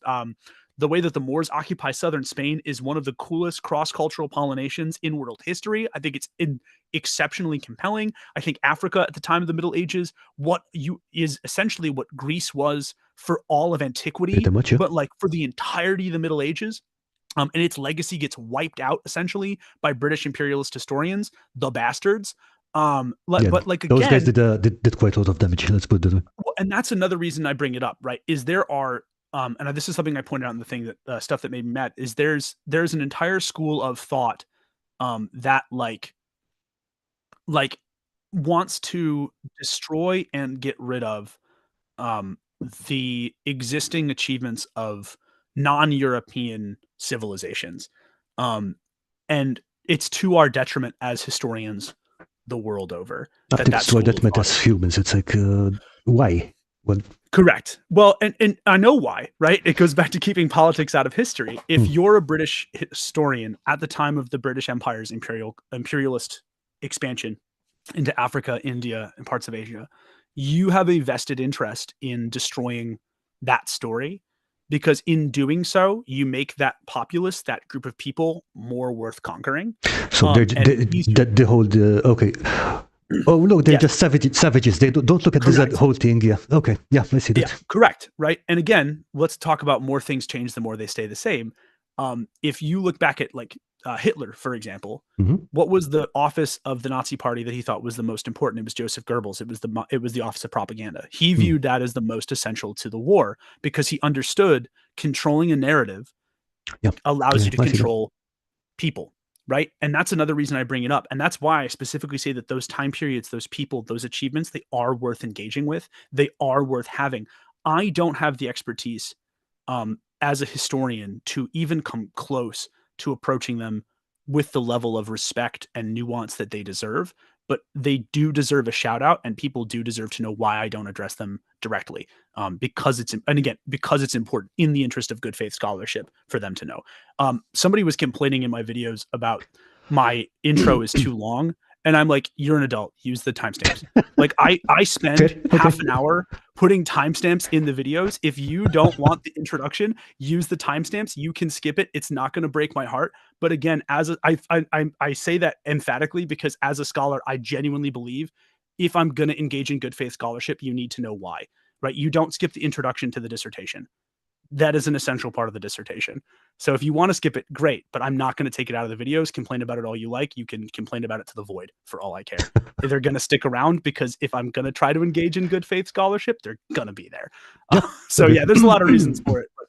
the way that the Moors occupy southern Spain is one of the coolest cross-cultural pollinations in world history. I think it's exceptionally compelling. I think Africa at the time of the Middle Ages, is essentially what Greece was for all of antiquity, much, yeah. but like for the entirety of the Middle Ages. And its legacy gets wiped out essentially by British imperialist historians, the bastards. But like again, those guys did quite a lot of damage. Let's put it that way. And that's another reason I bring it up, right? Is there are and this is something I pointed out in the thing that stuff that made me mad, is there's an entire school of thought that like wants to destroy and get rid of the existing achievements of non-European civilizations. And it's to our detriment as historians the world over. I think it's to our detriment as humans. It's like, why? Well, correct. Well, and I know why, right? It goes back to keeping politics out of history. If you're a British historian at the time of the British Empire's imperialist expansion into Africa, India, and parts of Asia, you have a vested interest in destroying that story, because in doing so, you make that populace, that group of people, more worth conquering. So they hold okay. Oh no, they're just savages. They don't look at this whole thing. Yeah. Okay. Yeah, I see that. Yeah, correct. Right. And again, let's talk about more things change the more they stay the same. If you look back at like Hitler, for example, what was the office of the Nazi Party that he thought was the most important? It was Joseph Goebbels. It was the office of propaganda. He viewed that as the most essential to the war, because he understood controlling a narrative allows you to control people. Right. And that's another reason I bring it up. And that's why I specifically say that those time periods, those people, those achievements, they are worth engaging with. They are worth having. I don't have the expertise as a historian to even come close to approaching them with the level of respect and nuance that they deserve. But they do deserve a shout out, and people do deserve to know why I don't address them directly, because it's important in the interest of good faith scholarship for them to know. Somebody was complaining in my videos about my intro is too long, and I'm like, you're an adult, use the timestamps. Like I spend half an hour putting timestamps in the videos. If you don't want the introduction, use the timestamps. You can skip it. It's not going to break my heart. But again, I say that emphatically, because as a scholar, I genuinely believe if I'm going to engage in good faith scholarship, you need to know why, right? You don't skip the introduction to the dissertation. That is an essential part of the dissertation. So if you want to skip it, great, but I'm not going to take it out of the videos. Complain about it all you like. You can complain about it to the void for all I care. They're going to stick around, because if I'm going to try to engage in good faith scholarship, they're going to be there. So yeah, there's a lot of reasons for it. But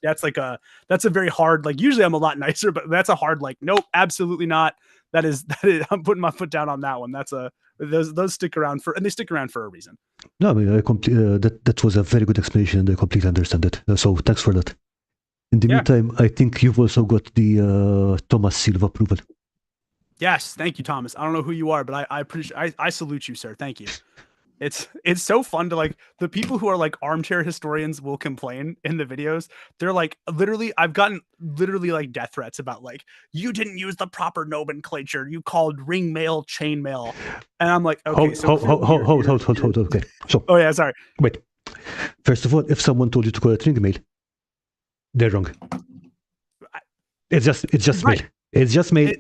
that's a very hard, like, usually I'm a lot nicer, but that's a hard, like, nope, absolutely not. That is, I'm putting my foot down on that one. Those stick around and they stick around for a reason. No, I mean, that was a very good explanation, and I completely understand it. So thanks for that. In the meantime, I think you've also got the Thomas seal of approval. Yes, thank you, Thomas. I don't know who you are, but I appreciate. I salute you, sir. Thank you. It's so fun to, like, the people who are like armchair historians will complain in the videos. They're like, literally, I've gotten like death threats about, like, you didn't use the proper nomenclature. You called ring mail chain mail, and I'm like, okay, hold. Okay, so oh yeah, sorry. Wait. First of all, if someone told you to call it ring mail, they're wrong. It's just mail. It's just mail.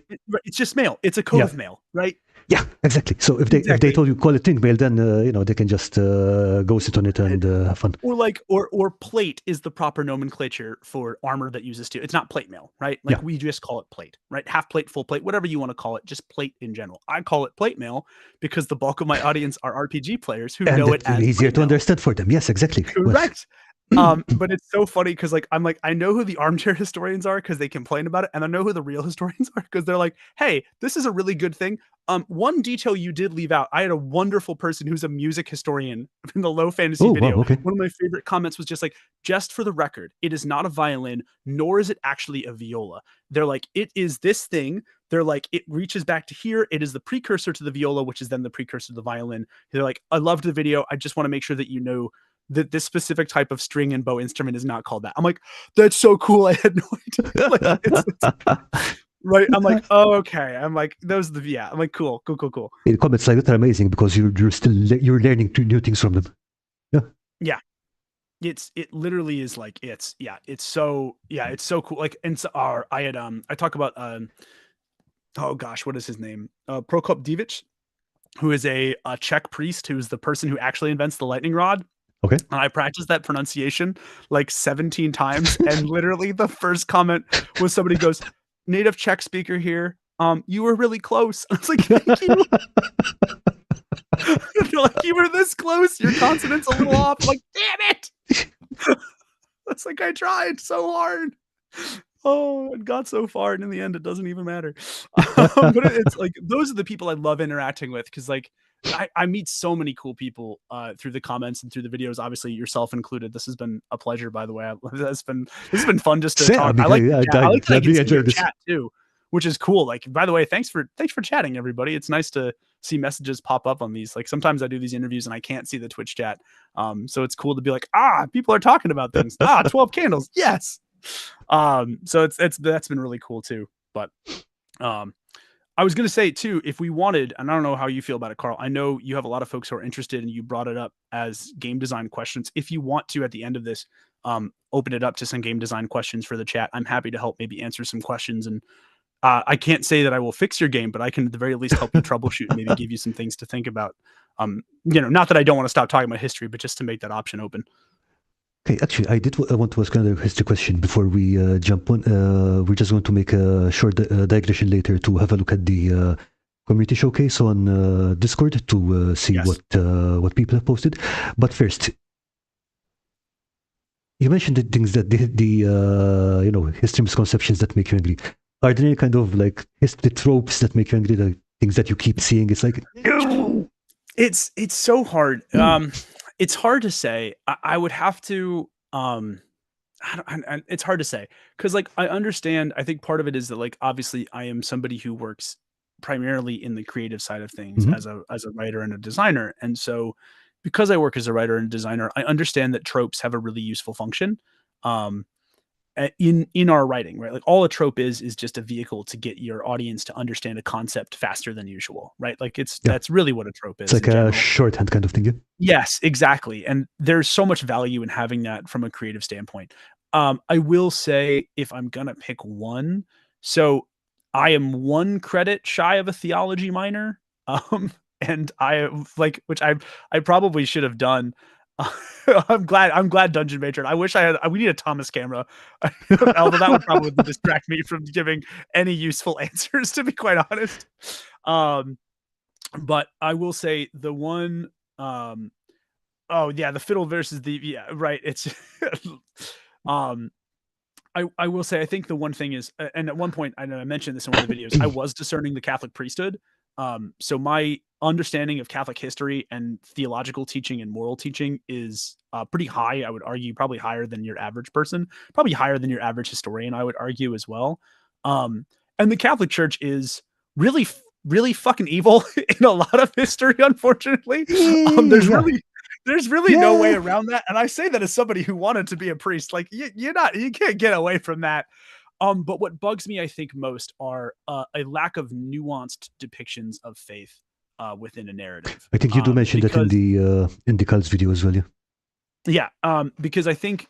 It's just mail. It's a code of mail, right? Yeah, exactly. So if they told you call it ring mail, then they can just go sit on it and have fun. Or plate is the proper nomenclature for armor that uses steel. It's not plate mail, right? Like we just call it plate, right? Half plate, full plate, whatever you want to call it, just plate in general. I call it plate mail because the bulk of my audience are RPG players who know it as easier to understand for them. Yes, exactly. Correct. But it's so funny because like I'm like, I know who the armchair historians are because they complain about it, and I know who the real historians are because they're like, hey, this is a really good thing. One detail you did leave out. I had a wonderful person who's a music historian in the low fantasy Oh wow, video. okay. One of my favorite comments was just like, just for the record, it is not a violin, nor is it actually a viola. They're like, it is this thing. They're like, it reaches back to here. It is the precursor to the viola, which is then the precursor to the violin. They're like, I loved the video. I just want to make sure that you know that this specific type of string and bow instrument is not called that. I'm like, that's so cool. I had no idea. Like, it's right. I'm like, oh, okay. I'm like, those are the, yeah. I'm like, cool. In comments like that are amazing because you're still you're learning new things from them. Yeah. Yeah. It literally is like, it's so cool. Like, and so I talk about, oh gosh, what is his name? Prokop Divic, who is a Czech priest, who's the person who actually invents the lightning rod. Okay. And I practiced that pronunciation like 17 times. And literally the first comment was somebody goes, native Czech speaker here. You were really close. I was like, thank you. They're like, you were this close. Your consonant's a little off. I'm like, damn it. It's like, I tried so hard. Oh, it got so far. And in the end, it doesn't even matter. But it's like, those are the people I love interacting with. Cause like, I meet so many cool people through the comments and through the videos, obviously yourself included. This has been a pleasure, by the way. This has been fun just to talk. I like the chat. I like that I can see your chat too, which is cool. Like, by the way, thanks for chatting, everybody. It's nice to see messages pop up on these. Like, sometimes I do these interviews and I can't see the Twitch chat. So it's cool to be like, people are talking about things. 12 candles. Yes. So that's been really cool too. But I was going to say too, if we wanted, and I don't know how you feel about it, Karl, I know you have a lot of folks who are interested and you brought it up as game design questions. If you want to, at the end of this, open it up to some game design questions for the chat, I'm happy to help maybe answer some questions. And I can't say that I will fix your game, but I can at the very least help you troubleshoot and maybe give you some things to think about. Not that I don't want to stop talking about history, but just to make that option open. Okay, actually, I want to ask another history question before we jump on. We're just going to make a short digression later to have a look at the community showcase on Discord to see what people have posted. But first, you mentioned the things that the history misconceptions that make you angry. Are there any kind of like history tropes that make you angry? Like things that you keep seeing? It's like no. It's so hard. It's hard to say. I would have to. It's hard to say because, like, I understand. I think part of it is that, like, obviously, I am somebody who works primarily in the creative side of things as a writer and a designer, and so because I work as a writer and designer, I understand that tropes have a really useful function. In our writing, right? Like, all a trope is just a vehicle to get your audience to understand a concept faster than usual, right? Like, that's really what a trope is. It's like a shorthand kind of thing. Yeah? Yes, exactly. And there's so much value in having that from a creative standpoint. I will say, if I'm gonna pick one, so I am one credit shy of a theology minor. And I like, which I probably should have done. I'm glad Dungeon Matron. I wish I had. We need a Thomas camera, although that would probably distract me from giving any useful answers, to be quite honest. But I will say the one. Oh yeah, the fiddle versus the right. It's I will say, I think the one thing is, and at one point I know I mentioned this in one of the videos, I was discerning the Catholic priesthood. So my understanding of Catholic history and theological teaching and moral teaching is pretty high. I would argue probably higher than your average person, probably higher than your average historian, I would argue as well. And the Catholic Church is really, really fucking evil in a lot of history, unfortunately. There's really no way around that. And I say that as somebody who wanted to be a priest. Like, you can't get away from that. But what bugs me, I think, most are a lack of nuanced depictions of faith within a narrative. I think you do mention that in the cults video as well, yeah. Yeah, because I think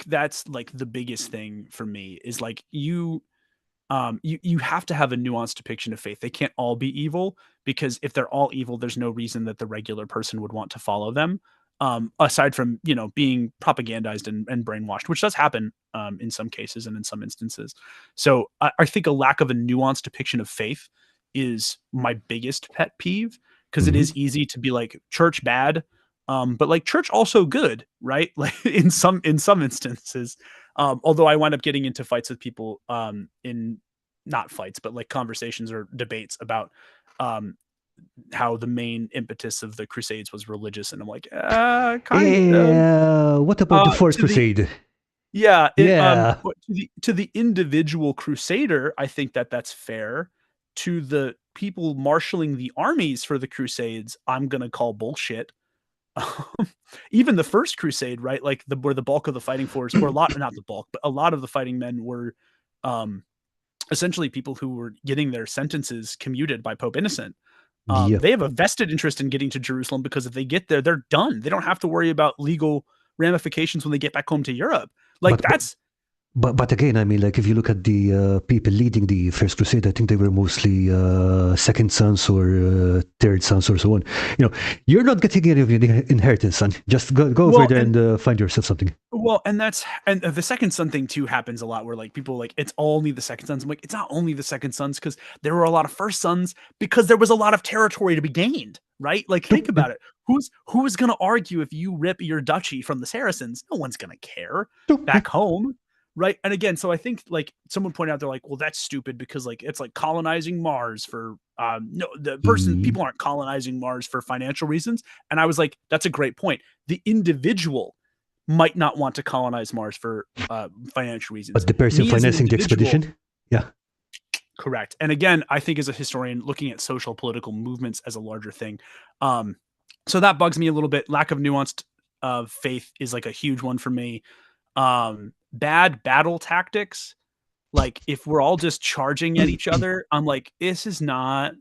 that's like the biggest thing for me is like you have to have a nuanced depiction of faith. They can't all be evil, because if they're all evil, there's no reason that the regular person would want to follow them. Aside from, being propagandized and brainwashed, which does happen in some cases and in some instances. So I think a lack of a nuanced depiction of faith is my biggest pet peeve, because it is easy to be like, church bad, But like church also good, right? Like in some instances. Although I wind up getting into fights with people in not fights, but like conversations or debates about um, how the main impetus of the Crusades was religious, and I'm like, kind of. What about the Fourth To the Crusade? yeah, Yeah. but to the individual crusader, I think that that's fair. To the people marshaling the armies for the Crusades, I'm gonna call bullshit. Even the first crusade, right? Like where the bulk of the fighting force, or a lot, not the bulk, but a lot of the fighting men were um, essentially people who were getting their sentences commuted by Pope Innocent. Yeah. They have a vested interest in getting to Jerusalem because if they get there, they're done. They don't have to worry about legal ramifications when they get back home to Europe. Like But that's but again, I mean, like if you look at the people leading the First Crusade, I think they were mostly second sons or third sons or so on. You're not getting any of your inheritance, son. Just go over well, there and find yourself something. and the second son thing too happens a lot where like people like it's only the second sons. I'm like, it's not only the second sons because there were a lot of first sons because there was a lot of territory to be gained, right? Like think Yeah. about it. Who's gonna argue if you rip your duchy from the Saracens? No one's gonna care Yeah. back home. Right. And again, so I think like someone pointed out, they're like, well, that's stupid because like it's like colonizing Mars for no, people aren't colonizing Mars for financial reasons. And I was like, that's a great point. The individual might not want to colonize Mars for financial reasons. But the person Me as an financing the individual, expedition, yeah. correct. And again, I think as a historian, looking at social political movements as a larger thing, so that bugs me a little bit. Lack of nuanced faith is like a huge one for me. Bad battle tactics, like if we're all just charging at each other, I'm like, this is not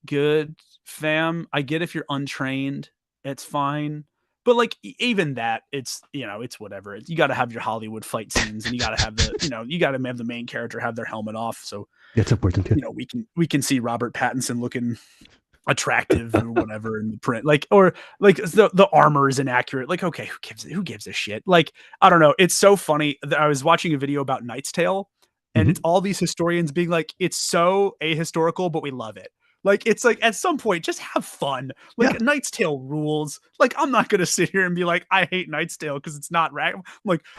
good, fam. I get if you're untrained, it's fine. But like even that, it's it's whatever. You got to have your Hollywood fight scenes, and you got to have you got to have the main character have their helmet off, so That's important. Yeah. we can see Robert Pattinson looking attractive or whatever in the print, like, or like the armor is inaccurate. Like, okay, who gives a shit? Like, I don't know. It's so funny that I was watching a video about Knight's Tale, and it's Mm-hmm. all these historians being like, it's so ahistorical, but we love it. Like, it's like at some point, just have fun. Yeah. Like, Knight's Tale rules. Like, I'm not gonna sit here and be like, I hate Knight's Tale because it's not right.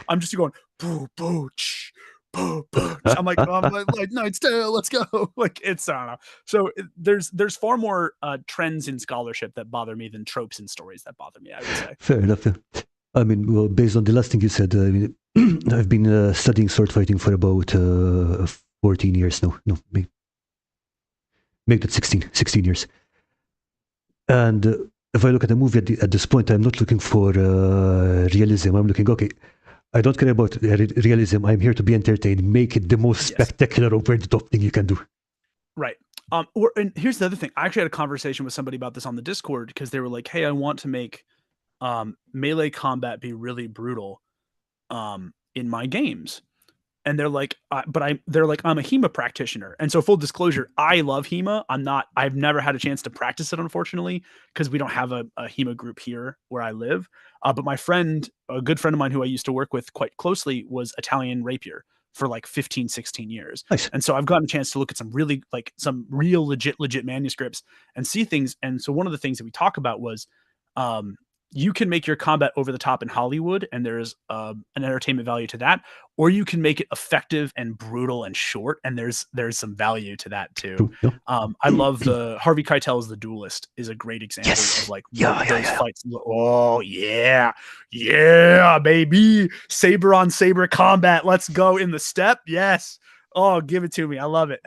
I'm just going boo boo ch, boo boo. I'm like, Knight's Tale, let's go. Like, it's I don't know. So there's far more trends in scholarship that bother me than tropes in stories that bother me, I would say. Fair enough. Yeah. I mean, well, based on the last thing you said, I mean, I've been studying sword fighting for about 14 years now. No, make that 16 years. And if I look at a movie at this point, I'm not looking for realism. I'm looking, okay, I don't care about realism. I'm here to be entertained. Make it the most spectacular, over the top thing you can do. Right. And here's the other thing. I actually had a conversation with somebody about this on the Discord because they were like, hey, I want to make melee combat be really brutal in my games. And they're like, I'm a HEMA practitioner. And so full disclosure, I love HEMA. I've never had a chance to practice it, unfortunately, because we don't have a HEMA group here where I live. But my friend, a good friend of mine who I used to work with quite closely, was Italian rapier for like 15, 16 years. Nice. And so I've gotten a chance to look at some real legit manuscripts and see things. And so one of the things that we talk about was, you can make your combat over the top in Hollywood, and there's an entertainment value to that, or you can make it effective and brutal and short, and there's some value to that too. Yeah. I love the Harvey Keitel's The Duelist is a great example of like those fights. Oh yeah, baby, saber on saber combat. Let's go in the step. Yes. Oh, give it to me. I love it.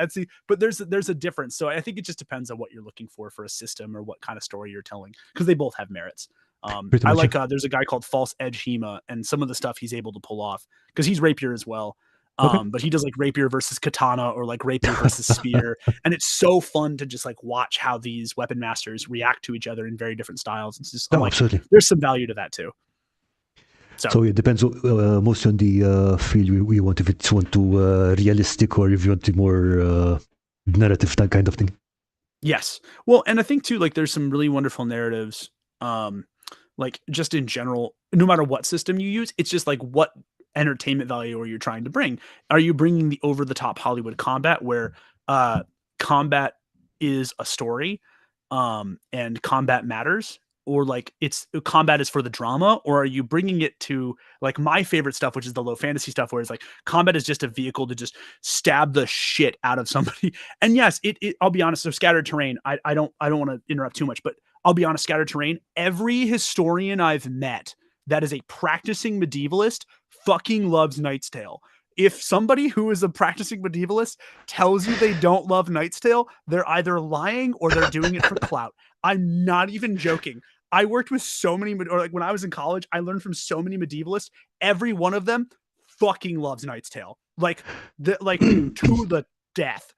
But there's a difference. So I think it just depends on what you're looking for a system or what kind of story you're telling, because they both have merits. I like there's a guy called False Edge Hema, and some of the stuff he's able to pull off because he's rapier as well. But he does like rapier versus katana or like rapier versus spear, and it's so fun to just like watch how these weapon masters react to each other in very different styles. It's just absolutely. There's some value to that too. So it depends mostly on the field we want. If it's realistic, or if you want the more narrative, that kind of thing. Yes. Well, and I think too, like there's some really wonderful narratives. Like just in general, no matter what system you use, it's just like what entertainment value are you trying to bring? Are you bringing the over the top Hollywood combat where combat is a story and combat matters? or like it's combat is for the drama, or are you bringing it to like my favorite stuff, which is the low fantasy stuff, where it's like combat is just a vehicle to just stab the shit out of somebody. And yes, I'll be honest. So scattered terrain, I don't want to interrupt too much, but I'll be honest. Scattered terrain. Every historian I've met that is a practicing medievalist fucking loves Knight's Tale. If somebody who is a practicing medievalist tells you they don't love Knight's Tale, they're either lying or they're doing it for clout. I'm not even joking. I worked with so many, or like when I was in college, I learned from so many medievalists. Every one of them fucking loves Knight's Tale, like to the death.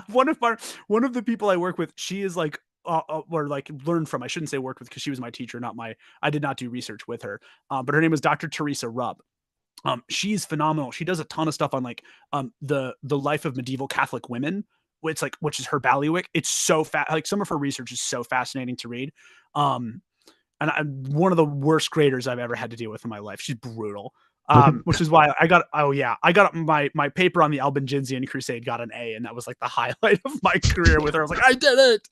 one of the people I work with, she is like, or like learned from. I shouldn't say worked with because she was my teacher, not my. I did not do research with her, but her name was Dr. Teresa Rubb. She's phenomenal. She does a ton of stuff on like the life of medieval Catholic women. Which is her bailiwick. It's so like some of her research is so fascinating to read. And I'm one of the worst graders I've ever had to deal with in my life. She's brutal. Which is why I got my paper on the Albigensian Crusade got an A, and that was like the highlight of my career with her. I was like, I did it.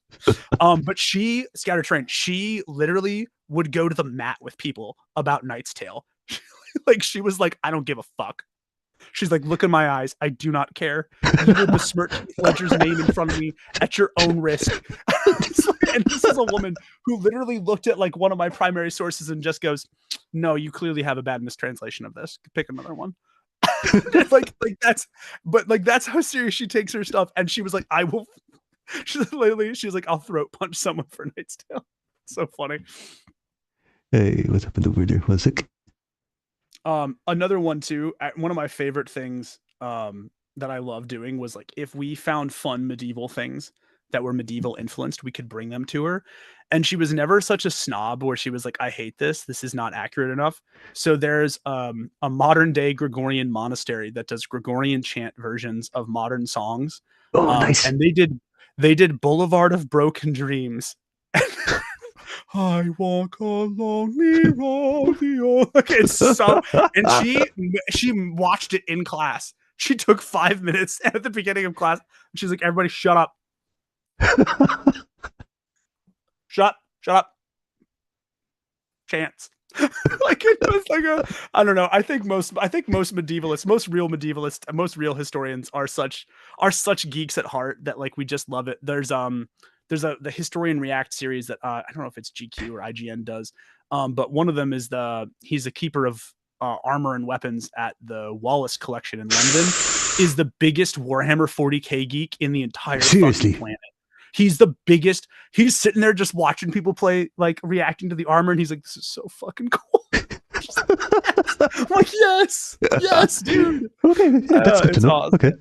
But she scattered terrain. She literally would go to the mat with people about Knight's Tale. Like she was like, I don't give a fuck. She's like, look in my eyes. I do not care. You will besmirch Ledger's name in front of me at your own risk. And this is a woman who literally looked at like one of my primary sources and just goes, no, you clearly have a bad mistranslation of this. Pick another one. That's how serious she takes her stuff. And she was like, I will. She's like, I'll throat punch someone for Knight's Tale. So funny. Hey, what happened over there? One sec. Another one too. One of my favorite things that I love doing was like if we found fun medieval things that were medieval influenced, we could bring them to her. And she was never such a snob where she was like, I hate this. This is not accurate enough. So there's a modern day Gregorian monastery that does Gregorian chant versions of modern songs. Oh, nice. And they did Boulevard of Broken Dreams. I walk along the road. Okay, it's so, and she watched it in class. She took 5 minutes at the beginning of class. And she's like, everybody shut up. shut up. Chance. Like it was like I don't know. I think most medievalists, most real medievalists, most real historians are such geeks at heart that like we just love it. There's the Historian React series that I don't know if it's GQ or IGN does, but one of them is he's a keeper of armor and weapons at the Wallace collection in London, is the biggest Warhammer 40k geek in the entire fucking planet. He's the biggest. He's sitting there just watching people play, like reacting to the armor, and he's like, "This is so fucking cool." I'm like, yes, dude. Okay, yeah, that's good to know. Awesome. Okay.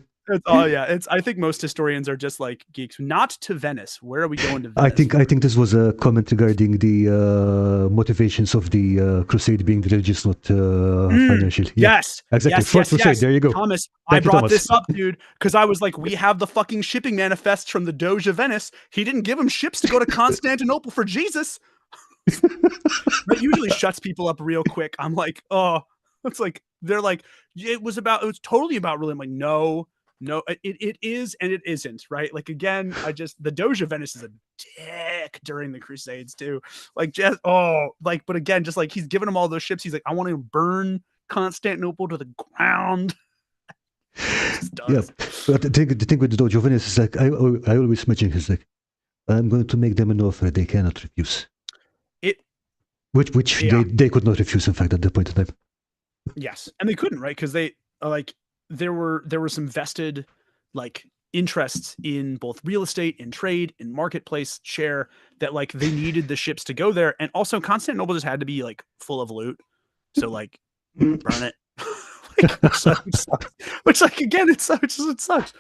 I think most historians are just like geeks. Not to Venice. Where are we going to Venice? I think this was a comment regarding the motivations of the crusade being religious, not financial. Yeah, yes, exactly. Fourth crusade. There you go. Thomas, I brought this up, dude, because I was like, we have the fucking shipping manifests from the Doge of Venice. He didn't give him ships to go to Constantinople for Jesus. That usually shuts people up real quick. I'm like, oh, it's like they're like, it was totally about really. I'm like, no, it is and it isn't, right? Like again, the Doge of Venice is a dick during the Crusades too. Like but again, just like he's giving them all those ships. He's like, I want to burn Constantinople to the ground. Yeah, but the thing with the Doge of Venice is like I always imagine he's like, I'm going to make them an offer they cannot refuse. Which they could not refuse, in fact, at that point in time. Yes, and they couldn't, right? Because they like there were some vested like interests in both real estate, in trade, in marketplace share that like they needed the ships to go there, and also Constantinople just had to be like full of loot, so like burn it. Which like again, it sucks.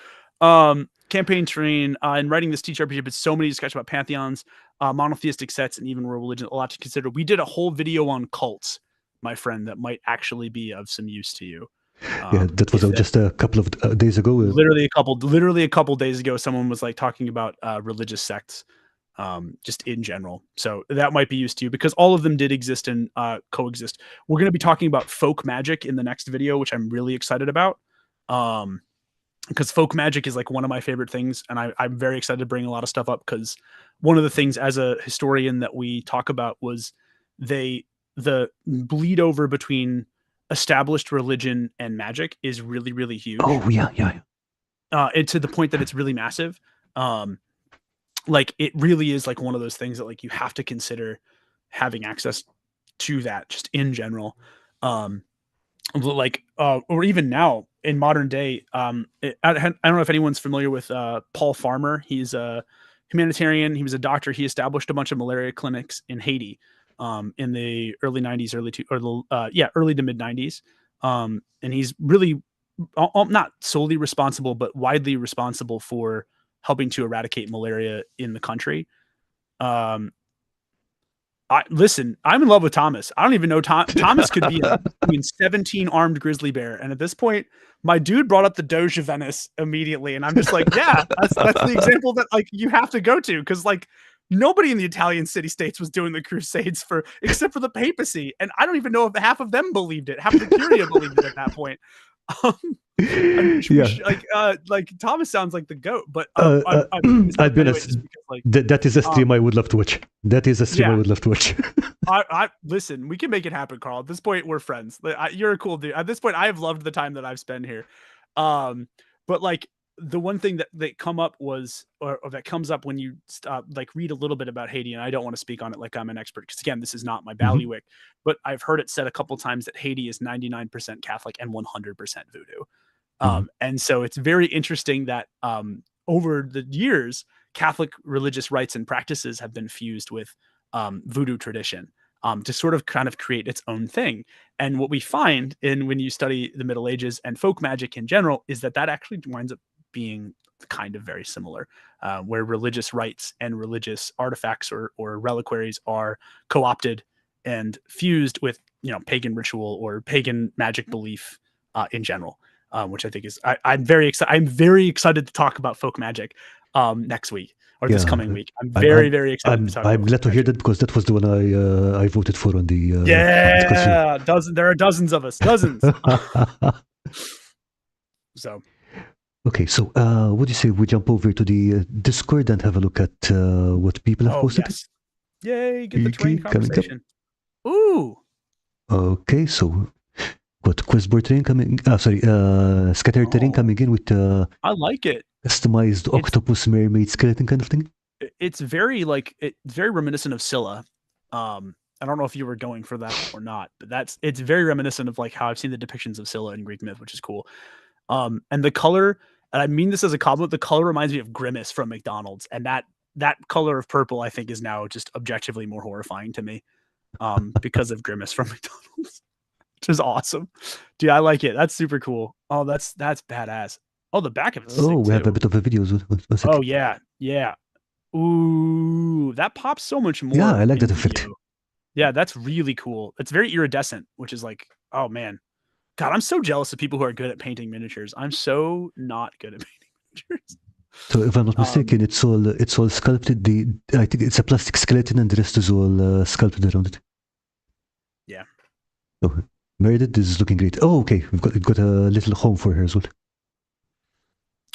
Campaign terrain in writing this TTRPG, but so many discussions about pantheons, monotheistic sets, and even world religion. A lot to consider. We did a whole video on cults, my friend, that might actually be of some use to you. Yeah, that was just a couple of days ago. Literally a couple days ago, someone was like talking about religious sects, just in general. So that might be used to you because all of them did exist and coexist. We're going to be talking about folk magic in the next video, which I'm really excited about. because folk magic is like one of my favorite things, and I'm very excited to bring a lot of stuff up because one of the things as a historian that we talk about was the bleed over between established religion and magic is really, really huge. Oh yeah, yeah. And to the point that it's really massive. Like it really is like one of those things that like you have to consider having access to that just in general. Like or even now in modern day, I don't know if anyone's familiar with Paul Farmer. He's a humanitarian. He was a doctor. He established a bunch of malaria clinics in Haiti in the early 90s, early to mid 90s. And he's really not solely responsible, but widely responsible for helping to eradicate malaria in the country. Listen, I'm in love with Thomas. I don't even know Thomas could be between 17 armed grizzly bear. And at this point, my dude brought up the Doge of Venice immediately. And I'm just like, yeah, that's the example that like you have to go to. Because like nobody in the Italian city states was doing the Crusades except for the papacy. And I don't even know if half of them believed it. Half of the Curia believed it at that point. Like Thomas sounds like the goat, but I'll be honest. That is a stream I would love to watch. That is a stream I would love to watch. I listen. We can make it happen, Karl. At this point, we're friends. You're a cool dude. At this point, I have loved the time that I've spent here. But like the one thing that come up was, or that comes up when you like read a little bit about Haiti, and I don't want to speak on it like I'm an expert because again, this is not my bailiwick. But I've heard it said a couple times that Haiti is 99% Catholic and 100% Voodoo. And so it's very interesting that over the years, Catholic religious rites and practices have been fused with Voodoo tradition to sort of kind of create its own thing. And what we find when you study the Middle Ages and folk magic in general is that actually winds up being kind of very similar, where religious rites and religious artifacts or reliquaries are co-opted and fused with pagan ritual or pagan magic belief in general. Which I think is I'm very excited. I'm very excited to talk about folk magic next week or this coming week. I'm very excited. I'm glad to hear that because that was the one I voted for on the There are dozens of us, dozens. So okay, so what do you say we jump over to the Discord and have a look at what people have posted? Yes. Yay! Get the train conversation. Ooh. Okay, so got quizboard terrain coming. Scattered terrain coming in with I like it. Customized octopus mermaid skeleton kind of thing. It's very very reminiscent of Scylla. I don't know if you were going for that or not, but it's very reminiscent of like how I've seen the depictions of Scylla in Greek myth, which is cool. And the color, and I mean this as a compliment, the color reminds me of Grimace from McDonald's, and that color of purple I think is now just objectively more horrifying to me, because of Grimace from McDonald's. Which is awesome. Dude, I like it. That's super cool. Oh, that's badass. Oh, the back of it. Oh, we have a bit of a video. Oh, yeah. Yeah. Ooh, that pops so much more. Yeah, I like that effect. Yeah, that's really cool. It's very iridescent, which is like, oh man. God, I'm so jealous of people who are good at painting miniatures. I'm so not good at painting miniatures. So if I'm not mistaken, it's all sculpted. I think it's a plastic skeleton and the rest is all sculpted around it. Yeah. Oh, Meredith is looking great. Oh, okay. We've got a little home for her as well.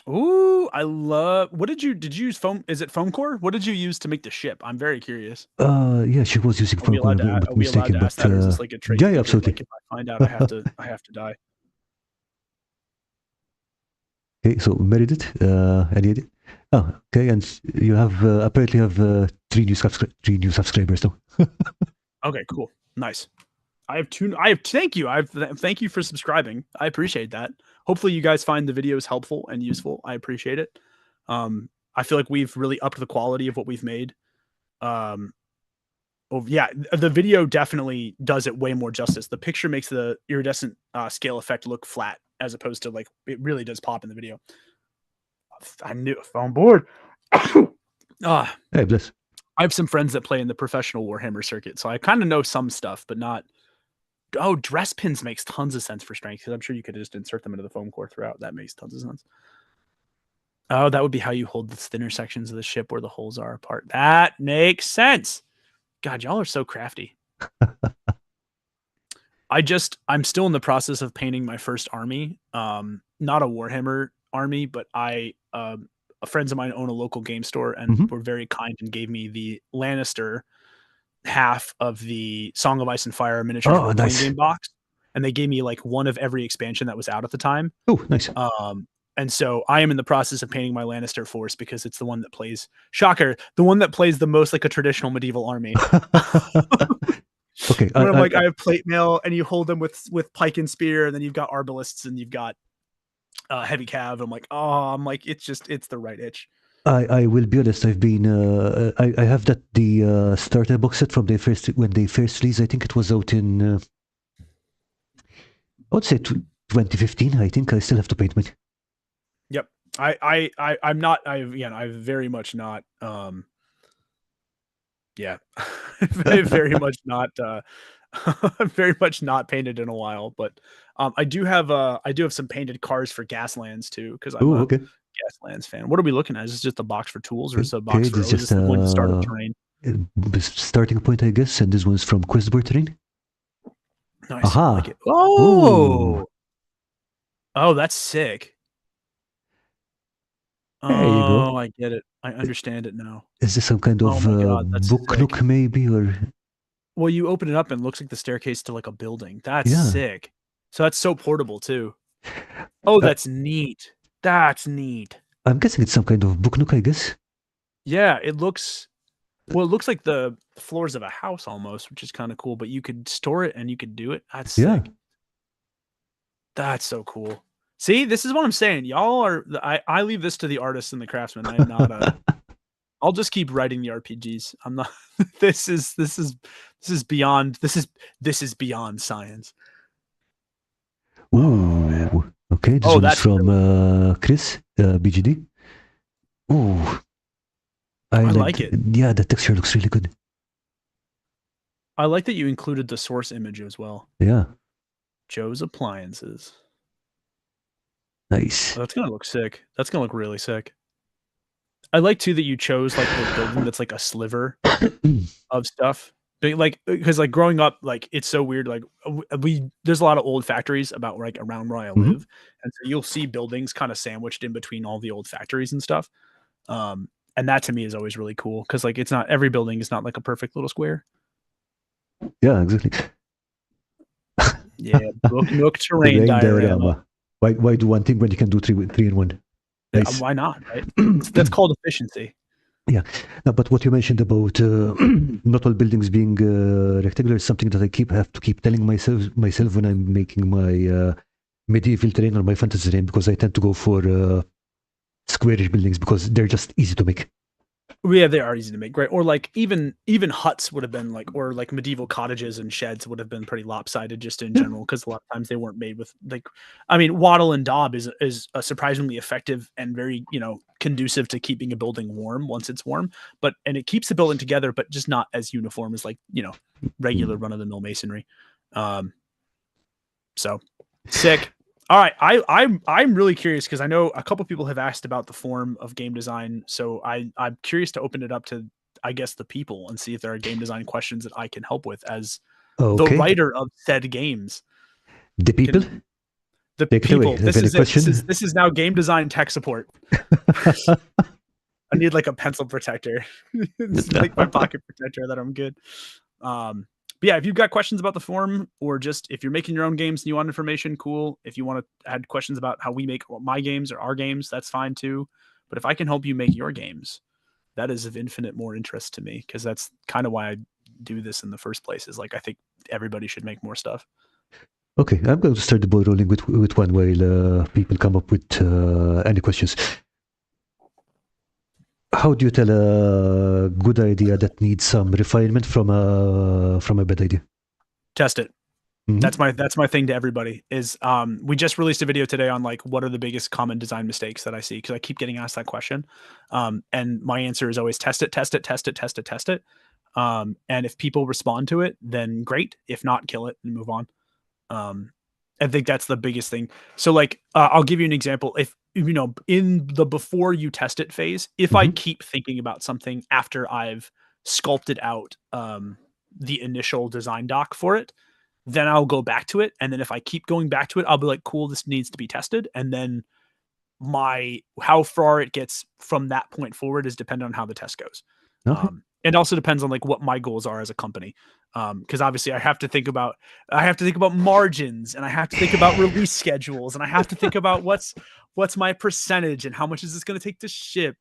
Ooh, I love. What did you use? Foam? Is it foam core? What did you use to make the ship? I'm very curious. Yeah, she was using foam core. Are we allowed to ask that, or is this like a trait? Yeah, absolutely. Like if I find out, I have to die. Okay, so Meredith, any idea? Oh, okay, and you have apparently have 3 new subscribers though. Okay, cool, nice. Thank you. Thank you for subscribing. I appreciate that. Hopefully you guys find the videos helpful and useful. I appreciate it. I feel like we've really upped the quality of what we've made. The video definitely does it way more justice. The picture makes the iridescent scale effect look flat as opposed to like it really does pop in the video. I knew I'm bored. Hey, bless. I have some friends that play in the professional Warhammer circuit, so I kind of know some stuff, but not. Oh, dress pins makes tons of sense for strength because I'm sure you could just insert them into the foam core throughout. That makes tons of sense. Oh, that would be how you hold the thinner sections of the ship where the holes are apart. That makes sense. God, y'all are so crafty. I'm still in the process of painting my first army. Not a Warhammer army, but friends of mine own a local game store and were very kind and gave me the Lannister half of the Song of Ice and Fire miniatures role-playing game box, and they gave me like one of every expansion that was out at the time. Oh, nice. And so I am in the process of painting my Lannister force because it's the one that plays, shocker, the one that plays the most like a traditional medieval army. Okay. I have plate mail, and you hold them with pike and spear, and then you've got arbalists, and you've got heavy cav. I'm like, it's the right itch. I will be honest. I've been I have the starter box set from when they first released. I think it was out in I would say 2015. I think I still have to paint mine. Yep. I'm not. I very much not. Yeah, very much not. Very much not painted in a while, but I do have some painted cars for Gaslands too, because I'm a Gaslands fan. What are we looking at? Is this just a box for tools, or is it a box for just going to start a terrain? Starting point, I guess, and this one's from Questboard Terrain. Nice. Aha. I like it. Oh, that's sick. There you go. Oh, I get it. I understand it now. Is this some kind of book nook, maybe, or? Well, you open it up and it looks like the staircase to like a building. That's sick. So that's so portable too. Oh, that's neat. That's neat. I'm guessing it's some kind of book nook, I guess. Yeah, it looks like the floors of a house almost, which is kind of cool, but you could store it and you could do it. That's sick. That's so cool. See, this is what I'm saying. Y'all are, I leave this to the artists and the craftsmen. I am not I'll just keep writing the RPGs. I'm not, this is beyond science. Ooh, okay. This one's from Chris, BGD. Ooh. I like it. Yeah, the texture looks really good. I like that you included the source image as well. Yeah. Joe's Appliances. Nice. Oh, that's gonna look sick. That's gonna look really sick. I like too that you chose like the building that's like a sliver of stuff. Because like growing up, like it's so weird. Like there's a lot of old factories about like around where I live, and so you'll see buildings kind of sandwiched in between all the old factories and stuff. And that to me is always really cool because like it's not every building is not like a perfect little square. Yeah, exactly. Yeah, book terrain diorama. Why do one thing when you can do three in one? Nice. Yeah, why not? Right? That's called efficiency. Yeah, no, but what you mentioned about not all buildings being rectangular is something that I have to keep telling myself when I'm making my medieval terrain or my fantasy terrain, because I tend to go for squarish buildings because they're just easy to make. Yeah, they are easy to make, right? Or like even huts would have been like, or like medieval cottages and sheds would have been pretty lopsided just in general, because a lot of times they weren't made with like, I mean, wattle and daub is a surprisingly effective and very, conducive to keeping a building warm once it's warm, and it keeps the building together, but just not as uniform as like, regular run of the mill masonry. So sick. All right, I'm really curious because I know a couple people have asked about the form of game design, so I'm curious to open it up to, I guess, the people and see if there are game design questions that I can help with as the writer of said games. The people. The people. This is it. This is now game design tech support. I need like a pencil protector. It's like my pocket protector that I'm good. But yeah, if you've got questions about the form, or just if you're making your own games and you want information, cool. If you want to add questions about how we make my games or our games, that's fine too. But if I can help you make your games, that is of infinite more interest to me, because that's kind of why I do this in the first place. Is like, I think everybody should make more stuff. Okay, I'm going to start the ball rolling with one while people come up with any questions. How do you tell a good idea that needs some refinement from a bad idea? Test it. Mm-hmm. That's my thing to everybody. Is we just released a video today on like what are the biggest common design mistakes that I see, because I keep getting asked that question, and my answer is always test it. And if people respond to it, then great. If not, kill it and move on. I think that's the biggest thing. So like, I'll give you an example. If, in the before you test it phase, if I keep thinking about something after I've sculpted out the initial design doc for it, then I'll go back to it. And then if I keep going back to it, I'll be like, cool, this needs to be tested. And then how far it gets from that point forward is dependent on how the test goes. Okay. And also depends on like what my goals are as a company. Because obviously I have to think about margins, and I have to think about release schedules, and I have to think about what's my percentage and how much is this going to take to ship.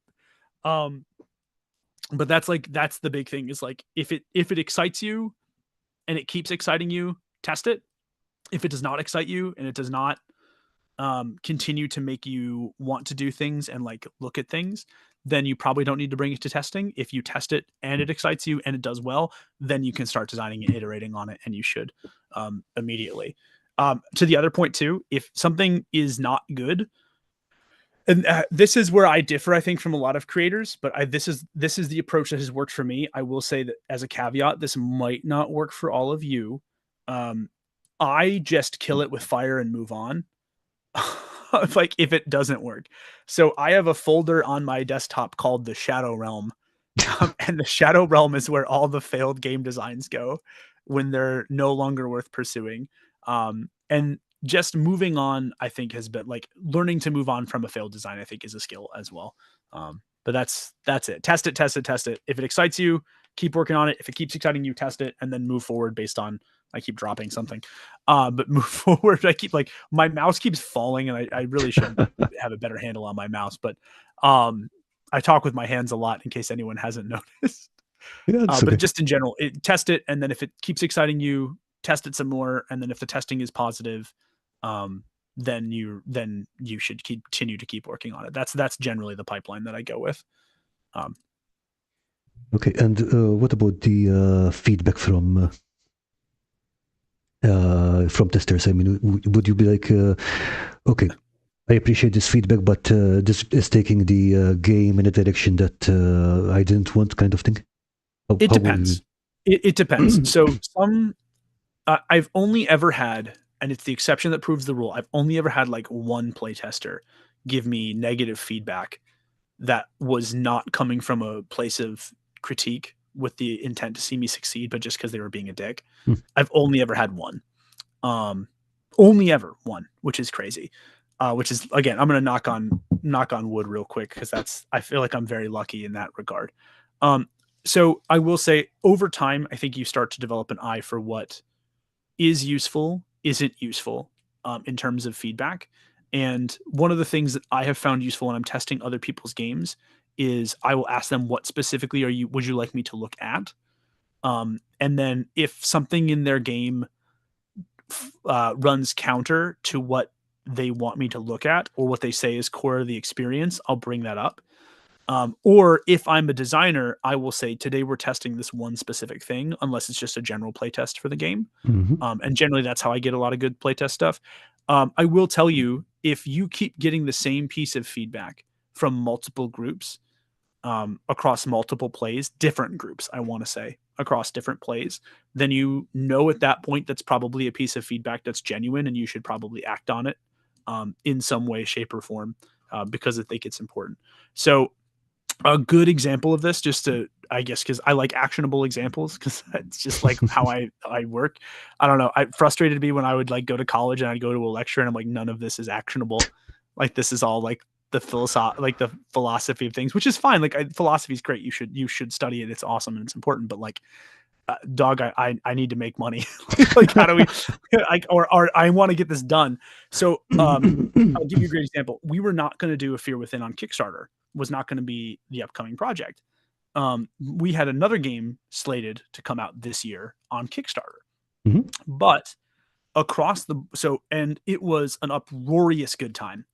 But that's the big thing is like if it excites you and it keeps exciting you, test it. If it does not excite you and it does not continue to make you want to do things and like look at things, then you probably don't need to bring it to testing. If you test it and it excites you and it does well, then you can start designing and iterating on it, and you should immediately. To the other point too, if something is not good, and this is where I differ, I think, from a lot of creators, but this is the approach that has worked for me. I will say that as a caveat, this might not work for all of you. I just kill it with fire and move on. Like if it doesn't work. So I have a folder on my desktop called the Shadow Realm. And the Shadow Realm is where all the failed game designs go when they're no longer worth pursuing. And just moving on, I think, has been like learning to move on from a failed design, I think, is a skill as well. But that's it. Test it. If it excites you, keep working on it. If it keeps exciting you, test it, and then move forward based on. I keep dropping something, but move forward. I keep like my mouse keeps falling, and I really should have a better handle on my mouse. But I talk with my hands a lot in case anyone hasn't noticed. Yeah, okay. But just in general, test it, and then if it keeps exciting you, test it some more, and then if the testing is positive, then you should continue to keep working on it. That's generally the pipeline that I go with. Okay, and what about the feedback from testers? I mean, would you be like, okay, I appreciate this feedback, but this is taking the game in a direction that I didn't want, kind of thing? It depends. It depends. So I've only ever had, and it's the exception that proves the rule, I've only ever had like one playtester give me negative feedback that was not coming from a place of critique with the intent to see me succeed, but just because they were being a dick. I've only ever had one. Only ever one, which is crazy. Which is, again, I'm going to knock on wood real quick, because I feel like I'm very lucky in that regard. So I will say over time, I think you start to develop an eye for what is useful, isn't useful, in terms of feedback. And one of the things that I have found useful when I'm testing other people's games is I will ask them, what specifically would you like me to look at? And then if something in their game runs counter to what they want me to look at, or what they say is core of the experience, I'll bring that up. Or if I'm a designer, I will say, today we're testing this one specific thing, unless it's just a general playtest for the game. And generally that's how I get a lot of good playtest stuff. I will tell you, if you keep getting the same piece of feedback from multiple groups, across multiple plays, different groups, I want to say, across different plays, then at that point that's probably a piece of feedback that's genuine, and you should probably act on it in some way, shape, or form, because I think it's important. So a good example of this, just to, I guess, because I like actionable examples, because it's just like how I work. I don't know. It frustrated me when I would like go to college and I'd go to a lecture and I'm like, none of this is actionable. Like, this is all like the philosophy of things, which is fine. Like, philosophy is great. You should study it. It's awesome and it's important. But like, dog, I need to make money. Like, how do we, or I want to get this done. So I'll give you a great example. We were not going to do A Fear Within on Kickstarter. Was not going to be the upcoming project. We had another game slated to come out this year on Kickstarter, but and it was an uproarious good time.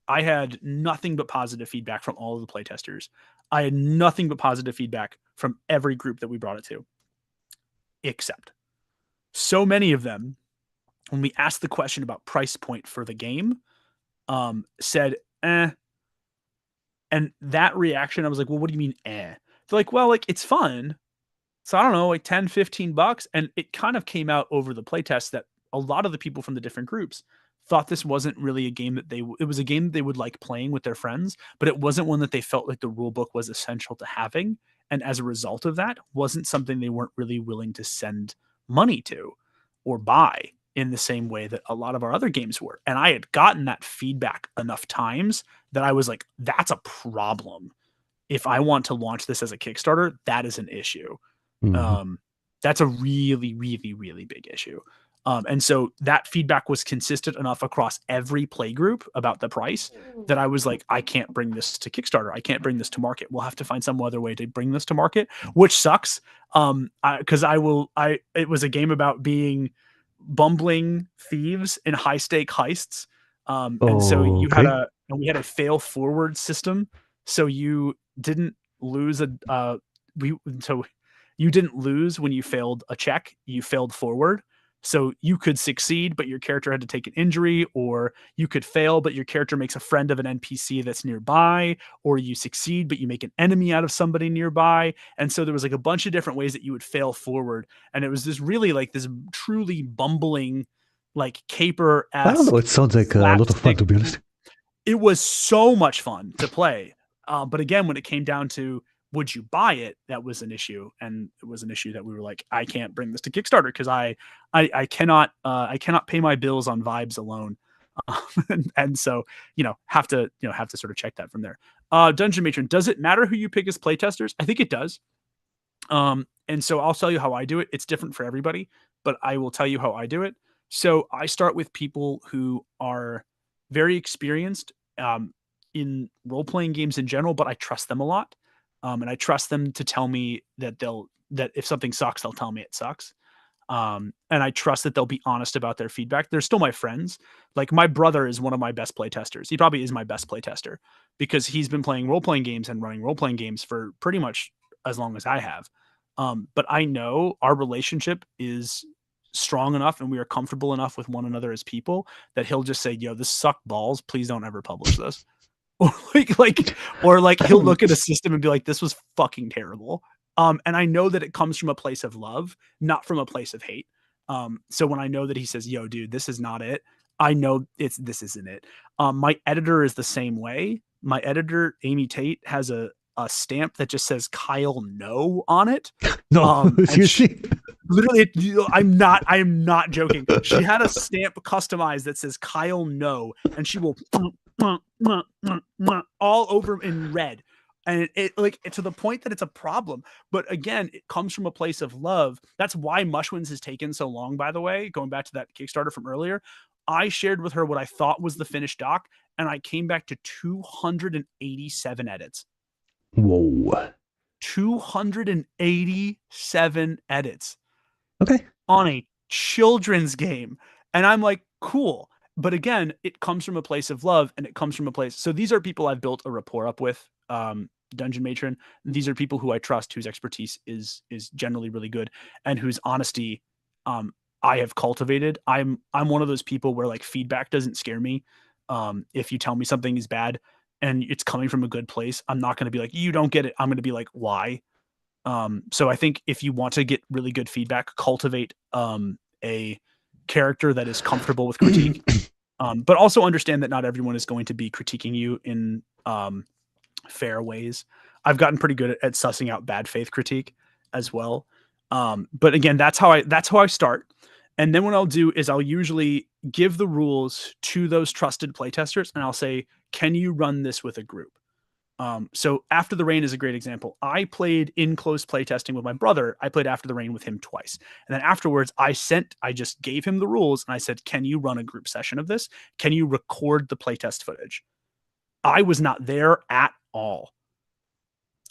I had nothing but positive feedback from all of the playtesters. I had nothing but positive feedback from every group that we brought it to, except so many of them, when we asked the question about price point for the game, said, eh. And that reaction, I was like, well, what do you mean, eh? They're like, well, like, it's fun. So I don't know, like $10, $15. And it kind of came out over the playtest that a lot of the people from the different groups thought this wasn't really a game that it was a game that they would like playing with their friends, but it wasn't one that they felt like the rule book was essential to having. And as a result of that, wasn't something they weren't really willing to send money to or buy in the same way that a lot of our other games were. And I had gotten that feedback enough times that I was like, that's a problem. If I want to launch this as a Kickstarter, that is an issue. That's a really, really, really big issue. And so that feedback was consistent enough across every play group about the price that I was like, I can't bring this to Kickstarter. I can't bring this to market. We'll have to find some other way to bring this to market, which sucks. Because it was a game about being bumbling thieves in high stake heists. And so we had a fail forward system. So you didn't lose you didn't lose when you failed a check, you failed forward. So you could succeed, but your character had to take an injury, or you could fail, but your character makes a friend of an NPC that's nearby, or you succeed, but you make an enemy out of somebody nearby. And so there was like a bunch of different ways that you would fail forward. And it was this really like this truly bumbling, like caper. I don't know. It sounds like a lot of fun, to be honest. It was so much fun to play. But again, when it came down to would you buy it, that was an issue. And it was an issue that we were like, I can't bring this to Kickstarter because I cannot pay my bills on vibes alone. And so, have to sort of check that from there. Dungeon Matron, does it matter who you pick as playtesters? I think it does. And so I'll tell you how I do it. It's different for everybody, but I will tell you how I do it. So I start with people who are very experienced in role-playing games in general, but I trust them a lot. And I trust them to tell me that if something sucks, they'll tell me it sucks. And I trust that they'll be honest about their feedback. They're still my friends. Like my brother is one of my best playtesters. He probably is my best playtester because he's been playing role-playing games and running role-playing games for pretty much as long as I have. But I know our relationship is strong enough and we are comfortable enough with one another as people that he'll just say, yo, this sucked balls. Please don't ever publish this. Or he'll look at a system and be like, this was fucking terrible. And I know that it comes from a place of love, not from a place of hate. So when I know that he says, yo, dude, this is not it, I know this isn't it. My editor is the same way. My editor, Amy Tate, has a stamp that just says Kyle no on it. No, seriously? Literally, I am not joking. She had a stamp customized that says Kyle no, and she will all over in red. And it to the point that it's a problem. But again, it comes from a place of love. That's why Mushwinds has taken so long, by the way, going back to that Kickstarter from earlier. I shared with her what I thought was the finished doc, and I came back to 287 edits. Whoa. 287 edits. Okay. On a children's game. And I'm like, cool. But again, it comes from a place of love, and it comes from a place. So these are people I've built a rapport up with. Dungeon Matron. These are people who I trust, whose expertise is generally really good, and whose honesty I have cultivated. I'm one of those people where like feedback doesn't scare me. If you tell me something is bad and it's coming from a good place, I'm not going to be like, you don't get it. I'm going to be like, why? So I think if you want to get really good feedback, cultivate a character that is comfortable with critique, but also understand that not everyone is going to be critiquing you in fair ways. I've gotten pretty good at sussing out bad faith critique as well. But again, that's how I start. And then what I'll do is I'll usually give the rules to those trusted playtesters, and I'll say, can you run this with a group? So After the Rain is a great example. I played in close playtesting with my brother. I played After the Rain with him twice. And then afterwards I just gave him the rules and I said, can you run a group session of this? Can you record the playtest footage? I was not there at all.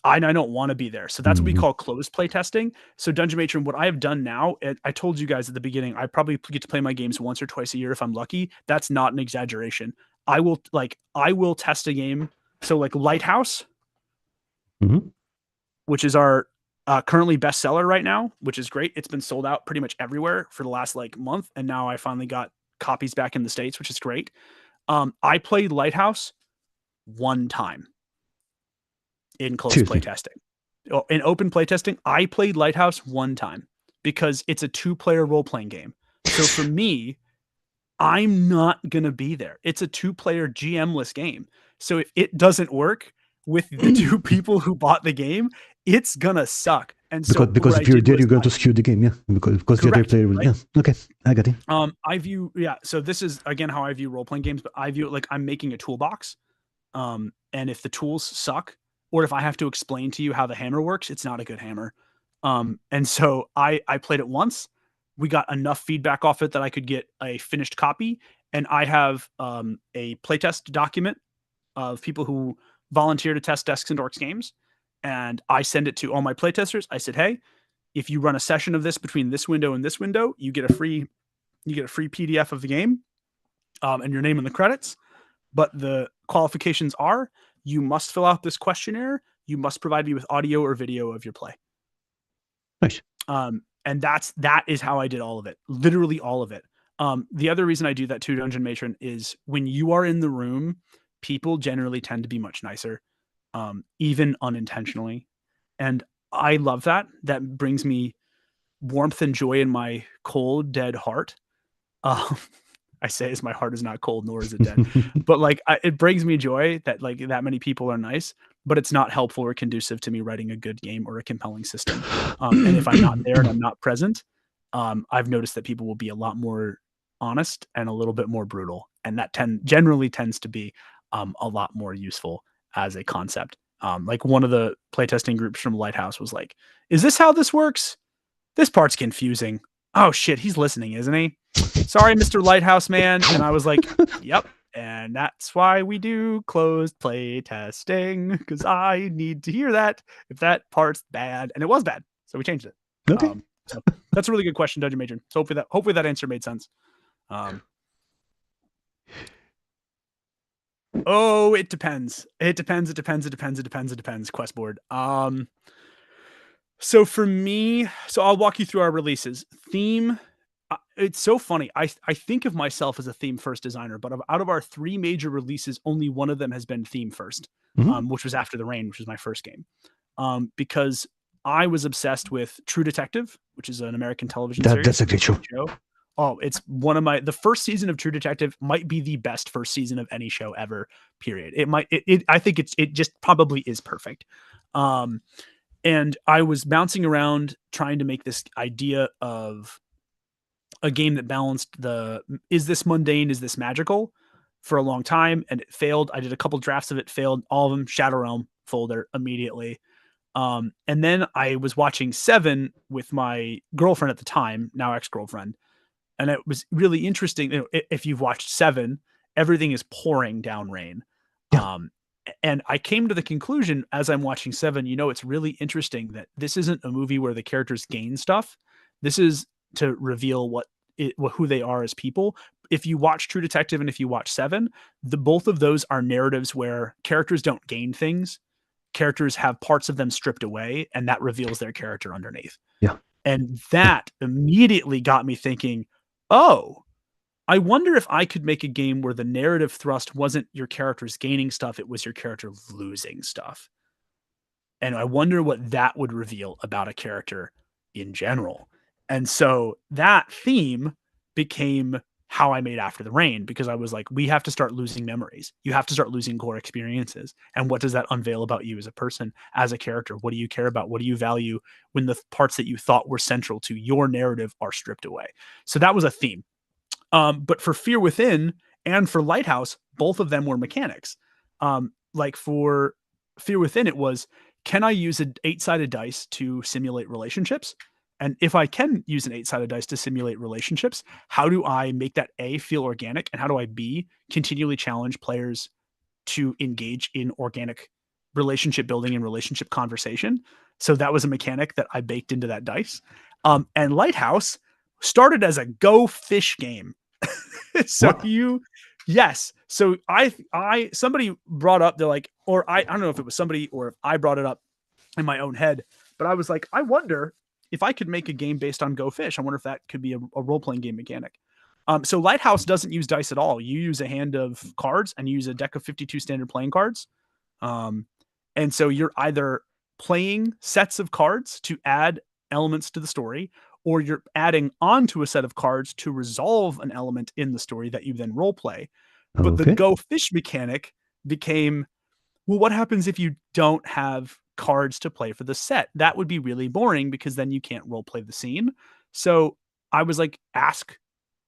I don't want to be there. So that's what we call closed playtesting. So Dungeon Matron, what I have done now, I told you guys at the beginning, I probably get to play my games once or twice a year if I'm lucky. That's not an exaggeration. I will test a game. So like Lighthouse, which is our currently bestseller right now, which is great. It's been sold out pretty much everywhere for the last like month. And now I finally got copies back in the States, which is great. I played Lighthouse one time in closed playtesting. In open playtesting, I played Lighthouse one time because it's a 2-player role-playing game. So for me, I'm not going to be there. It's a 2-player GM-less game. So if it doesn't work with the 2 people who bought the game, it's going to suck. And so because what I if you're did dead, was you're going to skew the game, yeah. Because the other correct, player will, right? yeah. Okay, I got it. I view so this is again how I view role playing games, but I view it like I'm making a toolbox. And if the tools suck, or if I have to explain to you how the hammer works, it's not a good hammer. And so I played it once. We got enough feedback off it that I could get a finished copy, and I have a playtest document of people who volunteer to test Desks and Dorks games, and I send it to all my playtesters. I said, hey, if you run a session of this between this window and this window, you get a free PDF of the game, and your name in the credits. But the qualifications are you must fill out this questionnaire. You must provide me with audio or video of your play. Nice. And that is how I did all of it. Literally all of it. The other reason I do that too, Dungeon Matron, is when you are in the room, people generally tend to be much nicer, even unintentionally. And I love that. That brings me warmth and joy in my cold, dead heart. I say as my heart is not cold, nor is it dead. But like, it brings me joy that like that many people are nice, but it's not helpful or conducive to me writing a good game or a compelling system. And if I'm not there and I'm not present, I've noticed that people will be a lot more honest and a little bit more brutal. And that generally tends to be a lot more useful as a concept. Like one of the playtesting groups from Lighthouse was like, is this how this works? This part's confusing. Oh shit, he's listening, isn't he? Sorry, Mr. Lighthouse man. And I was like, yep. And that's why we do closed play testing, because I need to hear that if that part's bad. And it was bad. So we changed it. Okay. So that's a really good question, Dungeon Major. So hopefully that answer made sense. It depends. It depends, quest board. So for me, I'll walk you through our releases. Theme, it's so funny. I think of myself as a theme first designer, but out of our 3 major releases, only one of them has been theme first, which was After the Rain, which was my first game. Because I was obsessed with True Detective, which is an American television series. That's a great show. Oh, it's one of the first season of True Detective might be the best first season of any show ever, period. I think it just probably is perfect. And I was bouncing around trying to make this idea of a game that balanced is this mundane, is this magical, for a long time, and it failed. I did a couple drafts of it, failed all of them. Shadow Realm folder immediately. And then I was watching Seven with my girlfriend at the time, now ex-girlfriend, and it was really interesting. You know, if you've watched Seven, everything is pouring down rain. Yeah. And I came to the conclusion as I'm watching Seven, it's really interesting that this isn't a movie where the characters gain stuff. This is to reveal who they are as people. If you watch True Detective and if you watch Seven, both of those are narratives where characters don't gain things. Characters have parts of them stripped away, and that reveals their character underneath. Yeah. And that immediately got me thinking, oh, I wonder if I could make a game where the narrative thrust wasn't your characters gaining stuff, it was your character losing stuff. And I wonder what that would reveal about a character in general. And so that theme became how I made After the Rain, because I was like, we have to start losing memories. You have to start losing core experiences. And what does that unveil about you as a person, as a character? What do you care about? What do you value when the parts that you thought were central to your narrative are stripped away? So that was a theme. But for Fear Within and for Lighthouse, both of them were mechanics. Like for Fear Within, it was, can I use an 8-sided dice to simulate relationships? And if I can use an 8-sided dice to simulate relationships, how do I make that A, feel organic? And how do I B, continually challenge players to engage in organic relationship building and relationship conversation? So that was a mechanic that I baked into that dice. And Lighthouse started as a go fish game. So What? yes. So somebody brought up, they're like, or I don't know if it was somebody or if I brought it up in my own head, but I was like, I wonder if I could make a game based on Go Fish. I wonder if that could be a role-playing game mechanic. So Lighthouse doesn't use dice at all. You use a hand of cards and you use a deck of 52 standard playing cards. And so you're either playing sets of cards to add elements to the story, or you're adding onto a set of cards to resolve an element in the story that you then role play. But the Go Fish mechanic became, well, what happens if you don't have cards to play for the set. That would be really boring because then you can't role play the scene. So I was like, ask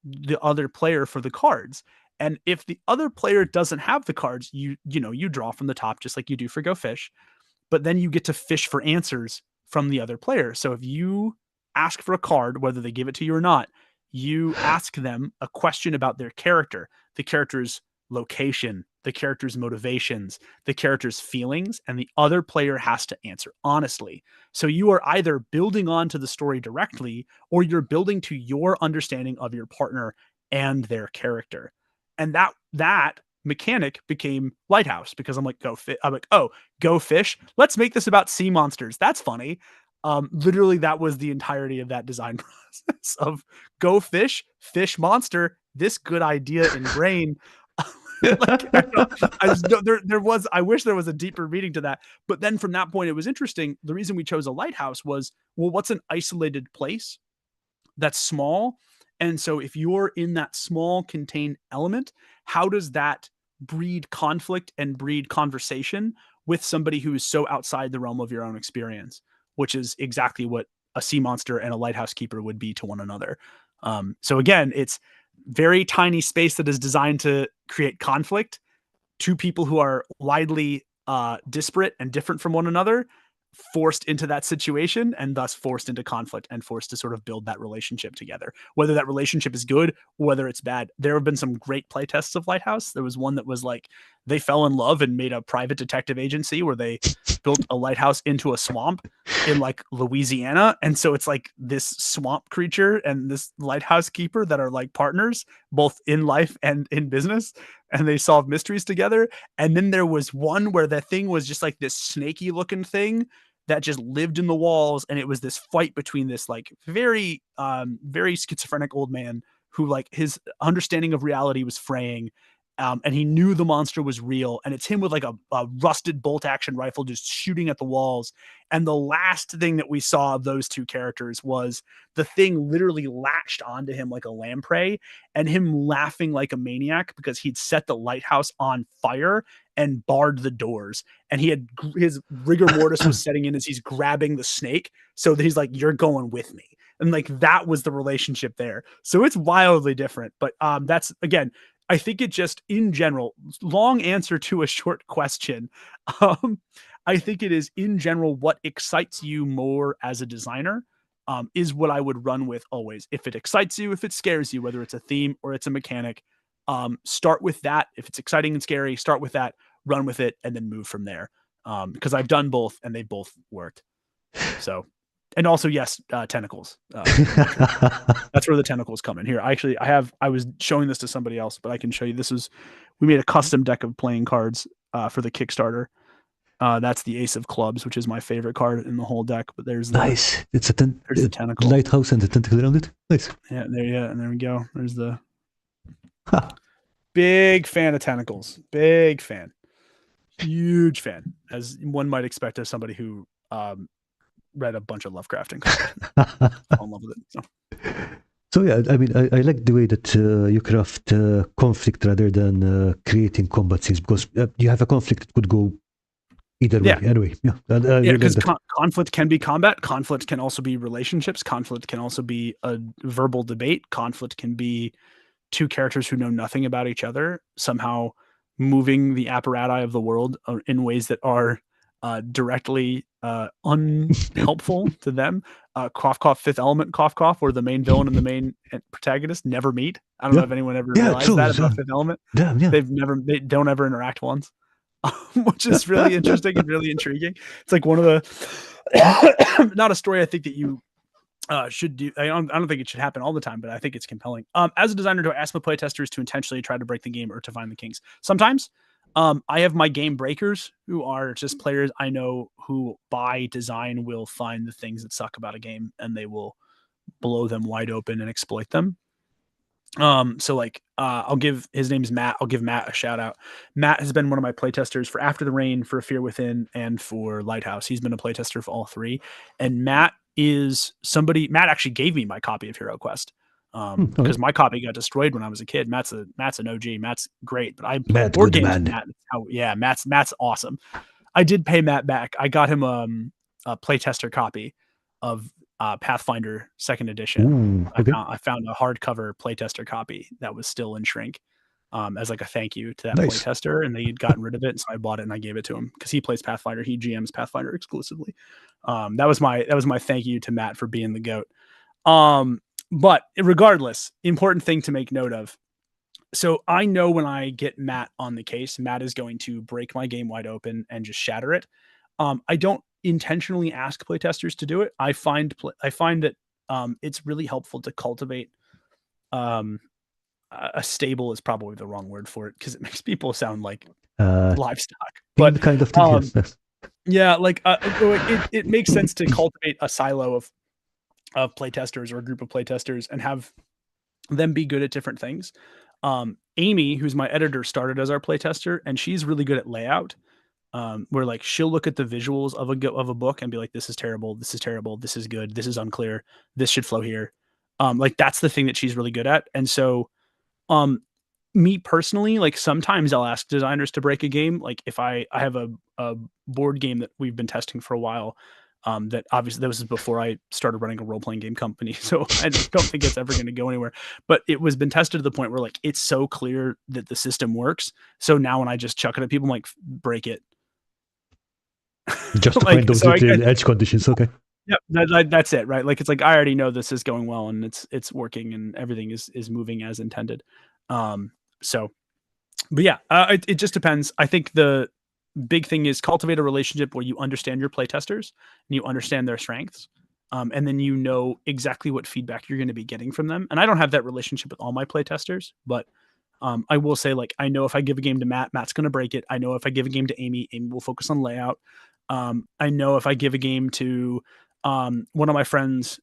the other player for the cards. And if the other player doesn't have the cards, you draw from the top just like you do for Go Fish, but then you get to fish for answers from the other player. So if you ask for a card, whether they give it to you or not, you ask them a question about their character, the character's location, the character's motivations, the character's feelings, and the other player has to answer honestly. So you are either building onto the story directly or you're building to your understanding of your partner and their character. And that mechanic became Lighthouse because I'm like, Go Fish. Let's make this about sea monsters. That's funny. Literally, that was the entirety of that design process of Go Fish, fish monster. This good idea in brain. Like, I wish there was a deeper meaning to that. But then from that point, it was interesting. The reason we chose a lighthouse was, well, what's an isolated place that's small? And so if you're in that small contained element, how does that breed conflict and breed conversation with somebody who is so outside the realm of your own experience, which is exactly what a sea monster and a lighthouse keeper would be to one another. So again, it's very tiny space that is designed to create conflict. Two people who are widely disparate and different from one another, forced into that situation and thus forced into conflict and forced to sort of build that relationship together, whether that relationship is good or whether it's bad. There have been some great play tests of Lighthouse. There was one that was like they fell in love and made a private detective agency where they built a lighthouse into a swamp in like Louisiana. And so it's like this swamp creature and this lighthouse keeper that are like partners, both in life and in business. And they solve mysteries together. And then there was one where the thing was just like this snaky looking thing that just lived in the walls. And it was this fight between this like very, very schizophrenic old man who like his understanding of reality was fraying. And he knew the monster was real. And it's him with like a rusted bolt action rifle just shooting at the walls. And the last thing that we saw of those two characters was the thing literally latched onto him like a lamprey and him laughing like a maniac because he'd set the lighthouse on fire and barred the doors. And he had his rigor mortis was setting in as he's grabbing the snake. So that he's like, you're going with me. And like that was the relationship there. So it's wildly different. But that's again, I think it just in general, long answer to a short question. I think it is in general what excites you more as a designer is what I would run with always. If it excites you, if it scares you, whether it's a theme or it's a mechanic, start with that. If it's exciting and scary, start with that, run with it, and then move from there. Because I've done both and they both worked. So. And also, yes, tentacles. That's where the tentacles come in. Here, I was showing this to somebody else, but I can show you. We made a custom deck of playing cards for the Kickstarter. That's the Ace of Clubs, which is my favorite card in the whole deck. But there's nice. It's there's the tentacle. Lighthouse and the tentacle around it. Nice. Yeah, and there we go. There's the big fan of tentacles. Big fan. Huge fan, as one might expect of somebody who read a bunch of Lovecraft and fell in love with it. So yeah, I mean, I like the way that you craft conflict rather than creating combat scenes because you have a conflict that could go either way. Anyway, because conflict can be combat. Conflict can also be relationships. Conflict can also be a verbal debate. Conflict can be two characters who know nothing about each other somehow moving the apparatus of the world in ways that are directly unhelpful to them. Cough cough Fifth Element cough cough, where the main villain and the main protagonist never meet. I don't know if anyone ever realized that about Fifth Element. They don't ever interact once, which is really interesting and really intriguing. It's like one of the not a story I think that you should do. I don't think it should happen all the time, but I think it's compelling. As a designer, do I ask my playtesters to intentionally try to break the game or to find the kinks? Sometimes. I have my game breakers who are just players I know who by design will find the things that suck about a game and they will blow them wide open and exploit them. So like, his name's Matt. I'll give Matt a shout out. Matt has been one of my playtesters for After the Rain, for Fear Within, and for Lighthouse. He's been a playtester for all three. And Matt actually gave me my copy of Hero Quest. Because my copy got destroyed when I was a kid. Matt's an OG. Matt's great, but I play board games with Matt. Matt's awesome. I did pay Matt back. I got him a playtester copy of Pathfinder Second Edition. Ooh, okay. I found a hardcover playtester copy that was still in shrink, as like a thank you to that Nice. playtester, and they'd gotten rid of it, so I bought it and I gave it to him because he plays Pathfinder. He GMs Pathfinder exclusively. That was my thank you to Matt for being the goat. But regardless, important thing to make note of. So I know when I get Matt on the case, Matt is going to break my game wide open and just shatter it. I don't intentionally ask playtesters to do it. I find that it's really helpful to cultivate a stable is probably the wrong word for it because it makes people sound like livestock. But kind of thing, yes. yeah, like it makes sense to cultivate a silo of playtesters or a group of playtesters and have them be good at different things. Amy, who's my editor, started as our playtester, and she's really good at layout. Where like she'll look at the visuals of a book and be like, this is terrible, this is terrible, this is good, this is unclear, this should flow here. Like that's the thing that she's really good at. And so me personally, like sometimes I'll ask designers to break a game. Like if I have a board game that we've been testing for a while, that obviously that was before I started running a role-playing game company. So I don't think it's ever going to go anywhere, but it was been tested to the point where like, it's so clear that the system works. So now when I just chuck it at people, I'm like, break it. Just to like, find those so little edge conditions. Okay. Yeah, that's it, right? Like it's like I already know this is going well and it's working and everything is moving as intended. So, but yeah, it just depends. I think the big thing is cultivate a relationship where you understand your playtesters and you understand their strengths, and then you know exactly what feedback you're going to be getting from them. And I don't have that relationship with all my playtesters, but I will say, like, I know if I give a game to Matt, Matt's going to break it. I know if I give a game to Amy, Amy will focus on layout. I know if I give a game to one of my friends,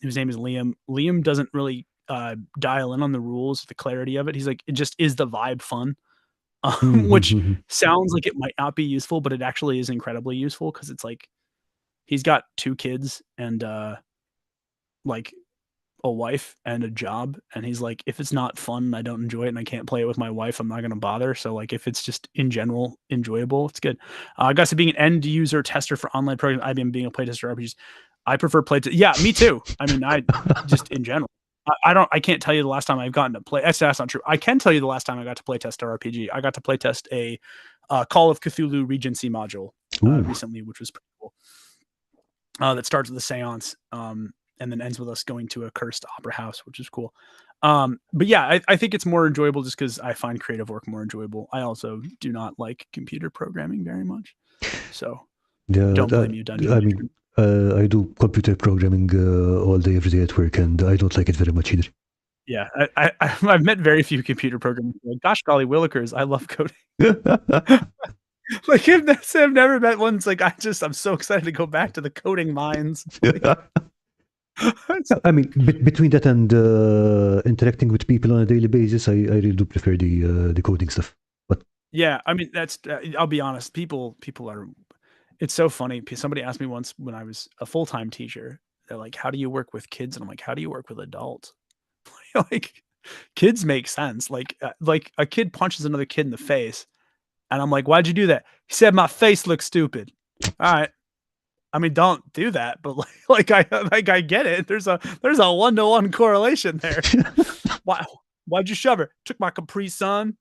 whose name is Liam, Liam doesn't really dial in on the rules, the clarity of it. He's like, it just is the vibe fun, which sounds like it might not be useful, but it actually is incredibly useful because it's like he's got 2 kids and like a wife and a job, and he's like, if it's not fun and I don't enjoy it and I can't play it with my wife, I'm not going to bother. So like if it's just in general enjoyable, it's good. I guess being an end user tester for online programs, IBM being a playtester RPGs, I prefer yeah, me too. I mean, I just in general, I can't tell you the last time I've gotten to play. That's not true. I can tell you the last time I got to play test a RPG. I got to play test a Call of Cthulhu Regency module recently, which was pretty cool. That starts with a seance, and then ends with us going to a cursed opera house, which is cool. But yeah, I think it's more enjoyable just because I find creative work more enjoyable. I also do not like computer programming very much. So don't blame you, Dungeon. I mean, I do computer programming all day, every day at work, and I don't like it very much either. Yeah, I've met very few computer programmers. Like, gosh golly willikers, I love coding. Like I've never met one. It's like I'm so excited to go back to the coding mines. Like, I mean, between that and interacting with people on a daily basis, I really do prefer the coding stuff. But yeah, I mean that's I'll be honest. People are. It's so funny. Somebody asked me once when I was a full-time teacher. They're like, "How do you work with kids?" And I'm like, "How do you work with adults?" Like, kids make sense. Like a kid punches another kid in the face, and I'm like, "Why'd you do that?" He said, "My face looks stupid." All right. I mean, don't do that, but I get it. There's a 1-to-1 correlation there. Why'd you shove her? Took my Capri Sun.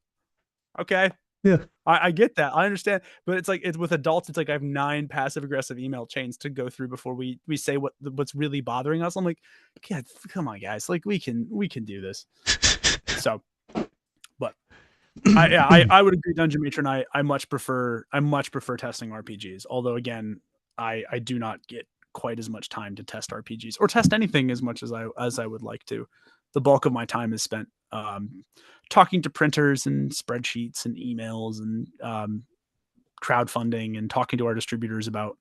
Okay. Yeah. I get that. I understand. But it's like, it's with adults, it's like I have 9 passive aggressive email chains to go through before we say what's really bothering us. I'm like, yeah, come on, guys. Like we can do this. So, but I would agree, Dungeon Matron. I much prefer testing RPGs. Although again, I do not get quite as much time to test RPGs or test anything as much as I would like to. The bulk of my time is spent talking to printers and spreadsheets and emails and crowdfunding and talking to our distributors about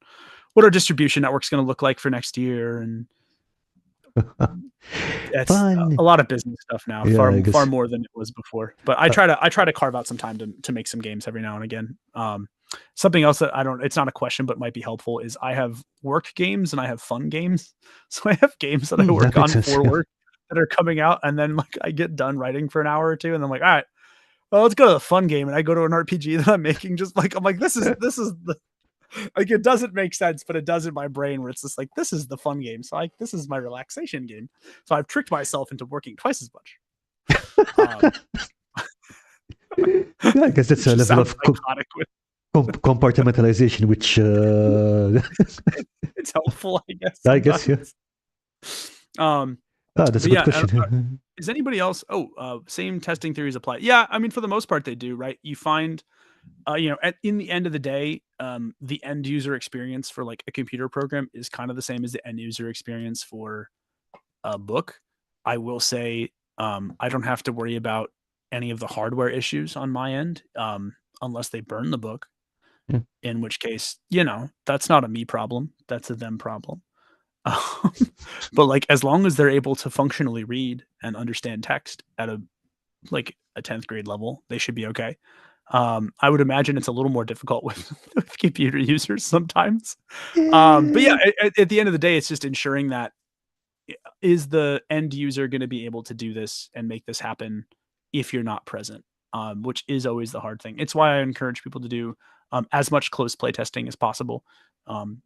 what our distribution network's going to look like for next year. And it's a lot of business stuff now, far more than it was before. But I try to carve out some time to make some games every now and again. Something else that it's not a question, but might be helpful is I have work games and I have fun games. So I have games that I work on for work that are coming out. And then like I get done writing for an hour or two. And I'm like, all right, well, let's go to the fun game. And I go to an RPG that I'm making I'm like, this is Like it doesn't make sense, but it does in my brain where it's just like, this is the fun game. So this is my relaxation game. So I've tricked myself into working twice as much. Yeah, I guess that's a level of compartmentalization, which it's helpful, I guess. I guess, yeah. That's a good question. Is anybody else? Same testing theories apply. Yeah, I mean, for the most part, they do, right? You find, in the end of the day, the end user experience for like a computer program is kind of the same as the end user experience for a book. I will say, I don't have to worry about any of the hardware issues on my end, unless they burn the book. Yeah. In which case, that's not a me problem. That's a them problem. But like, as long as they're able to functionally read and understand text at a 10th grade level, they should be okay. I would imagine it's a little more difficult with computer users sometimes. But yeah, at the end of the day, it's just ensuring that is the end user going to be able to do this and make this happen if you're not present, which is always the hard thing. It's why I encourage people to do as much close play testing as possible.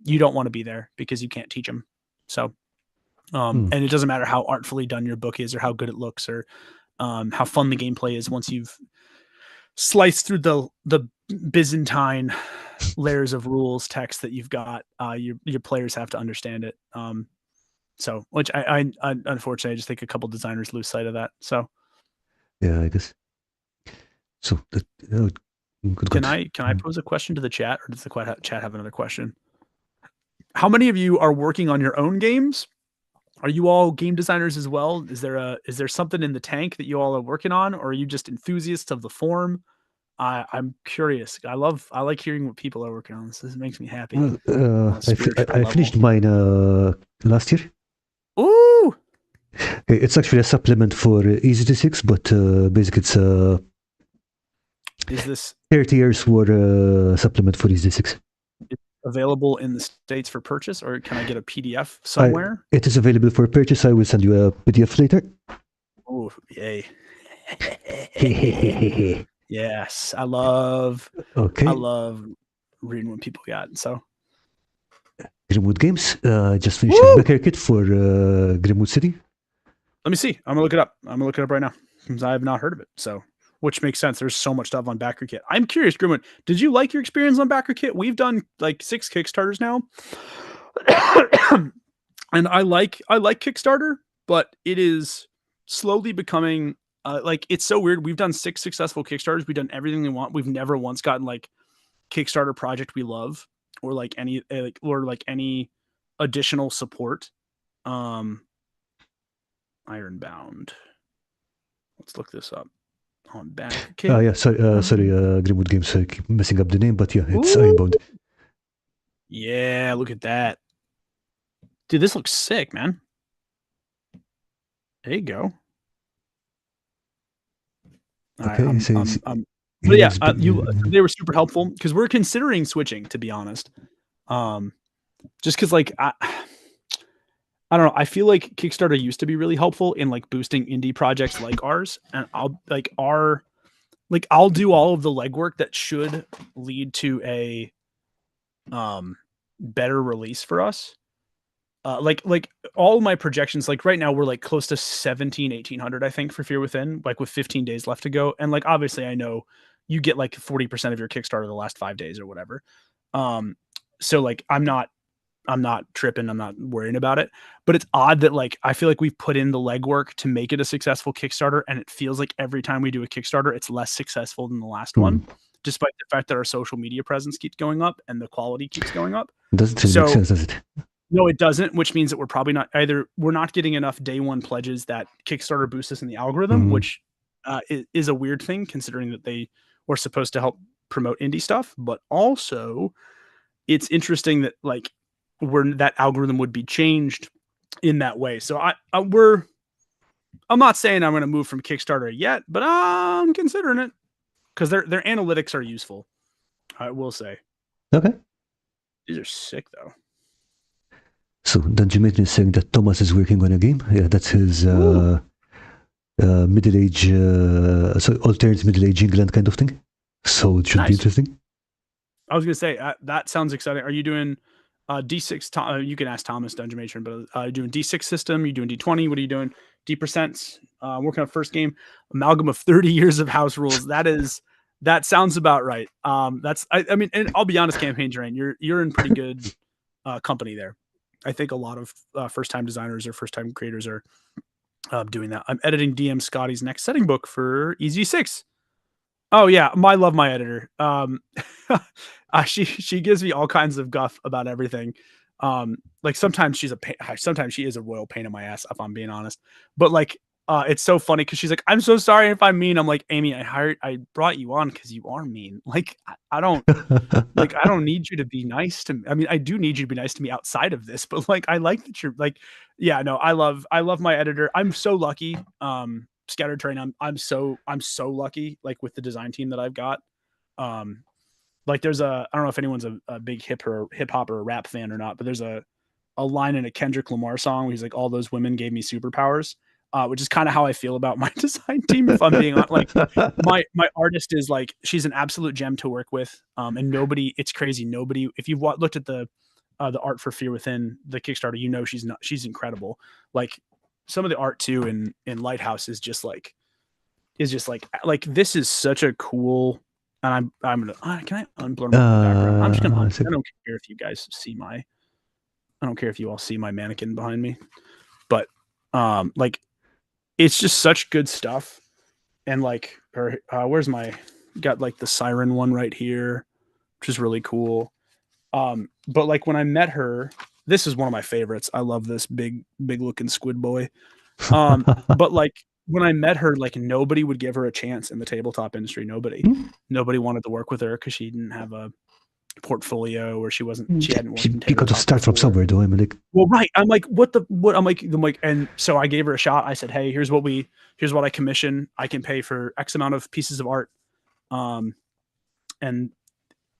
You don't want to be there because you can't teach them. So, and it doesn't matter how artfully done your book is or how good it looks or how fun the gameplay is once you've sliced through the Byzantine layers of rules text that you've got. Your players have to understand it. So, which I unfortunately, I just think a couple designers lose sight of that. So, yeah, I guess. So, can I pose a question to the chat, or does the chat have another question? How many of you are working on your own games? Are you all game designers as well? Is there something in the tank that you all are working on, or are you just enthusiasts of the form? I'm curious. I like hearing what people are working on. This makes me happy. I finished mine last year. Ooh! It's actually a supplement for EasyT6, but basically it's is this 30 years war supplement for EasyT6. Available in the States for purchase, or can I get a PDF somewhere? It is available for purchase. I will send you a PDF later. Oh, yay. Yes, I love reading what people got. So Grimwood Games just finished a backer kit for Grimwood City. Let me see. I'm gonna look it up. Right now because I have not heard of it. So, which makes sense. There's so much stuff on BackerKit. I'm curious, Grimwood, did you like your experience on BackerKit? We've done like 6 Kickstarters now, and I like Kickstarter, but it is slowly becoming it's so weird. We've done 6 successful Kickstarters. We've done everything we want. We've never once gotten like Kickstarter project we love or like any additional support. Ironbound. Let's look this up on BackerKit. Yeah, sorry, Grimwood Games. I keep messing up the name, but yeah, it's Ironbound. Yeah, look at that, dude. This looks sick, man. There you go. Okay, but yeah, they were super helpful because we're considering switching, to be honest. Just because like I don't know. I feel like Kickstarter used to be really helpful in like boosting indie projects like ours, and I'll do all of the legwork that should lead to a better release for us. Like all my projections, like right now we're like close to 1,800, I think, for Fear Within, like with 15 days left to go. And like obviously I know you get like 40% of your Kickstarter the last 5 days or whatever. So like I'm not tripping, I'm not worrying about it. But it's odd that like I feel like we've put in the legwork to make it a successful Kickstarter, and it feels like every time we do a Kickstarter, it's less successful than the last one, despite the fact that our social media presence keeps going up and the quality keeps going up. Doesn't make sense, does it? No, it doesn't, which means that we're probably not we're not getting enough day one pledges that Kickstarter boosts us in the algorithm, which is a weird thing considering that they were supposed to help promote indie stuff. But also it's interesting that like that algorithm would be changed in that way. So I'm not saying I'm going to move from Kickstarter yet, but I'm considering it because their analytics are useful. I will say. Okay. These are sick though. So Dungeon is saying that Thomas is working on a game. Yeah, that's his middle-age, alternate middle-age England kind of thing. So it should be interesting. I was gonna say that sounds exciting. Are you doing D6? You can ask Thomas, Dungeon Matron, but are you doing D6 system? You doing D20? What are you doing? D%? Working on first game, amalgam of 30 years of house rules. That sounds about right. I mean, and I'll be honest, Campaign Terrain, you're in pretty good company there. I think a lot of first time designers or first time creators are doing that. I'm editing DM Scotty's next setting book for EZ6. Oh yeah, I love my editor. She gives me all kinds of guff about everything. Like sometimes sometimes she is a royal pain in my ass, if I'm being honest. But like, it's so funny because she's like, "I'm so sorry if I'm mean." I'm like, "Amy, I brought you on because you are mean. Like, I don't need you to be nice to me. I mean, I do need you to be nice to me outside of this, but like, I like that you're like, yeah, no, I love my editor. I'm so lucky. Scattered Terrain, I'm so lucky, like with the design team that I've got. Like there's I don't know if anyone's a big hip hop or a rap fan or not, but there's a line in a Kendrick Lamar song where he's like, all those women gave me superpowers, which is kind of how I feel about my design team. If I'm being honest, like my artist is like, she's an absolute gem to work with. And it's crazy. If you've looked at the art for Fear Within, the Kickstarter, you know, she's incredible. Like some of the art too in Lighthouse is just like this is such a cool. And I'm gonna can I unblur my background? I'm just gonna I don't care if you guys see I don't care if you all see my mannequin behind me, but like it's just such good stuff. And like where's my got like the siren one right here, which is really cool. But like when I met her, this is one of my favorites. I love this big looking squid boy. But like when I met her, like nobody would give her a chance in the tabletop industry. Nobody wanted to work with her because she didn't have a portfolio or she hadn't worked in tabletop. You got to start from somewhere, though. I'm like, well, right. I'm like, I'm like, and so I gave her a shot. I said, hey, here's what I commission. I can pay for X amount of pieces of art. And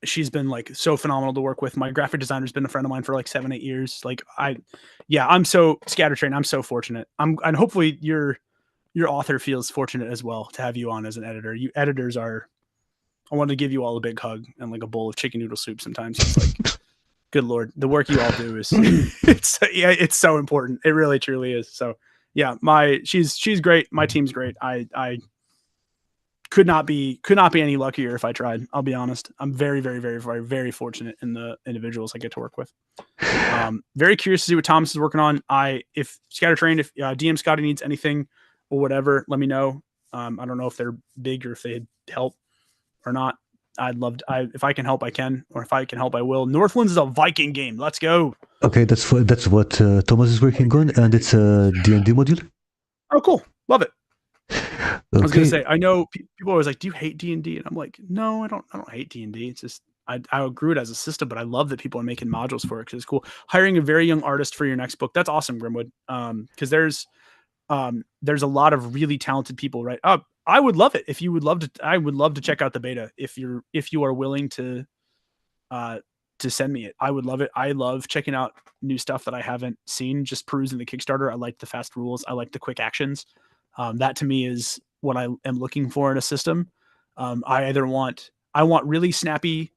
she's been like so phenomenal to work with. My graphic designer's been a friend of mine for like 7-8 years. Like I'm so Scatter Train. I'm so fortunate. And hopefully your author feels fortunate as well to have you on as an editor. You editors are, I want to give you all a big hug and like a bowl of chicken noodle soup sometimes. It's like, good Lord, the work you all do is, it's so important. It really, truly is. So yeah, she's great. My team's great. I could not be any luckier if I tried. I'll be honest. I'm very, very, very, very, very fortunate in the individuals I get to work with. Very curious to see what Thomas is working on. If Scatter Train, if DM Scotty needs anything or whatever, let me know. I don't know if they're big or if they help or not. If I can help, I can, or if I can help, I will. Northlands is a Viking game. Let's go. Okay, that's what Thomas is working on, and it's a D&D module. Oh, cool. Love it. Okay. I was gonna say, I know people are always like, "Do you hate D&D?" And I'm like, "No, I don't hate D&D. It's just I grew it as a system, but I love that people are making modules for it because it's cool. Hiring a very young artist for your next book, that's awesome, Grimwood. Because there's a lot of really talented people, right? I would love it if you would love to. I would love to check out the beta if you are willing to send me it. I would love it. I love checking out new stuff that I haven't seen. Just perusing the Kickstarter. I like the fast rules. I like the quick actions. That to me is what I am looking for in a system. I want really snappy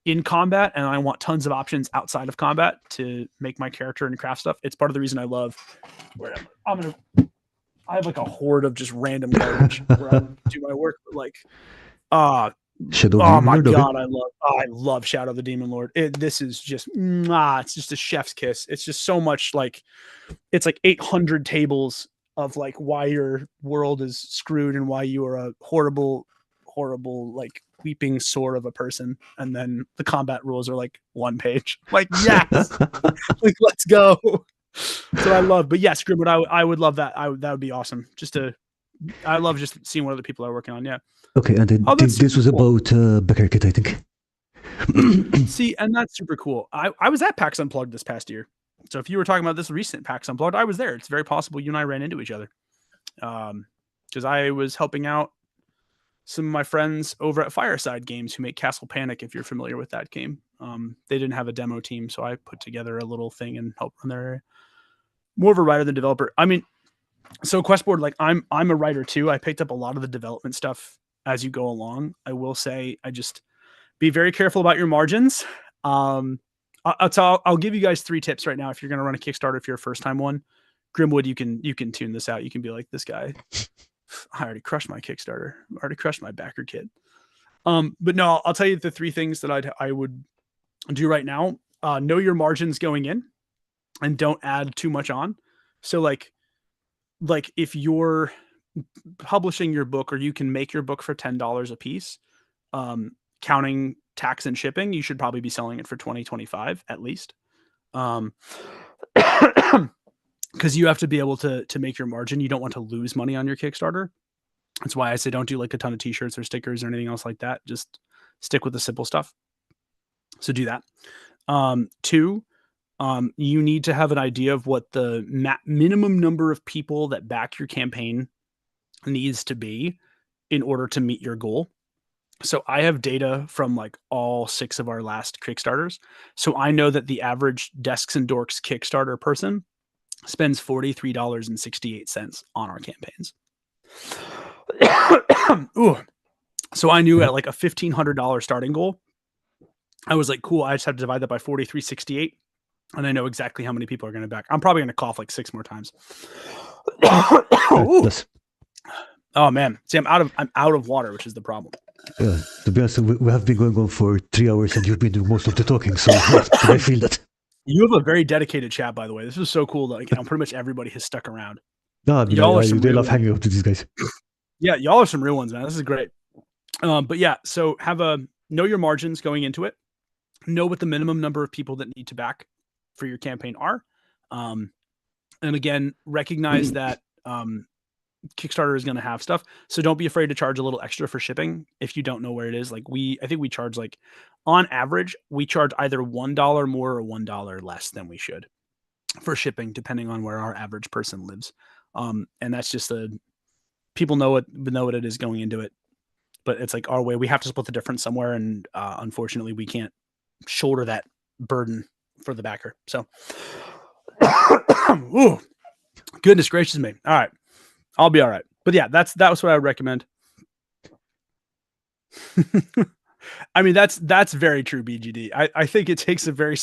in combat, and I want tons of options outside of combat to make my character and craft stuff. It's part of the reason I love where I have like a horde of just random garbage where I do my work, but like, Shadow oh Demon my Lord, God, I love Shadow the Demon Lord. This is just, it's just a chef's kiss. It's just so much like, it's like 800 tables of like why your world is screwed and why you are a horrible, like weeping sore of a person. And then the combat rules are like 1 page. Like, yes, like, let's go. So I love, but yes, Grimwood, I would love that. That would be awesome. I love just seeing what other people are working on. Yeah. Okay, and then this was cool. About Becker Kit, I think. See, and that's super cool. I was at PAX Unplugged this past year. So if you were talking about this recent PAX Unplugged, I was there. It's very possible you and I ran into each other. Because I was helping out some of my friends over at Fireside Games who make Castle Panic, if you're familiar with that game. They didn't have a demo team, so I put together a little thing and helped run their area. More of a writer than developer. I mean, so Questboard, like I'm a writer too. I picked up a lot of the development stuff as you go along. I will say, Be very careful about your margins. I'll give you guys 3 tips right now if you're going to run a Kickstarter. If you're a first-time one, Grimwood, you can tune this out. You can be like, this guy, I already crushed my Kickstarter. I already crushed my backer kit. But no, I'll tell you the 3 things that I would do right now. Know your margins going in, and don't add too much on. So like if you're publishing your book, or you can make your book for $10 a piece, counting tax and shipping, you should probably be selling it for $20-25 at least. Because you have to be able to make your margin. You don't want to lose money on your Kickstarter. That's why I say don't do like a ton of t-shirts or stickers or anything else like that. Just stick with the simple stuff. So do that. 2, you need to have an idea of what the minimum number of people that back your campaign needs to be in order to meet your goal. So I have data from like all 6 of our last Kickstarters. So I know that the average Desks and Dorks Kickstarter person spends $43.68 on our campaigns. Ooh. So I knew at like a $1,500 starting goal, I was like, cool, I just have to divide that by 43.68, and I know exactly how many people are going to back. I'm probably going to cough like 6 more times. Oh man, see, I'm out of water, which is the problem. Yeah, to be honest, we have been going on for 3 hours, and you've been doing most of the talking, so I feel that. You have a very dedicated chat, by the way. This is so cool that like, pretty much everybody has stuck around. No, I mean, they love hanging out with these guys. Yeah, y'all are some real ones, man. This is great. But yeah, so know your margins going into it. Know what the minimum number of people that need to back for your campaign are. And again, recognize that Kickstarter is going to have stuff. So don't be afraid to charge a little extra for shipping if you don't know where it is. Like I think we charge like, on average, we charge either $1 more or $1 less than we should for shipping, depending on where our average person lives. And that's just people know what it is going into it, but it's like our way. We have to split the difference somewhere, and unfortunately, we can't shoulder that burden for the backer. So, ooh, goodness gracious me! All right, I'll be all right. But yeah, that was what I would recommend. I mean, that's very true, BGD. I think it takes a very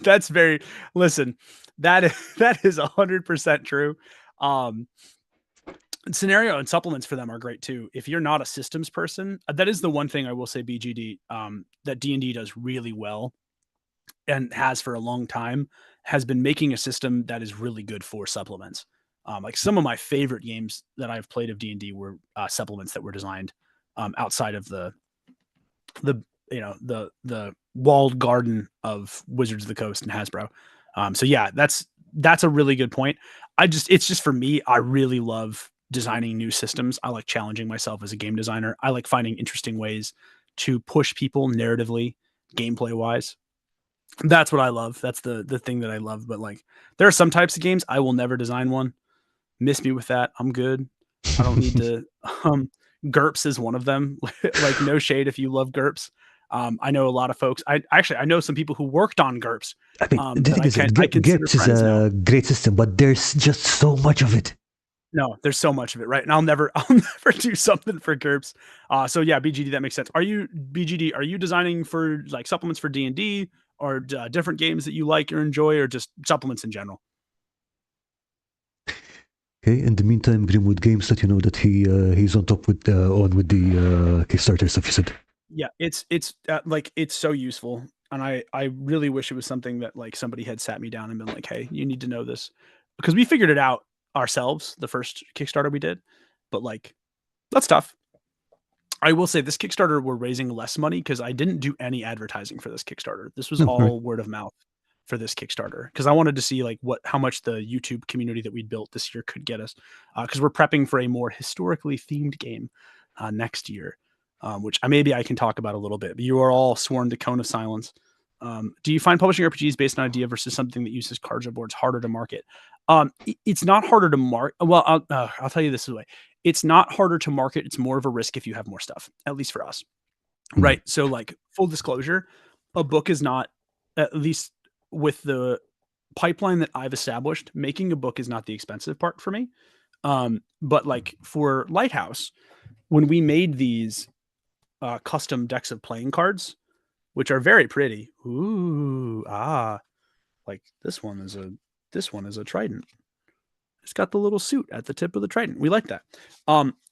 that's very, listen, that is 100% true. Scenario and supplements for them are great too. If you're not a systems person, that is the one thing I will say, BGD, that D&D does really well and has for a long time, has been making a system that is really good for supplements. Like some of my favorite games that I've played of D&D were supplements that were designed outside of the walled garden of Wizards of the Coast and Hasbro. So yeah, that's a really good point. It's just for me, I really love designing new systems. I like challenging myself as a game designer. I like finding interesting ways to push people narratively, gameplay wise. That's what I love. That's the thing that I love. But like, there are some types of games I will never design one. Miss me with that. I'm good. I don't need to. GURPS is one of them. Like, no shade if you love GURPS. I know a lot of folks. I know some people who worked on GURPS. I mean, the thing is, GURPS is a great system, but there's just so much of it. No, there's so much of it, right? And I'll never do something for GURPS. So yeah, BGD, that makes sense. Are you designing for like supplements for D&D or different games that you like or enjoy, or just supplements in general? Okay. In the meantime, Grimwood Games, that you know that he's on top with the Kickstarter stuff you said. Yeah, it's like, it's so useful, and I really wish it was something that like somebody had sat me down and been like, hey, you need to know this, because we figured it out ourselves the first Kickstarter we did, but like, that's tough. I will say this Kickstarter, we're raising less money because I didn't do any advertising for this Kickstarter. This was all word of mouth for this Kickstarter, because I wanted to see like how much the YouTube community that we'd built this year could get us, because we're prepping for a more historically themed game next year, which maybe I can talk about a little bit. But you are all sworn to cone of silence. Do you find publishing RPGs based on idea versus something that uses cards or boards harder to market? It's not harder to market. Well, I'll tell you this way. It's not harder to market. It's more of a risk if you have more stuff, at least for us. Right. So like, full disclosure, a book is not, at least with the pipeline that I've established, making a book is not the expensive part for me. But like for Lighthouse, when we made these custom decks of playing cards, which are very pretty. Ooh, like this one is a trident. It's got the little suit at the tip of the trident. We like that.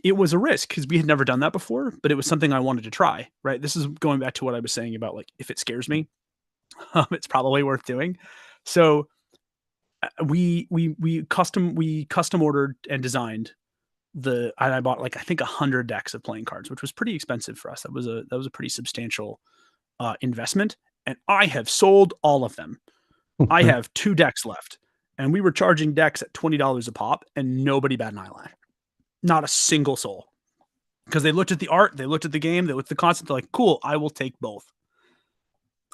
It was a risk because we had never done that before, but it was something I wanted to try. Right. This is going back to what I was saying about like if it scares me, it's probably worth doing. So we custom ordered and designed I bought like I think 100 decks of playing cards, which was pretty expensive for us. That was a pretty substantial investment, and I have sold all of them. I Okay. have 2 decks left, and we were charging decks at $20 a pop, and nobody bat an eyelash. Not a single soul. Because they looked at the art, they looked at the game, they looked at the concept, they're like, cool, I will take both.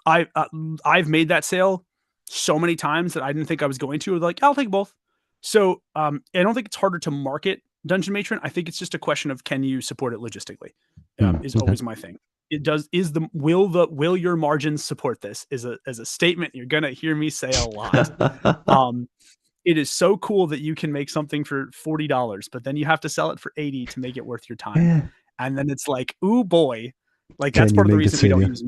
I've made that sale so many times that I didn't think I was going to. Like, I'll take both. So I don't think it's harder to market Dungeon Matron. I think it's just a question of can you support it logistically? Is Okay. always my thing. It does is the will your margins support this is a statement you're gonna hear me say a lot. It is so cool that you can make something for $40, but then you have to sell it for 80 to make it worth your time. Yeah. And then it's like, ooh boy, like that's Can you part of the make that reason we sale? don't Yeah. use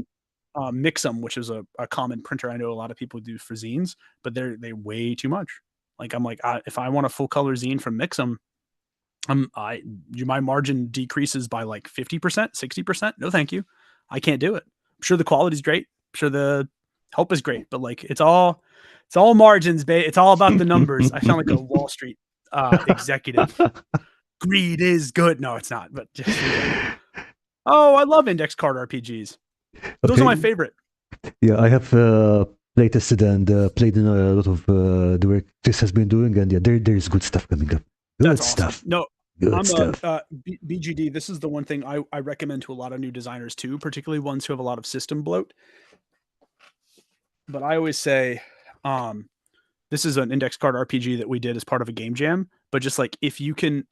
Mixum, which is a common printer I know a lot of people do for zines, but they way too much. Like I'm like, if I want a full color zine from Mixum, my margin decreases by like 50%, 60%. No, thank you. I can't do it. I'm sure the quality's great. I'm sure the help is great, but like it's all margins, babe. It's all about the numbers. I sound like a Wall Street executive. Greed is good. No, it's not. But just oh, I love index card RPGs. Those are my Okay. favorite. Yeah, I have playtested and played in a lot of the work Chris has been doing, and yeah, there's good stuff coming up. Good That's awesome. stuff. No, Good I'm stuff. BGD. This is the one thing I recommend to a lot of new designers too, particularly ones who have a lot of system bloat. But I always say, this is an index card RPG that we did as part of a game jam. But just like if you can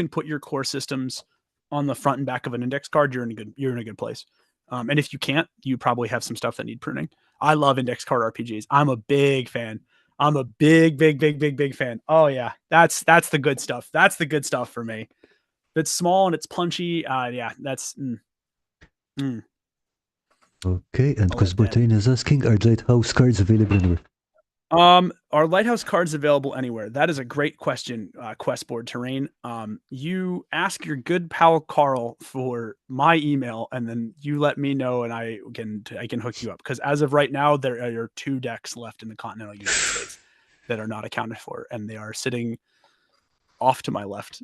put your core systems on the front and back of an index card, you're in a good place. And if you can't, you probably have some stuff that need pruning. I love index card RPGs. I'm a big fan. I'm a big fan. Oh yeah, that's the good stuff. That's the good stuff for me. If it's small and it's punchy, yeah, that's. Okay, and I'll Chris let that. Bortain is asking, are Lighthouse cards available anywhere? Are Lighthouse cards available anywhere? That is a great question, Questboard Terrain. You ask your good pal Karl for my email, and then you let me know, and I can hook you up. Because as of right now, there are 2 decks left in the continental United States that are not accounted for, and they are sitting off to my left,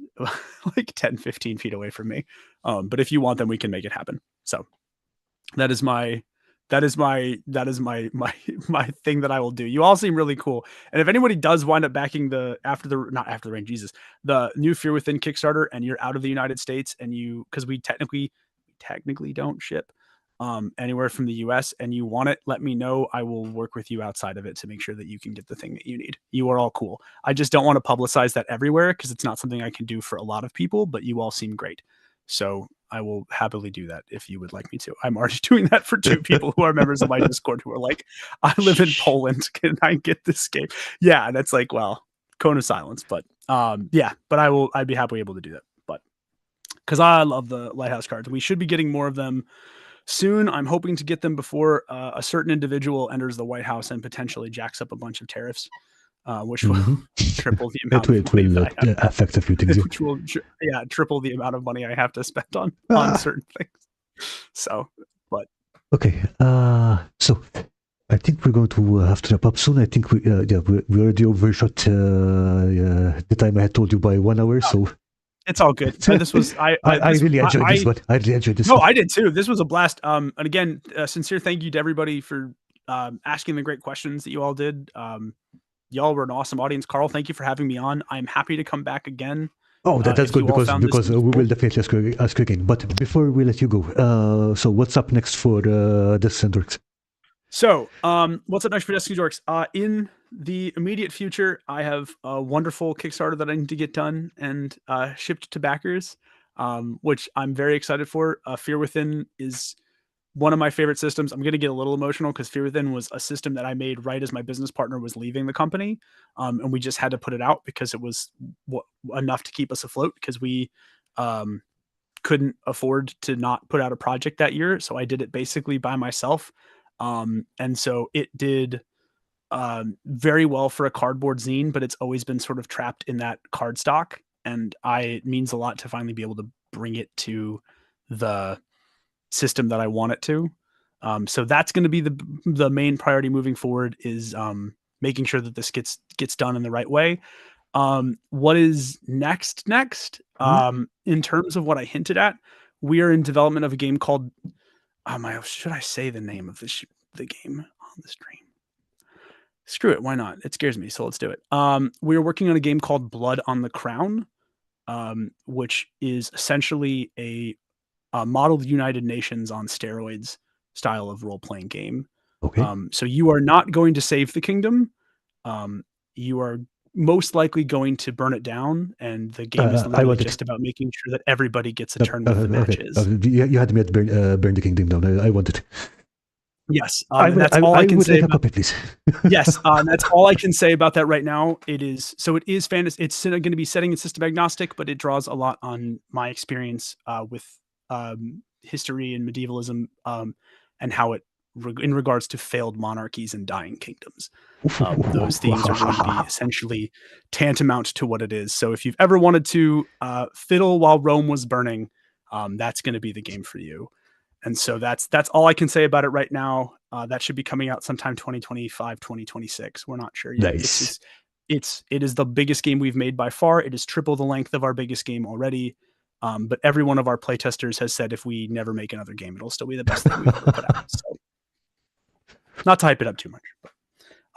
like 10, 15 feet away from me. But if you want them, we can make it happen. So that is my my thing that I will do. You all seem really cool. And if anybody does wind up backing the new Fear Within Kickstarter and you're out of the United States and because we technically don't ship anywhere from the US and you want it, let me know. I will work with you outside of it to make sure that you can get the thing that you need. You are all cool. I just don't want to publicize that everywhere because it's not something I can do for a lot of people, but you all seem great. So I will happily do that if you would like me to. I'm already doing that for 2 people who are members of my Discord who are like, I live in Poland. Can I get this game? Yeah. And it's like, well, cone of silence. But yeah, but I'd be happily able to do that. But because I love the Lighthouse cards. We should be getting more of them soon. I'm hoping to get them before a certain individual enters the White House and potentially jacks up a bunch of tariffs, which will triple the amount of money will that I have. affect a few things. Yeah. Which will triple the amount of money I have to spend on certain things. So, but Okay. So I think we're going to have to wrap up soon. I think we already overshot the time I had told you by 1 hour. So it's all good. This was I really enjoyed this one. I really enjoyed this one. No, I did too. This was a blast. And again, sincere thank you to everybody for asking the great questions that you all did. Y'all were an awesome audience. Karl, thank you for having me on. I'm happy to come back again. Oh, that's good because we will definitely ask you again. But before we let you go, so what's up next for Desks and Dorks? So, what's up next for Desks and Dorks? In the immediate future, I have a wonderful Kickstarter that I need to get done and shipped to backers, which I'm very excited for. Fear Within is one of my favorite systems. I'm going to get a little emotional because Fear Within was a system that I made right as my business partner was leaving the company. And we just had to put it out because it was enough to keep us afloat because we couldn't afford to not put out a project that year, so I did it basically by myself. And so it did very well for a cardboard zine, but it's always been sort of trapped in that cardstock. And it means a lot to finally be able to bring it to the system that I want it to. So that's going to be the main priority moving forward, is making sure that this gets done in the right way. What is next? In terms of what I hinted at, we are in development of a game called, should I say the name of the game on the stream? Screw it, why not? It scares me, so let's do it. We are working on a game called Blood on the Crown, which is essentially a modeled United Nations on steroids style of role-playing game. Okay. So you are not going to save the kingdom. You are most likely going to burn it down, and the game is literally just about making sure that everybody gets a turn with the matches. You had me at burn the kingdom down. I wanted. Yes, that's all I can say. Like a puppet, please. Yes, that's all I can say about that right now. It is fantasy. It's going to be setting and system agnostic, but it draws a lot on my experience with history and medievalism, and how it, in regards to failed monarchies and dying kingdoms. Those themes are going to be essentially tantamount to what it is. So if you've ever wanted to fiddle while Rome was burning, that's going to be the game for you. And so that's all I can say about it right now. That should be coming out sometime 2025, 2026. We're not sure yet. Nice. It is the biggest game we've made by far. It is triple the length of our biggest game already. But every one of our playtesters has said if we never make another game, it'll still be the best thing we've ever put out. So, not to hype it up too much.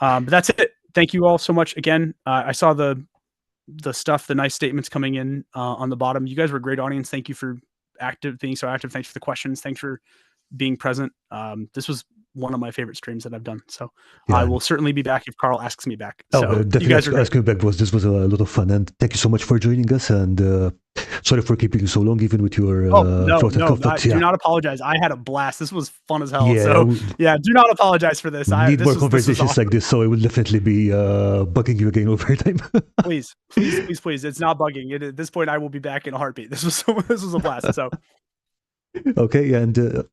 But that's it. Thank you all so much again. I saw the stuff, the nice statements coming in on the bottom. You guys were a great audience. Thank you for being so active. Thanks for the questions. Thanks for being present. This was one of my favorite streams that I've done. So yeah. I will certainly be back if Karl asks me back. So definitely, you guys are asking me back. This was a lot of fun, and thank you so much for joining us. And sorry for keeping you so long, even with your do not apologize. I had a blast. This was fun as hell. Yeah, so do not apologize for this. Need more conversations like this, so I will definitely be bugging you again over time. Please. It's not bugging. At this point, I will be back in a heartbeat. This was a blast. So okay, and.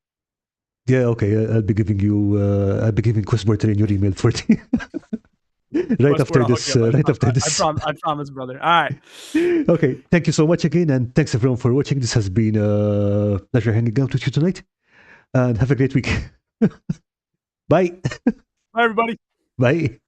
Yeah, okay. I'll be giving Quest Porter in your email for right after this. I promise, brother. All right. Okay. Thank you so much again, and thanks everyone for watching. This has been a pleasure hanging out with you tonight, and have a great week. Bye. Bye, everybody. Bye.